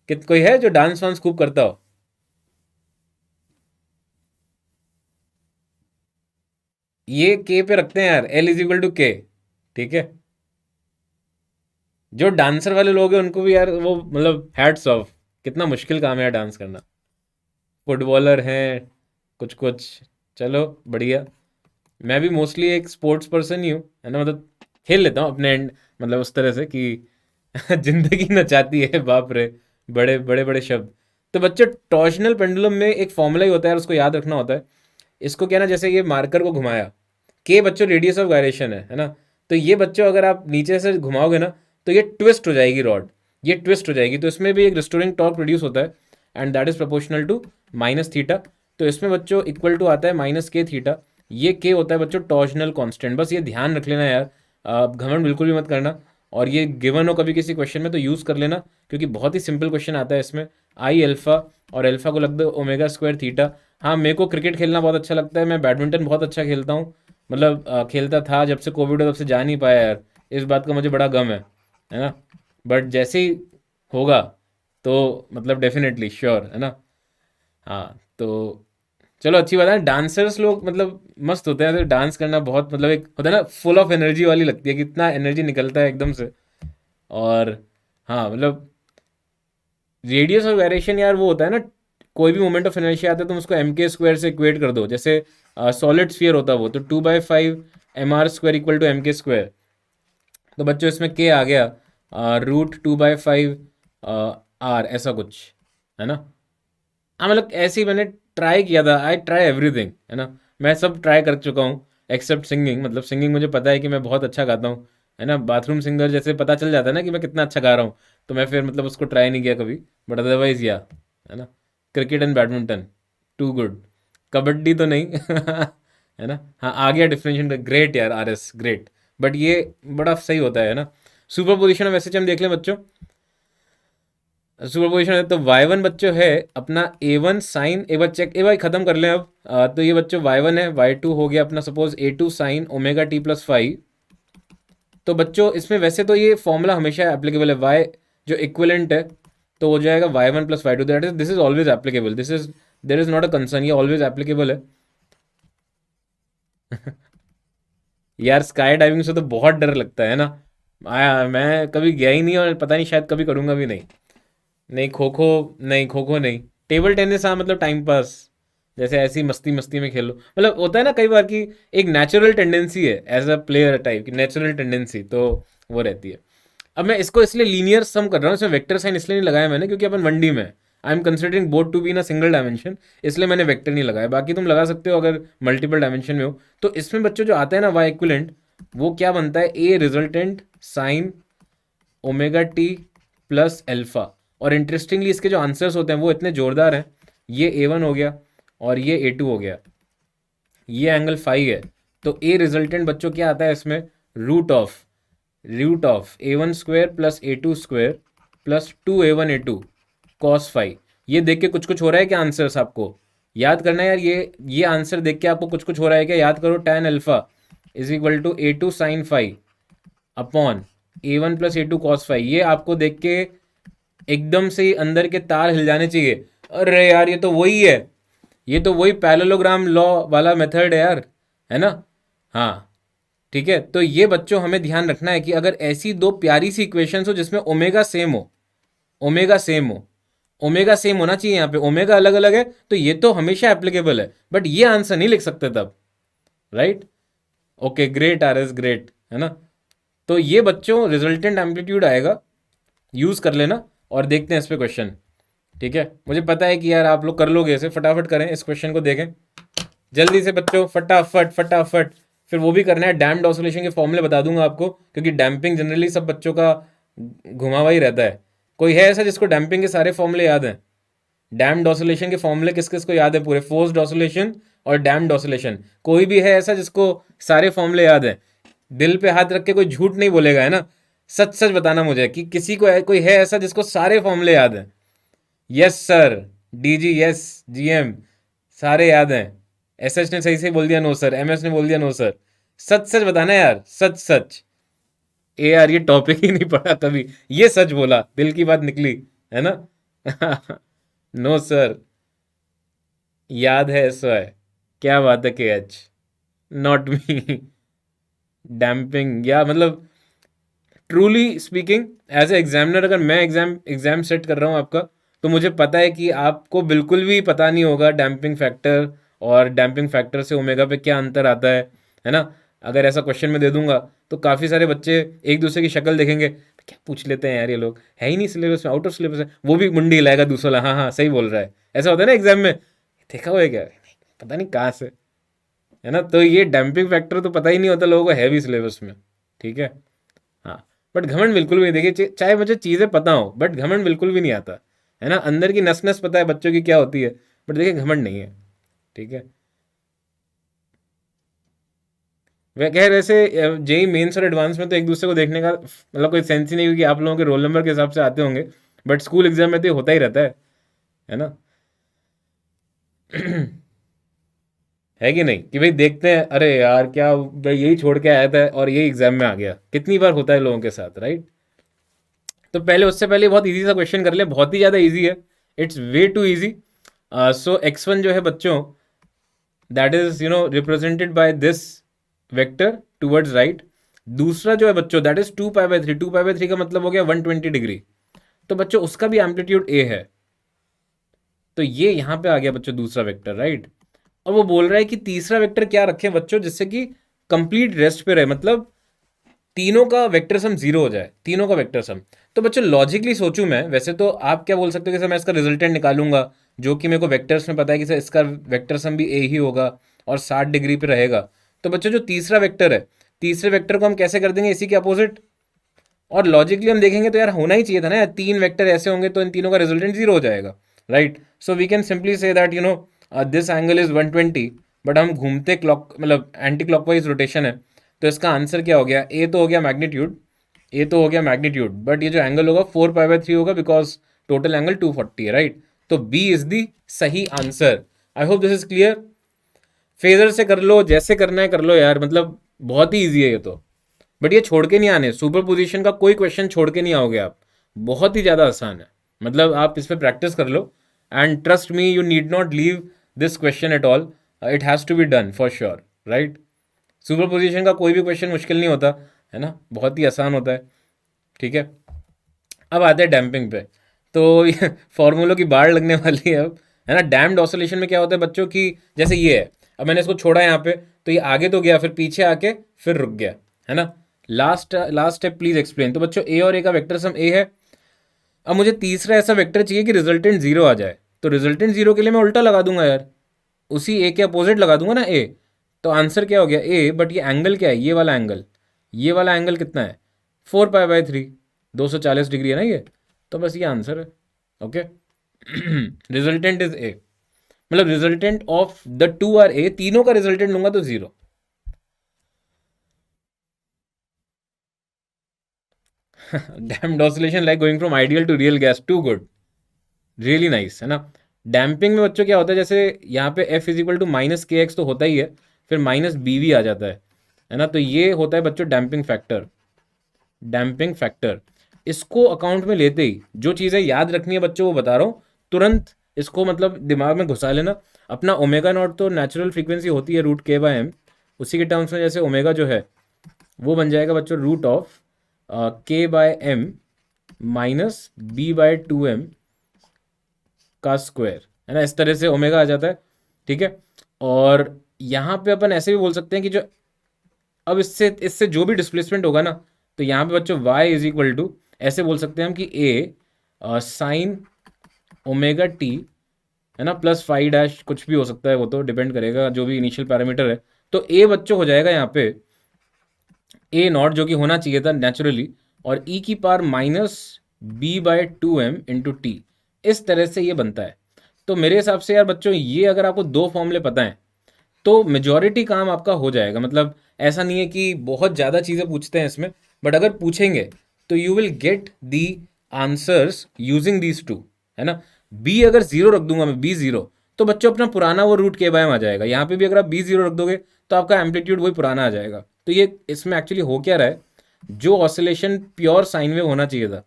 कोई है जो डांस वांस खूब करता हो? ये के पे रखते हैं यार, एल इज इक्वल टू के। ठीक है, जो डांसर वाले लोग हैं उनको भी यार वो मतलब हैट्स ऑफ। कितना मुश्किल काम है यार डांस करना। फुटबॉलर हैं कुछ कुछ। चलो बढ़िया। मैं भी मोस्टली एक स्पोर्ट्स पर्सन ही हूँ, है ना। मतलब खेल लेता हूँ अपने एंड, मतलब उस तरह से कि जिंदगी नचाती है, बाप रे। बड़े बड़े बड़े शब्द। तो बच्चे, टॉर्शनल पेंडुलम में एक फॉर्मूला ही होता है, उसको याद रखना होता है। इसको क्या ना, जैसे ये मार्कर को घुमाया, के बच्चों रेडियस ऑफ गायरेशन है ना। तो ये बच्चों अगर आप नीचे से घुमाओगे ना तो ये ट्विस्ट हो जाएगी रॉड। ये ट्विस्ट हो जाएगी, तो इसमें भी एक रिस्टोरिंग टॉर्क प्रोड्यूस होता है, and that is proportional to minus theta. तो इसमें बच्चों इक्वल टू आता है माइनस के थीटा। ये के होता है बच्चों टॉर्शनल कांस्टेंट। बस ये ध्यान रख लेना यार, घमंड बिल्कुल भी मत करना। और ये गिवन हो कभी किसी क्वेश्चन में तो यूज़ कर लेना, क्योंकि बहुत ही सिंपल क्वेश्चन आता है इसमें। आई अल्फा, और अल्फा को लग दो ओमेगा स्क्वायर थीटा। हाँ, मेरे को क्रिकेट खेलना बहुत अच्छा लगता है, मैं बैडमिंटन बहुत अच्छा खेलता हूँ। मतलब खेलता था, जब से कोविड हो तब से जा नहीं पाया यार। इस बात का मुझे बड़ा गम है ना। बट जैसे ही होगा तो मतलब डेफिनेटली श्योर, है ना। हाँ, तो चलो अच्छी बात है। डांसर्स लोग मतलब मस्त होते हैं, तो डांस करना बहुत मतलब एक होता है ना, फुल ऑफ एनर्जी वाली लगती है, कितना एनर्जी निकलता है एकदम से। और हाँ मतलब रेडियस ऑफ वेरिएशन यार वो होता है ना, कोई भी मोमेंट ऑफ इनर्शिया आता है तुम उसको एम के स्क्वायर से इक्वेट कर दो। जैसे सॉलिड स्फीयर होता है वो, तो 2/5 M R square equal to M K square. तो बच्चों इसमें के आ गया √2/5 आर, ऐसा कुछ, है ना। हाँ मतलब ऐसे ही मैंने ट्राई किया था। आई ट्राई एवरीथिंग, है ना। मैं सब ट्राई कर चुका हूँ एक्सेप्ट सिंगिंग। मतलब सिंगिंग मुझे पता है कि मैं बहुत अच्छा गाता हूँ, है ना। बाथरूम सिंगर जैसे पता चल जाता है ना कि मैं कितना अच्छा गा रहा हूँ, तो मैं फिर मतलब उसको ट्राई नहीं किया कभी। बट अदरवाइज या, है ना। Cricket and badminton, too good. Kabaddi तो नहीं है ना। हाँ, आ गया डिफरेंशिएशन, ग्रेट यार, RS ग्रेट। बट ये बड़ा सही होता है ना। सुपर पोजिशन ऑफ एसएचएम देख लें बच्चों। सुपर पोजिशन है तो y1 बच्चों है अपना a1 साइन। एक बार चेक, एक बार ख़त्म कर लें अब। तो ये बच्चों y1 है, y2 हो गया अपना suppose a2 sine omega t+5। तो बच्चों इसमें वैसे तो ये फॉर्मूला हमेशा एप्लीकेबल है, y जो इक्विवेलेंट है तो हो जाएगा y1 + y2। That is, this is always applicable, this is, there is not a concern, ये ऑलवेज एप्लीकेबल है। यार स्काई डाइविंग से तो बहुत डर लगता है ना। मैं कभी गया ही नहीं, और पता नहीं शायद कभी करूँगा भी नहीं। नहीं खो खो, नहीं खो खो नहीं। टेबल टेनिस हाँ, मतलब टाइम पास, जैसे ऐसी मस्ती मस्ती में खेलो। मतलब होता है ना कई बार कि एक नेचुरल टेंडेंसी है एज अ प्लेयर टाइप की, नेचुरल टेंडेंसी तो वो रहती है। अब मैं इसको इसलिए लीनियर सम कर रहा हूँ, इसमें वेक्टर साइन इसलिए नहीं लगाया मैंने क्योंकि अपन 1D में, I am considering both to be in a single dimension, इसलिए मैंने वेक्टर नहीं लगाया। बाकी तुम लगा सकते हो अगर मल्टीपल डायमेंशन में हो। तो इसमें बच्चों जो आता है ना वाई इक्विलेंट, वो क्या बनता है, A resultant sine omega T plus alpha. और इंटरेस्टिंगली इसके जो आंसर्स होते हैं वो इतने जोरदार हैं। ये A1 हो गया और ये A2 हो गया, ये एंगल फाई है। तो ए रिजल्टेंट बच्चों क्या आता है इसमें, root of A1 square plus A2 square plus 2A1 A2 cos phi. ये देख के कुछ कुछ हो रहा है क्या आंसर्स आपको? याद करना है यार, ये आंसर देख के आपको कुछ कुछ हो रहा है क्या? याद करो, tan alpha is equal to A2 sine phi upon A1 plus A2 cos phi. ये आपको देख के एकदम से ही अंदर के तार हिल जाने चाहिए, अरे यार ये तो वही है, ये तो वही पैरेललोग्राम लॉ वाला मेथड है यार, है ना। हाँ ठीक है, तो ये बच्चों हमें ध्यान रखना है कि अगर ऐसी दो प्यारी सी इक्वेशंस हो जिसमें ओमेगा सेम हो, ओमेगा सेम हो, ओमेगा सेम होना चाहिए, यहाँ पे ओमेगा अलग अलग है तो ये तो हमेशा एप्लीकेबल है, बट ये आंसर नहीं लिख सकते तब, right. Okay great R S great, है ना। तो ये बच्चों रिजल्टेंट एम्पलीट्यूड आएगा, यूज कर लेना और देखते हैं इस पे क्वेश्चन। ठीक है, मुझे पता है कि यार आप लोग कर लोगे इसे, फटाफट करें इस क्वेश्चन को, देखें जल्दी से बच्चों, फटाफट फटाफट। फिर वो भी करना है, डैम्प्ड ऑसिलेशन के फॉर्मूले बता दूंगा आपको, क्योंकि डैम्पिंग जनरली सब बच्चों का घुमा हुआ ही रहता है। कोई है ऐसा जिसको डैम्पिंग के सारे फॉर्मूले याद हैं? डैम्प्ड ऑसिलेशन के फॉर्मूले किस किस को याद है पूरे? फोर्स्ड ऑसिलेशन और डैम्प्ड ऑसिलेशन, कोई भी है ऐसा जिसको सारे फॉर्मूले याद है? दिल पे हाथ रख के कोई झूठ नहीं बोलेगा, है ना। सच सच बताना मुझे कि किसी को कोई है ऐसा जिसको सारे फॉर्मूले याद हैं? Yes sir, DG yes, GM सारे याद हैं। एसएच ने सही से बोल दिया नो सर, एमएस ने बोल दिया नो सर। सच सच बताना यार, सच सच। ए यार ये टॉपिक ही नहीं पढ़ा कभी, ये सच बोला, दिल की बात निकली, है ना। नो सर, याद है ऐसा है, क्या बात है के एच, नॉट मी। डैम्पिंग या मतलब truly speaking as a examiner, अगर मैं एग्जाम सेट कर रहा हूँ आपका, तो मुझे पता है कि आपको बिल्कुल भी पता नहीं होगा डैम्पिंग फैक्टर और डैम्पिंग फैक्टर से ओमेगा पे क्या अंतर आता है ना। अगर ऐसा क्वेश्चन मैं दे दूंगा तो काफ़ी सारे बच्चे एक दूसरे की शक्ल देखेंगे, क्या पूछ लेते हैं यार ये लोग, है ही नहीं सिलेबस में, आउट ऑफ सिलेबस है, वो भी मुंडी हिलाएगा दूसरा, हाँ हाँ सही बोल रहा है। ऐसा होता है ना एग्जाम में, देखा हुआ है क्या, पता नहीं कहाँ से, है ना। तो ये डैम्पिंग फैक्टर तो पता ही नहीं होता लोगों को, है भी सिलेबस में, ठीक है। हाँ, बट घमंड बिल्कुल भी नहीं, देखिए चाहे मुझे चीज़ें पता हो बट घमंड बिल्कुल भी नहीं आता, है ना। अंदर की नस नस पता है बच्चों की क्या होती है, बट देखिए घमंड नहीं है, ठीक है। वह कह वैसे जेई मेंस और एडवांस में तो एक दूसरे को देखने का मतलब कोई सेंस ही नहीं, क्योंकि आप लोगों के रोल नंबर के हिसाब से आते होंगे, बट स्कूल एग्जाम में तो ये होता ही रहता है ना। है कि नहीं, कि भाई देखते हैं अरे यार क्या भाई यही छोड़ के आया था और यही एग्जाम में आ गया, कितनी बार होता है लोगों के साथ, राइट। तो पहले उससे पहले बहुत इजी सा क्वेश्चन कर ले, बहुत ही ज़्यादा इजी है, it's way too easy. So x1 जो है बच्चों, that is represented by this vector towards right. दूसरा जो है बच्चों that is 2 pi by 3, 2 pi by 3 का मतलब हो गया 120 डिग्री, तो बच्चों उसका भी एम्पलीट्यूड a है, तो ये यहां पे आ गया बच्चों दूसरा वेक्टर, राइट। और वो बोल रहा है कि तीसरा वेक्टर क्या रखें बच्चों जिससे कि कंप्लीट रेस्ट पे रहे, मतलब तीनों का वेक्टर सम जीरो हो जाए, तीनों का वेक्टर सम। तो बच्चों लॉजिकली सोचूं मैं, वैसे तो आप क्या बोल सकते हो कि सर मैं इसका रिजल्टेंट निकालूंगा, जो कि मेरे को वेक्टर्स में पता है कि सर इसका वेक्टर सम भी ए ही होगा और 60 डिग्री पे रहेगा। तो बच्चों जो तीसरा वेक्टर है, तीसरे वेक्टर को हम कैसे कर देंगे इसी के अपोजिट, और लॉजिकली हम देखेंगे तो यार होना ही चाहिए था ना यार, तीन वेक्टर ऐसे होंगे तो इन तीनों का रिजल्टेंट जीरो हो जाएगा, right. So we can simply say that this angle is 120, but हम घूमते क्लॉक मतलब एंटी क्लॉकवाइज रोटेशन है, तो इसका आंसर क्या हो गया, ए तो हो गया मैग्नीट्यूड, ए तो हो गया मैग्नीट्यूड, बट ये जो एंगल होगा 4 पाई बाय 3 होगा बिकॉज टोटल एंगल 240 है, राइट। तो बी इज दी सही answer. I hope this is clear. Phasor से कर लो, जैसे करना है कर लो यार, मतलब बहुत ही ईजी है ये तो, बट ये छोड़ के नहीं आने, सुपर पोजिशन का कोई क्वेश्चन छोड़ के नहीं आओगे आप, बहुत ही ज़्यादा आसान है, मतलब आप इस पर प्रैक्टिस कर लो, and trust me you need not leave this question at all, it has to be done for sure, right. Superposition का कोई भी क्वेश्चन मुश्किल नहीं होता, है ना, बहुत ही आसान होता है, ठीक है। अब आते हैं डैम्पिंग पे, तो फॉर्मूलों की बाढ़ लगने वाली है अब, है ना। डैम्ड ऑसिलेशन में क्या होता है बच्चों की, जैसे ये है, अब मैंने इसको छोड़ा यहाँ पे तो ये आगे तो गया, फिर पीछे आके फिर रुक गया, है ना। Last last step please explain. तो बच्चों ए और ए का वेक्टर सम ए है, अब मुझे तीसरा ऐसा वेक्टर चाहिए कि रिजल्टेंट जीरो आ जाए, तो रिजल्टेंट जीरो के लिए मैं उल्टा लगा दूंगा यार, उसी ए के अपोजिट लगा दूंगा ना ए, तो आंसर क्या हो गया ए, बट ये एंगल क्या है, ये वाला एंगल, ये वाला एंगल कितना है 4 पाई बाय 3, 240 डिग्री है ना ये, तो बस ये आंसर है, ओके। रिजल्टेंट इज ए, मतलब resultant of the two are A, तीनों का रिजल्टेंट लूंगा तो zero. Damped oscillation like going from ideal to real gas, too good, really nice, है ना। डैम्पिंग में बच्चों क्या होता है, जैसे यहाँ पे F is equal to minus K X तो होता ही है, फिर माइनस बी वी आ जाता है, है ना। तो ये होता है बच्चों डैम्पिंग फैक्टर। डैम्पिंग फैक्टर इसको अकाउंट में लेते ही जो चीज़ें याद रखनी है बच्चों वो बता रहा हूँ, तुरंत इसको मतलब दिमाग में घुसा लेना। अपना ओमेगा नॉट तो नेचुरल फ्रीक्वेंसी होती है √k/m, उसी के टर्म्स में जैसे ओमेगा जो है वो बन जाएगा बच्चों √k/m माइनस b/2m का स्क्वायर, है ना। इस तरह से ओमेगा आ जाता है, ठीक है। और यहाँ पे अपन ऐसे भी बोल सकते हैं कि जो अब इससे इससे जो भी डिस्प्लेसमेंट होगा ना, तो यहाँ पे बच्चों y इज इक्वल टू ऐसे बोल सकते हैं हम कि a साइन ओमेगा टी, है ना, प्लस फाई डैश, कुछ भी हो सकता है, वो तो डिपेंड करेगा जो भी इनिशियल पैरामीटर है। तो a बच्चों हो जाएगा यहाँ पे a नॉट जो कि होना चाहिए था नेचुरली, और e की power minus b/2m into T. इस तरह से ये बनता है। तो मेरे हिसाब से यार बच्चों ये अगर आपको दो फॉर्मूले पता हैं तो मेजॉरिटी काम आपका हो जाएगा। मतलब ऐसा नहीं है कि बहुत ज़्यादा चीज़ें पूछते हैं इसमें, बट अगर पूछेंगे तो you will get the answers using these two, है ना। बी अगर जीरो रख दूंगा मैं, b0, तो बच्चों अपना पुराना वो √k/m आ जाएगा। यहाँ पे भी अगर आप b0 रख दोगे तो आपका एम्पलीट्यूड वही पुराना आ जाएगा। तो ये इसमें एक्चुअली हो क्या रहा है, जो ऑसिलेशन प्योर साइन वेव होना चाहिए था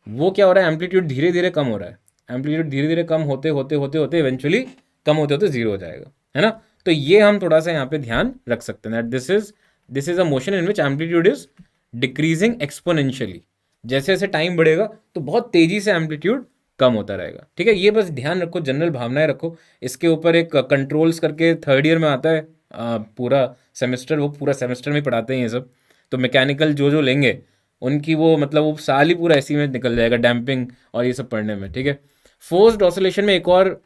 वो क्या हो रहा है, एम्पलीट्यूड धीरे धीरे कम हो रहा है। एम्पलीट्यूड धीरे धीरे कम होते होते होते होते इवेंचुअली कम होते होते जीरो हो जाएगा, है ना। तो ये हम थोड़ा सा यहाँ पे ध्यान रख सकते हैं, this is a motion in which amplitude is decreasing exponentially. जैसे जैसे टाइम बढ़ेगा तो बहुत तेजी से एम्पलीट्यूड कम होता रहेगा, ठीक है। ये बस ध्यान रखो, जनरल भावनाएं रखो। इसके ऊपर एक कंट्रोल्स करके थर्ड ईयर में आता है, पूरा सेमेस्टर, वो पूरा सेमेस्टर में पढ़ाते हैं ये सब। तो मैकेनिकल जो जो लेंगे उनकी वो मतलब वो साल ही पूरा इसी में निकल जाएगा, डैम्पिंग और ये सब पढ़ने में, ठीक है। फोर्स्ड ऑसिलेशन में एक और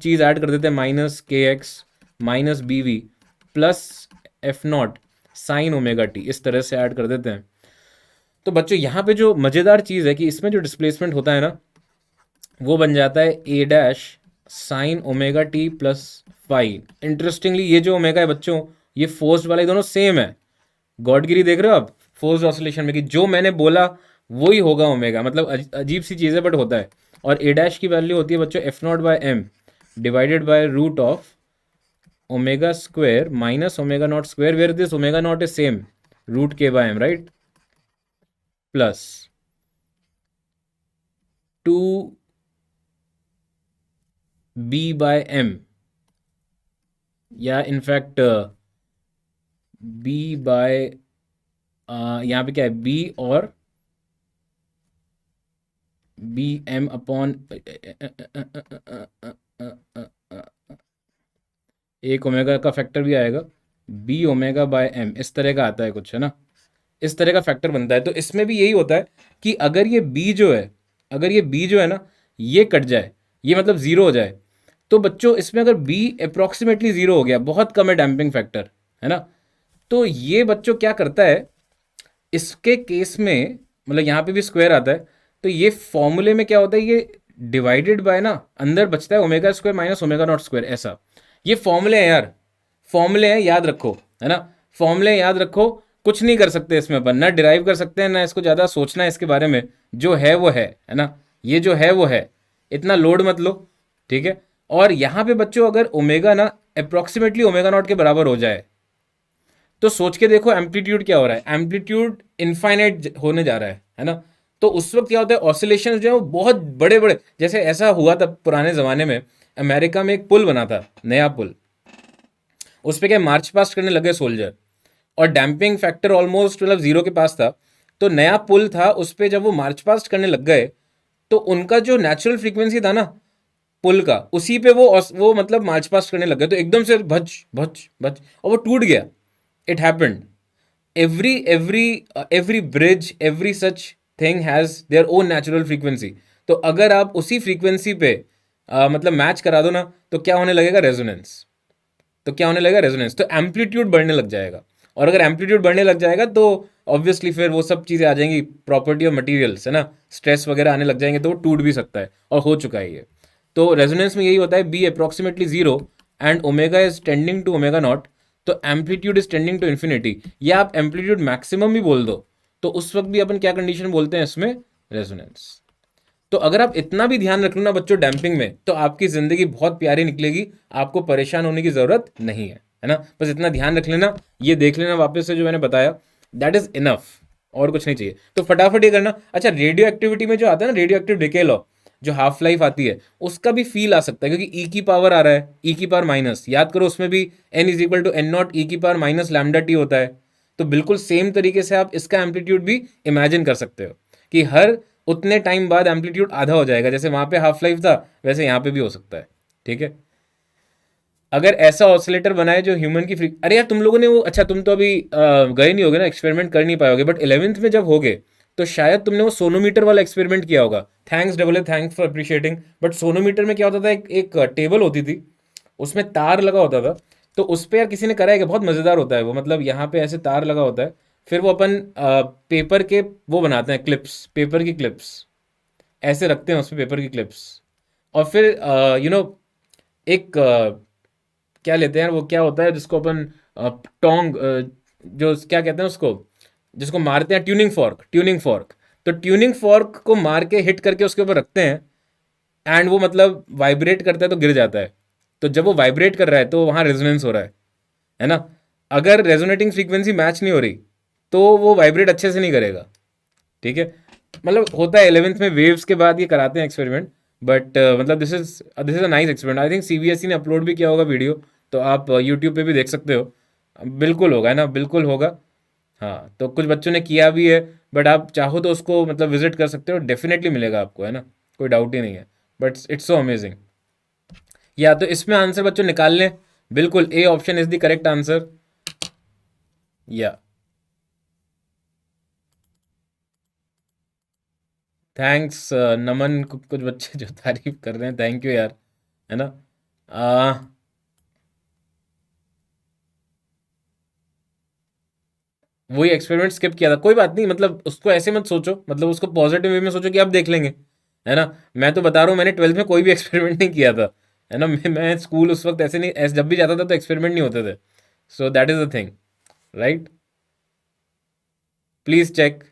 चीज़ ऐड कर देते हैं, -kx minus bv plus f0 sign omega T, इस तरह से ऐड कर देते हैं। तो बच्चों यहाँ पे जो मज़ेदार चीज़ है कि इसमें जो डिस्प्लेसमेंट होता है ना वो बन जाता है a' sine omega T plus phi. Interestingly ये जो ओमेगा है बच्चों, ये फोर्स्ड वाले दोनों सेम है। गॉडगिरी देख रहे हो आप फोर्स्ड ऑसिलेशन में कि जो मैंने बोला वही होगा ओमेगा, मतलब अजीब सी चीज़ है बट होता है। और a' की वैल्यू होती है बच्चों f0/m divided by root of omega square minus omega naught square, where this omega naught is same √k/m, right, plus 2b/m, या इनफैक्ट b बाय यहाँ पे क्या है, b और bm अपॉन एक ओमेगा का फैक्टर भी आएगा b ω/m, इस तरह का आता है कुछ, है ना। इस तरह का फैक्टर बनता है। तो इसमें भी यही होता है कि अगर ये b जो है, अगर ये b जो है ना ये कट जाए, ये मतलब ज़ीरो हो जाए, तो बच्चों इसमें अगर b अप्रॉक्सीमेटली ज़ीरो हो गया, बहुत कम है डैम्पिंग फैक्टर, है ना, तो ये बच्चों क्या करता है इसके केस में, मतलब यहाँ पे भी स्क्वायर आता है, तो ये फॉर्मूले में क्या होता है, ये डिवाइडेड बाय ना अंदर बचता है omega square minus omega naught square, ऐसा। ये फॉर्मूले हैं यार, फॉर्मूले हैं, याद रखो, है ना। फॉर्मूले याद रखो, कुछ नहीं कर सकते इसमें अपन, ना डिराइव कर सकते हैं, ना इसको ज़्यादा सोचना है इसके बारे में। जो है वो है ना, ये जो है वो है, इतना लोड मत लो, ठीक है। और यहाँ पे बच्चों अगर ओमेगा ना अप्रॉक्सीमेटली ओमेगा नॉट के बराबर हो जाए तो सोच के देखो एम्पलीट्यूड क्या हो रहा है, एम्पलीट्यूड इनफाइनाइट होने जा रहा है ना। तो उस वक्त क्या होता है, ऑसिलेशन जो है वो बहुत बड़े बड़े, जैसे ऐसा हुआ था पुराने ज़माने में, अमेरिका में एक पुल बना था, नया पुल, उस पर क्या मार्च पास्ट करने लगे सोल्जर, और डैम्पिंग फैक्टर ऑलमोस्ट मतलब ज़ीरो के पास था। तो नया पुल था, उस पर जब वो मार्च पास्ट करने लग गए तो उनका जो नेचुरल फ्रीक्वेंसी था ना पुल का, उसी पे वो मतलब मार्च पास्ट करने लग गए, तो एकदम से भज भज भज और वो टूट गया। It happened, every bridge, every such thing has their own natural frequency। तो अगर आप उसी फ्रीक्वेंसी पे मतलब मैच करा दो ना तो क्या होने लगेगा, रेजोनेंस। तो क्या होने लगेगा, रेजोनेंस, तो एम्पलीट्यूड बढ़ने लग जाएगा। और अगर एम्पलीट्यूड बढ़ने लग जाएगा तो ऑब्वियसली फिर वो सब चीज़ें आ जाएंगी, प्रॉपर्टी ऑफ मटेरियल्स, है ना, स्ट्रेस वगैरह आने लग जाएंगे, तो वो टूट भी सकता है, और हो चुका है ये। तो रेजोनेंस में यही होता है, B approximately zero and omega is tending to omega naught, तो amplitude is tending to infinity, या आप एम्पलीट्यूड मैक्सिमम भी बोल दो, तो उस वक्त भी अपन क्या कंडीशन बोलते हैं इसमें, रेजोनेंस। तो अगर आप इतना भी ध्यान रख लो ना बच्चों डैम्पिंग में, तो आपकी ज़िंदगी बहुत प्यारी निकलेगी, आपको परेशान होने की ज़रूरत नहीं है। है ना। बस इतना ध्यान रख लेना, ये देख लेना वापस से जो मैंने बताया, दैट इज इनफ, और कुछ नहीं चाहिए। तो फटाफट ये करना। अच्छा, रेडियो एक्टिविटी में जो आता है ना, रेडियो एक्टिव डिके लॉ, जो हाफ लाइफ आती है, उसका भी फील आ सकता है, क्योंकि ई की पावर आ रहा है, ई की पावर माइनस, याद करो उसमें भी N is equal to N naught E की पावर माइनस लैम्डा टी होता है। तो बिल्कुल सेम तरीके से आप इसका एम्पलीट्यूड भी इमेजिन कर सकते हो कि हर उतने टाइम बाद एम्पलीट्यूड आधा हो जाएगा, जैसे वहां पे हाफ लाइफ था वैसे यहाँ पे भी हो सकता है। ठीक है, अगर ऐसा ऑसिलेटर बनाए जो ह्यूमन की फ्री, अरे यार तुम लोगों ने वो, अच्छा तुम तो अभी गए नहीं होगे ना, एक्सपेरिमेंट कर नहीं पाओगे, बट 11th में जब होगे तो शायद तुमने वो सोनोमीटर वाला एक्सपेरिमेंट किया होगा। Thanks double A, thanks for appreciating. But sonometer में क्या होता था, एक टेबल होती थी, उसमें तार लगा होता था। तो उस पर यार किसी ने करा है कि बहुत मज़ेदार होता है वो, मतलब यहाँ पे ऐसे तार लगा होता है, फिर वो अपन पेपर के वो बनाते हैं क्लिप्स, पेपर की क्लिप्स ऐसे रखते हैं उस पर, पेपर की क्लिप्स, और फिर एक क्या लेते हैं यार, वो क्या होता है जिसको अपन टोंग, जो क्या कहते हैं उसको, जिसको मारते हैं, ट्यूनिंग फॉर्क, ट्यूनिंग फॉर्क। तो ट्यूनिंग फॉर्क को मार के हिट करके उसके ऊपर रखते हैं, एंड वो मतलब वाइब्रेट करता है तो गिर जाता है। तो जब वो वाइब्रेट कर रहा है तो वहाँ रेजोनेंस हो रहा है ना। अगर रेजोनेटिंग फ्रीक्वेंसी मैच नहीं हो रही तो वो वाइब्रेट अच्छे से नहीं करेगा। ठीक है, मतलब होता है 11th में वेव्स के बाद ये कराते हैं एक्सपेरिमेंट, बट मतलब this is a nice experiment. I think CBSE ने अपलोड भी किया होगा वीडियो, तो आप यूट्यूब पे भी देख सकते हो। बिल्कुल होगा, है ना, बिल्कुल होगा। हाँ, तो कुछ बच्चों ने किया भी है, बट आप चाहो तो उसको मतलब विजिट कर सकते हो, डेफिनेटली मिलेगा आपको, है ना, कोई डाउट ही नहीं है। But it's so amazing. या तो इसमें आंसर बच्चों निकाल लें, बिल्कुल A option is the correct answer. या थैंक्स नमन, कुछ बच्चे जो तारीफ कर रहे हैं, थैंक यू यार, है ना। आ, वही एक्सपेरिमेंट स्किप किया था, कोई बात नहीं, मतलब उसको ऐसे मत सोचो, मतलब उसको पॉजिटिव वे में सोचो कि अब देख लेंगे, है ना। मैं तो बता रहा हूँ, मैंने 12th में कोई भी एक्सपेरिमेंट नहीं किया था, है ना। मैं स्कूल उस वक्त ऐसे नहीं, ऐसे जब भी जाता था तो एक्सपेरिमेंट नहीं होते थे। So that is the thing, right. Please check.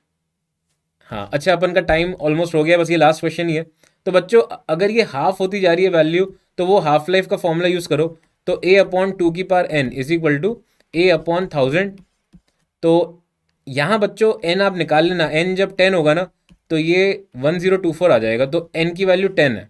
हाँ, अच्छा, अपन का टाइम ऑलमोस्ट हो गया, बस ये लास्ट क्वेश्चन ही है। तो बच्चों, अगर ये हाफ होती जा रही है वैल्यू, तो वो हाफ लाइफ का फॉर्मूला यूज करो। तो ए अपॉन टू की power N is equal to A upon 1000। तो यहाँ बच्चों एन आप निकाल लेना, एन जब 10 होगा ना तो ये 1024 आ जाएगा, तो एन की वैल्यू 10 है।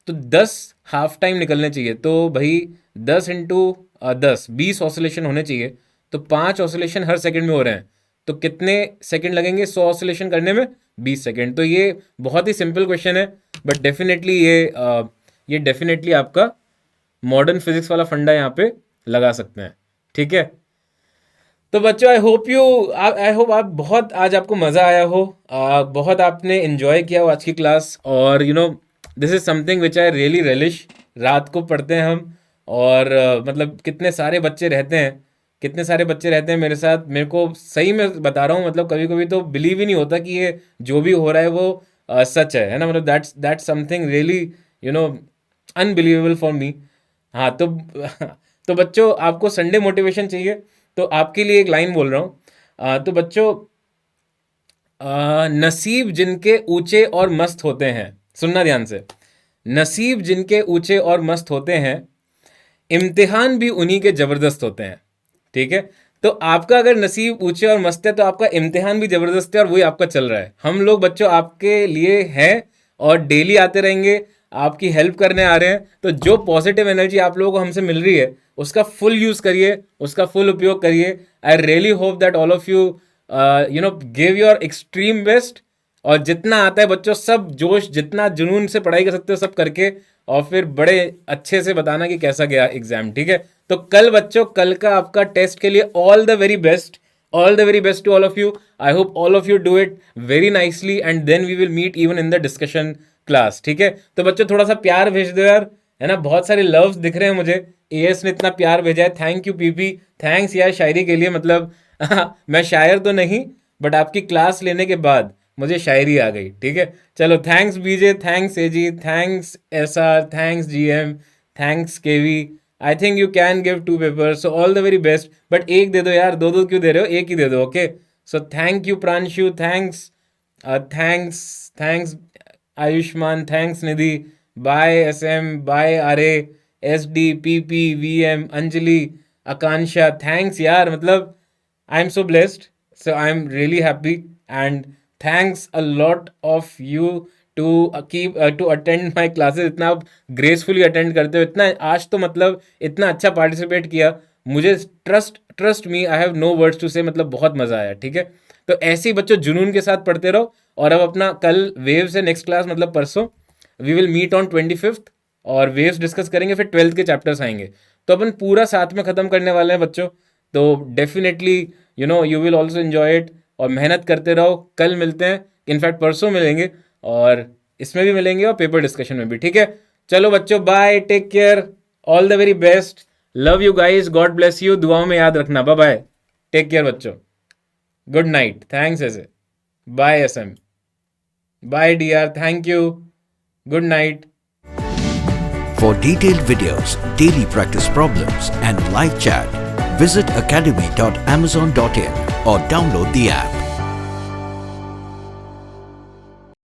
तो 10 हाफ टाइम निकलने चाहिए, तो भाई 10 इंटू 10, 20 ऑसिलेशन होने चाहिए। तो 5 ऑसिलेशन हर सेकंड में हो रहे हैं, तो कितने सेकंड लगेंगे 100 ऑसिलेशन करने में? 20 सेकंड। तो ये बहुत ही सिंपल क्वेश्चन है, बट डेफिनेटली ये डेफिनेटली आपका मॉडर्न फिजिक्स वाला फंडा यहाँ पे लगा सकते हैं। ठीक है, तो बच्चों आई होप आप बहुत, आज आपको मज़ा आया हो, बहुत आपने इन्जॉय किया हो आज की क्लास, और this is something which I really relish. रात को पढ़ते हैं हम, और मतलब कितने सारे बच्चे रहते हैं, कितने सारे बच्चे रहते हैं मेरे साथ, मेरे को सही में बता रहा हूँ, मतलब कभी कभी तो बिलीव ही नहीं होता कि ये जो भी हो रहा है वो सच है ना, मतलब that's something really you know unbelievable for me. हाँ, तो तो बच्चों, आपको संडे मोटिवेशन चाहिए, तो आपके लिए एक लाइन बोल रहा हूँ। तो बच्चों, नसीब जिनके ऊंचे और मस्त होते हैं, सुनना ध्यान से, नसीब जिनके ऊंचे और मस्त होते हैं, इम्तिहान भी उन्हीं के जबरदस्त होते हैं। ठीक है, तो आपका अगर नसीब ऊंचे और मस्त है तो आपका इम्तिहान भी जबरदस्त है, और वही आपका चल रहा है। हम लोग बच्चों आपके लिए हैं, और डेली आते रहेंगे, आपकी हेल्प करने आ रहे हैं। तो जो पॉजिटिव एनर्जी आप लोगों को हमसे मिल रही है उसका फुल यूज करिए, उसका फुल उपयोग करिए। I really hope that all of you give your extreme best, और जितना आता है बच्चों सब जोश, जितना जुनून से पढ़ाई कर सकते हो सब करके, और फिर बड़े अच्छे से बताना कि कैसा गया एग्जाम। ठीक है, तो कल बच्चों, कल का आपका टेस्ट के लिए all the very best, all the very best to all of you. I hope all of you do it very nicely, and then we will meet even in the discussion class. ठीक है, तो बच्चों थोड़ा सा प्यार भेज दो यार, है ना, बहुत सारे लव्स दिख रहे हैं मुझे, एएस ने इतना प्यार भेजा है, थैंक यू पीपी, थैंक्स यार शायरी के लिए, मतलब मैं शायर तो नहीं, बट आपकी क्लास लेने के बाद मुझे शायरी आ गई। ठीक है, चलो, thanks BJ, thanks AG, thanks SR, thanks GM, thanks KV. I think you can give 2 papers, so all the very best. But एक दे दो यार, दो दो क्यों दे रहे हो, एक ही दे दो। Okay, so thank you Pranshu, thanks, thanks, thanks Ayushman, thanks Nidhi, bye S M, bye R A, S D, P P, V M, Anjali, Akanksha, thanks यार, मतलब I am so blessed, so I am really happy and thanks a lot of you to keep to attend my classes. इतना आप gracefully attend करते हो, इतना आज तो मतलब इतना अच्छा पार्टिसिपेट किया, मुझे trust me, I have no words to say, मतलब बहुत मज़ा आया। ठीक है, तो ऐसे ही बच्चों जुनून के साथ पढ़ते रहो। और अब अपना कल वेव से नेक्स्ट क्लास मतलब परसों we will meet on 25th और वेव्स डिस्कस करेंगे, फिर 12th के चैप्टर्स आएंगे, तो अपन पूरा साथ में ख़त्म करने वाले हैं बच्चों। तो definitely you will also enjoy it, और मेहनत करते रहो। कल मिलते हैं, इनफैक्ट परसों मिलेंगे, और इसमें भी मिलेंगे और पेपर डिस्कशन में भी। ठीक है, चलो बच्चों, bye, take care, all the very best, love you guys, God bless you, दुआओं में याद रखना, बाय बाय, टेक केयर बच्चों, गुड नाइट, थैंक्स ऐसे, bye SM, bye dear, thank you, good night. For detailed videos, daily practice problems and live chat, visit academy.amazon.in or download the app.